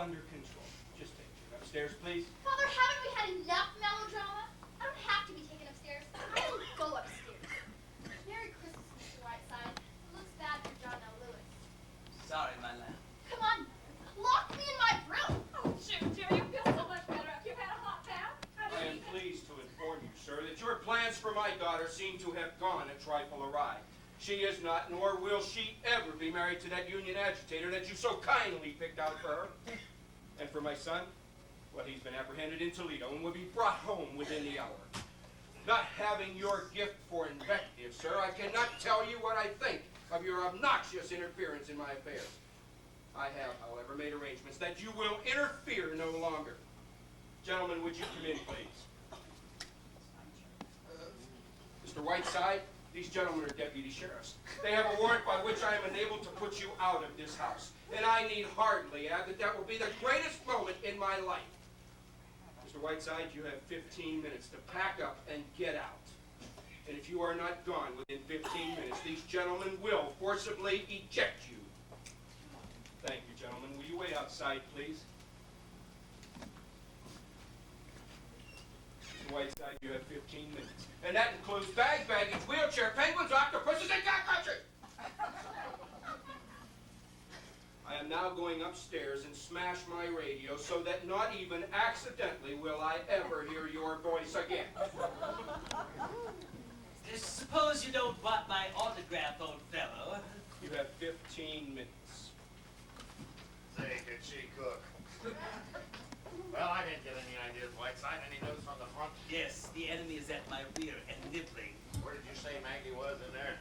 S19: under control. Just take it upstairs, please.
S10: Father, haven't we had enough melodrama? I don't have to be taken upstairs. I will go upstairs. Merry Christmas, Mr. Whiteside. It looks bad for John L. Lewis.
S3: Sorry, my lamb.
S10: Come on, lock me in my room.
S2: Oh, shoot, dear, you feel so much better after you've had a hot bath.
S7: I am pleased to inform you, sir, that your plans for my daughter seem to have gone a trifle awry. She is not, nor will she ever be married to that union agitator that you so kindly picked out for her. And for my son, well, he's been apprehended in Toledo and will be brought home within the hour. Not having your gift for invective, sir, I cannot tell you what I think of your obnoxious interference in my affairs. I have, however, made arrangements that you will interfere no longer. Gentlemen, would you come in, please? Mr. Whiteside, these gentlemen are deputy sheriffs. They have a warrant by which I am enabled to put you out of this house. And I need hardly add that that will be the greatest moment in my life. Mr. Whiteside, you have 15 minutes to pack up and get out. And if you are not gone within 15 minutes, these gentlemen will forcibly eject you. Thank you, gentlemen. Will you wait outside, please? Mr. Whiteside, you have 15 minutes. And that includes bag, baggage, wheelchair, penguins, octopuses, and cockroaches! I am now going upstairs and smash my radio so that not even accidentally will I ever hear your voice again.
S15: Suppose you don't want my autograph, old fellow.
S7: You have 15 minutes.
S13: Say, did she cook? Well, I didn't get any ideas, Whiteside. Any news from the front?
S15: Yes, the enemy is at my rear and nibbling.
S13: Where did you say Maggie was in there?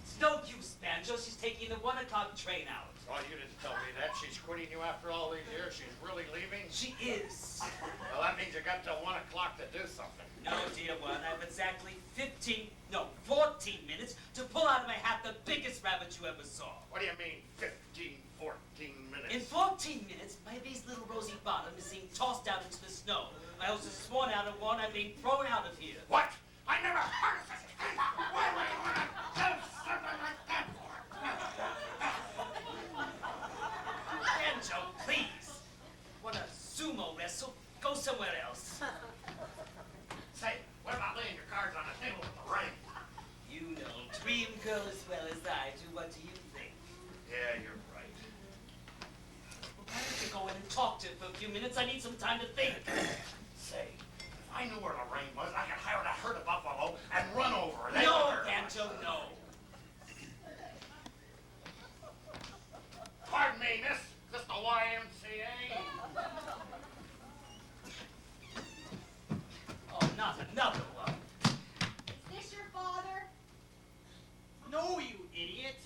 S15: It's no use, Banjo. She's taking the 1 o'clock train out.
S13: Oh, you didn't tell me that. She's quitting you after all these years. She's really leaving?
S15: She is.
S13: Well, that means you got till 1 o'clock to do something.
S15: No, dear one. I have exactly 14 minutes to pull out of my hat the biggest rabbit you ever saw.
S13: What do you mean, 14 minutes?
S15: In 14 minutes, my V's little rosy bottom is being tossed out into the snow. My house is sworn out of one. I'm being thrown out of here.
S13: What? I never heard of such a thing. Why would you want to do something like that for?
S15: Banjo, please. Want to sumo wrestle? Go somewhere else.
S13: Say, what about laying your cards on the table with Lorraine?
S15: You know Dream Girl as well as I do. What do you think?
S13: Yeah, you're right.
S15: Well, why don't you go in and talk to her for a few minutes? I need some time to think.
S13: Say, if I knew where Lorraine was, I could hire a herd of buffalo and run over her.
S15: No, Banjo, no.
S13: Pardon me, miss. Is this the YMCA?
S15: Oh, not another one.
S10: Is this your father?
S1: No, you idiot.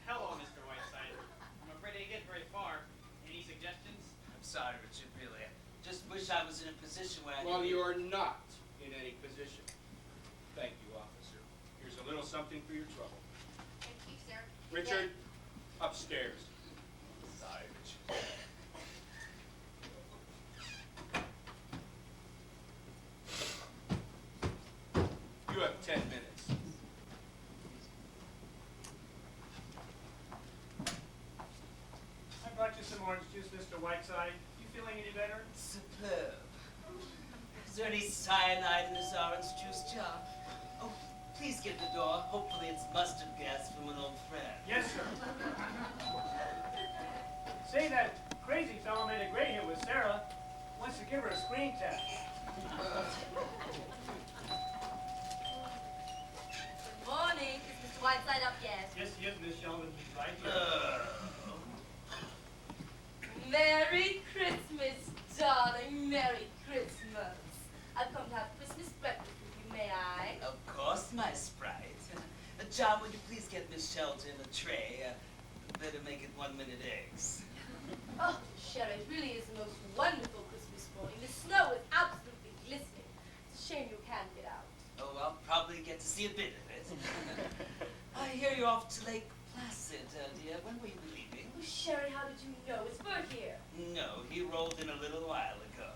S1: Hello, Mr. Whiteside. I'm afraid I didn't get very far. Any suggestions?
S15: I'm sorry, Richard, really. I just wish I was in a position where I
S7: Well,
S15: could...
S7: you're not in any position. Thank you, officer. Here's a little something for your trouble.
S10: Thank you, sir.
S7: Richard, upstairs.
S15: Sorry, Richard.
S7: You have 10 minutes.
S19: I brought you some orange juice, Mr. Whiteside. You feeling any better?
S15: Superb. Is there any cyanide in this orange juice jar? Oh, please get the door. Hopefully it's mustard gas from an old friend.
S19: Yes, sir. Say, that crazy fellow made a great hit with Sarah. Wants to give her a screen test.
S16: Good morning. Is Mr. Whiteside up yet?
S19: Yes, he is, Miss Sheldon. He's right here.
S16: Merry Christmas, darling. Merry Christmas. I've come to have Christmas breakfast with you, may I?
S15: Of course, my sprite. John, would you please get Miss Sheldon a tray? Better make it 1-minute eggs.
S16: Oh, Sherry, it really is the most wonderful Christmas morning. The snow is absolutely glistening. It's a shame you can't get out.
S15: Oh, I'll probably get to see a bit of it. I hear you're off to Lake Placid, dear. When will you be leaving?
S16: Oh, Sherry, how did you know? It's Bert here.
S15: No, he rolled in a little while ago.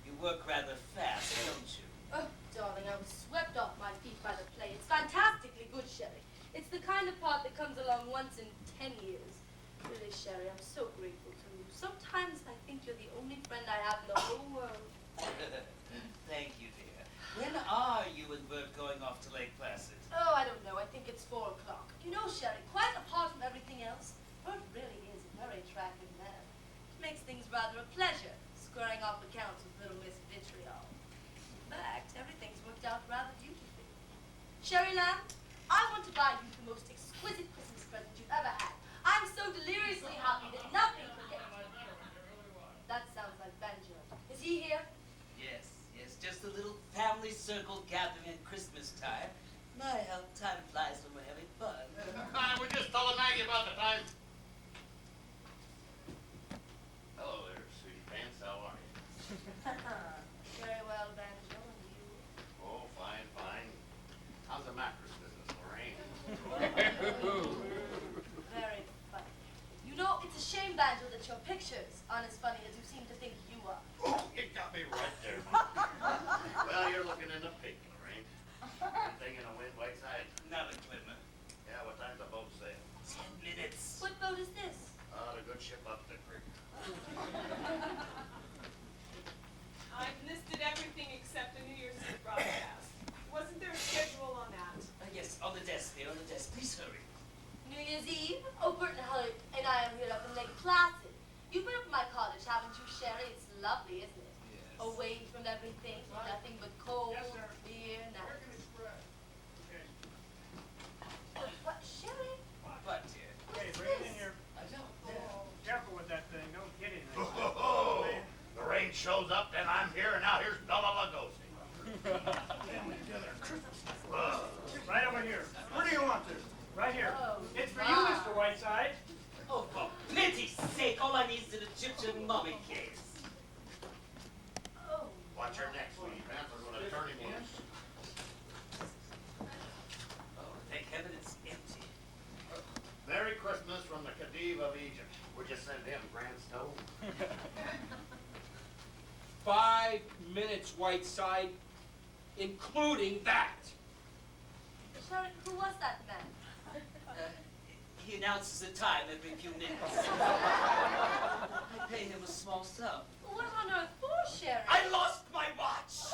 S15: You work rather fast, don't you?
S16: Oh, darling, I was swept off my feet by the play. It's fantastically good, Sherry. It's the kind of part that comes along once in 10 years. Really, Sherry, I'm so grateful to you. Sometimes I think you're the only friend I have in the whole world.
S15: Thank you, dear. When are you and Bert going off to Lake Placid?
S16: Oh, I don't know. I think it's 4 o'clock. You know, Sherry, quite apart from everything else, Bert really is a very attractive man. It makes things rather a pleasure, squaring off accounts with little Miss Vitriol. In fact, everything's worked out rather beautifully. Sherry Lamb, I want to buy you the most exquisite Christmas present you've ever had. I'm so deliriously happy that nothing can get me. That sounds like Banjo. Is he here?
S15: Yes, just a little family circle gathering at Christmas time. My, how time flies when we're having fun.
S13: We're just telling Maggie about the time. Hello there, sweetie pants. How are you?
S16: Very well, Banjo, and you?
S13: Oh, fine, fine. How's the mattress business, Lorraine?
S16: Very funny. You know, it's a shame, Banjo, that your pictures aren't as funny as you seem to think you are.
S13: Oh, you got me right there. Well, you're looking in the pink, Lorraine. Anything in the wind, Whiteside?
S15: Not a glimmer.
S13: Yeah, what time's the boat sail?
S15: 10 minutes.
S16: What boat is this?
S13: The good ship up the creek.
S9: I've listed everything except the New Year's Eve broadcast. Wasn't there a schedule on that?
S15: Yes, on the desk there, on the desk. Please hurry.
S16: New Year's Eve? Oh, Bert and Harriet and I are here up in Lake Placid. You've been up at my cottage, haven't you, Sherry? It's lovely, isn't it?
S15: Yes.
S16: Away from everything, nothing but cold, beer, nights. What, Sherry?
S15: What, dear?
S19: Hey, bring it in here.
S15: I don't.
S19: Careful with that thing. Don't get anything.
S13: Oh, the rain shows up, then I'm here, and now here's Bella Lugosi.
S19: Right over here.
S8: Where do you want this?
S19: Right here.
S16: Oh,
S19: It's for you, Mr. Whiteside.
S15: Oh, for pity's sake, all I need is an Egyptian mummy case.
S16: Oh.
S13: Watch your neck, sweetie pants. I'm going to turn him loose.
S15: Oh, thank heaven it's empty.
S13: Merry Christmas from the Khedive of Egypt. Would you send him grand stove?
S7: 5 minutes, Whiteside, including that.
S16: Sherry, who was that man?
S15: He announces the time every few minutes. I pay him a small sum.
S16: What on earth for, Sherry?
S15: I lost my watch!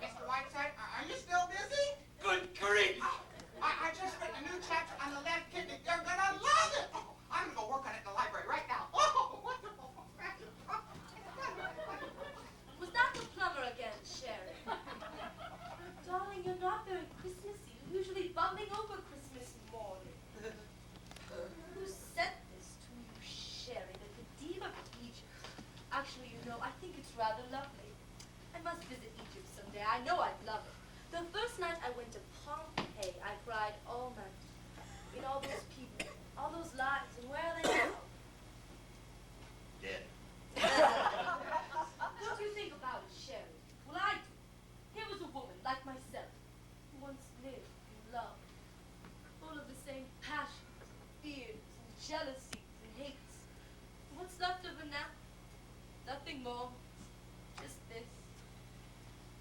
S8: Mr. Whiteside, are you still busy?
S15: Good grief!
S8: I just read the new chapter on the left kidney. You're gonna love it. Oh, I'm gonna go work on it in the library right now. Oh, wonderful.
S16: Was that the plumber again, Sherry? Darling, you're not very Christmassy. You're usually bumming over Christmas morning. Who said this to you, Sherry? The Khedive of Egypt. Actually, you know, I think it's rather lovely. I must visit Egypt someday. I know I'd love it. The first night I went to Pompeii, I cried all night. In all those people, all those lives, and where are they now?
S13: Dead.
S16: What do you think about it, Sherry? Well, I do. Here was a woman like myself, who once lived and loved, full of the same passions, fears, and jealousies and hates. What's left of her now? Nothing more. Just this.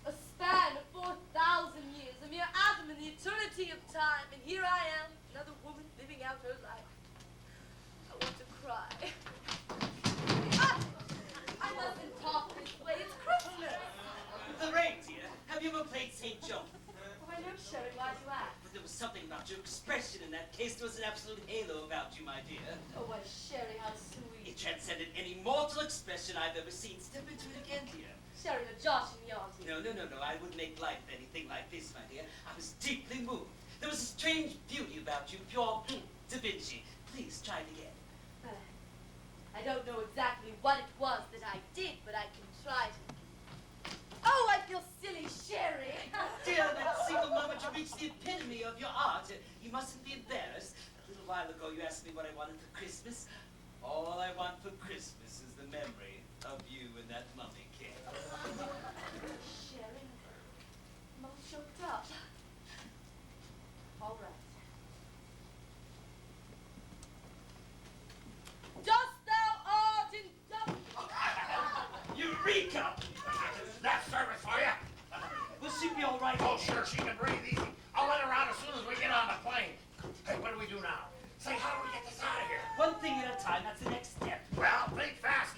S16: A span of 4,000 years, a mere atom in the eternity of time, and here I am, another woman living out her life. I want to cry. I mustn't talk this way. It's Christmas.
S15: Lorraine, dear, have you ever played St. John?
S16: Why no, Sherry? Why do you ask?
S15: There was something about your expression in that case. There was an absolute halo about you, my dear.
S16: Oh, why, Sherry, how sweet.
S15: It transcended any mortal expression I've ever seen. Step into it again, dear.
S16: Sherry, you're joshing me, aren't you?
S15: No. I wouldn't make light of anything like this, my dear. I was deeply moved. There was a strange beauty about you, pure Da Vinci. Please try it again.
S16: I don't know exactly what it was that I did, but I can try to. Oh, I feel silly, Sherry.
S15: Dear, that single moment you reached the epitome of your art. You mustn't be embarrassed. A little while ago you asked me what I wanted for Christmas. All I want for Christmas is the memory of you and that mummy cake.
S16: Sherry, I'm all choked up. All right. Dost thou art in
S15: Eureka!
S13: That's service for you.
S15: Will she be all right?
S13: Oh, sure, she can breathe easy. I'll let her out as soon as we get on the plane. Hey, what do we do now? Say, how do we get this out of here?
S15: One thing at a time, that's the next step.
S13: Well, think fast,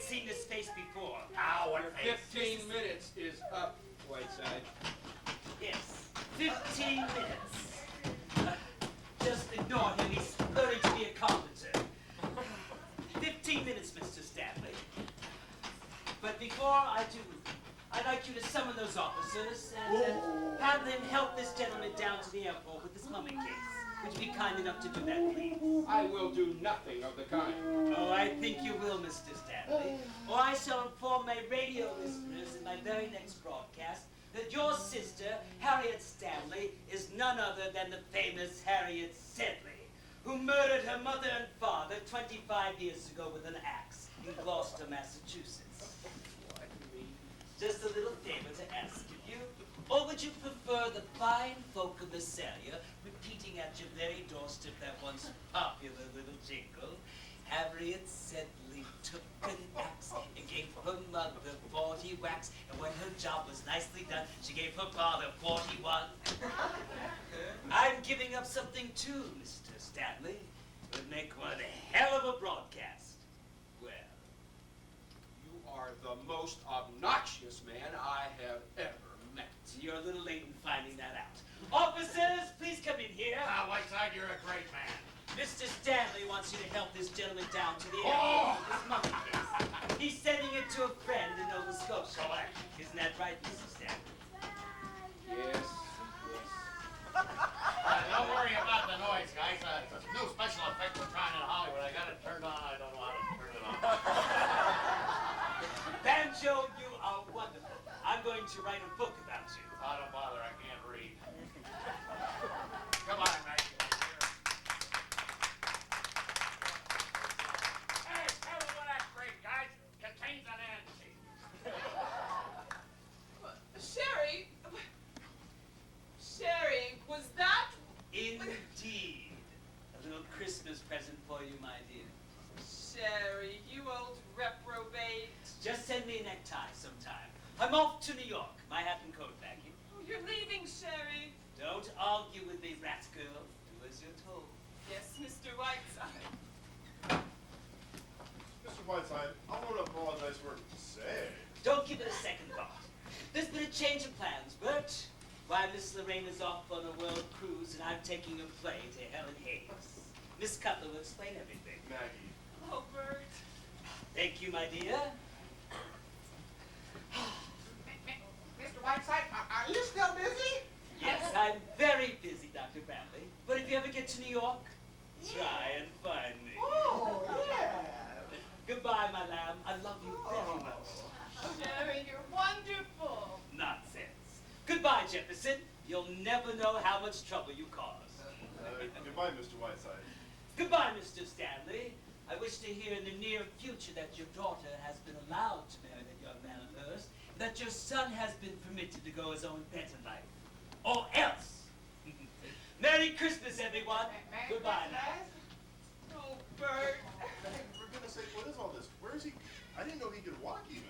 S3: seen this face before.
S13: Ow, what
S7: Your
S13: face?
S7: 15 minutes is up, Whiteside.
S3: Yes, 15 minutes. Just ignore him. He's learning to be a carpenter. 15 minutes, Mr. Stanley. But before I do, I'd like you to summon those officers and have them help this gentleman down to the airport with his mummy case. Would you be kind enough to do that, please?
S7: I will do nothing of the kind.
S3: Oh, I think you will, Mr. Stanley. Or I shall inform my radio listeners in my very next broadcast that your sister, Harriet Stanley, is none other than the famous Harriet Sedley, who murdered her mother and father 25 years ago with an axe in Gloucester, Massachusetts. Just a little favor to ask of you. Or would you prefer the fine folk of this area repeating at your very doorstep that once popular little jingle? Harriet Sedley took an axe and gave her mother 40 whacks, and when her job was nicely done, she gave her father 41. I'm giving up something too, Mr. Stanley. It would make one hell of a broadcast. Well,
S7: You are the most obnoxious man I have ever met.
S3: you're a little late in finding that out. Officers, please come in here.
S13: Whiteside, you're a great man.
S3: Mr. Stanley wants you to help this gentleman down to the
S13: Oh!
S3: airport with his mummy case. He's sending it to a friend in Nova Scotia.
S13: Correct.
S3: Isn't that right, Mr. Stanley?
S7: Yes.
S13: Don't worry about the noise, guys. It's a new special effect we're trying in Hollywood. I got it turned on. I don't know how to turn it on.
S3: Banjo, you are wonderful. I'm going to write a book about you.
S13: Oh, don't bother. I can't read. Come on, Maggie. Hey, everyone, that's great, guys. Contains an antique.
S9: Sherry, was that?
S3: Indeed. A little Christmas present for you, my dear.
S9: Sherry, you old reprobate.
S3: Just send me a necktie sometime. I'm off to New York. My hat and coat, Maggie.
S9: Oh, you're leaving, Sherry.
S3: Don't argue with me, rat girl. Do as you're told.
S9: Yes, Mr. Whiteside.
S11: Mr. Whiteside, I want to apologize for say.
S3: Don't give it a second thought. There's been a change of plans, Bert. Why, Miss Lorraine is off on a world cruise, and I'm taking a plane to Helen Hayes. Miss Cutler will explain everything.
S11: Maggie.
S9: Oh, Bert.
S3: Thank you, my dear.
S8: Mr. Whiteside, are you still busy?
S3: Yes, I'm very busy, Dr. Bradley. But if you ever get to New York, try and find me.
S8: Oh, yeah.
S3: Goodbye, my lamb. I love you very much.
S9: Sherry, you're wonderful.
S3: Nonsense. Goodbye, Jefferson. You'll never know how much trouble you cause.
S11: Goodbye, Mr. Whiteside.
S3: Goodbye, Mr. Stanley. I wish to hear in the near future that your daughter has been allowed to marry that young man of hers, and that your son has been permitted to go his own better life. Or else. Merry Christmas, everyone. Goodbye now.
S9: Oh, Bert.
S11: Hey, for goodness sake, what is all this? Where is he? I didn't know he could walk even.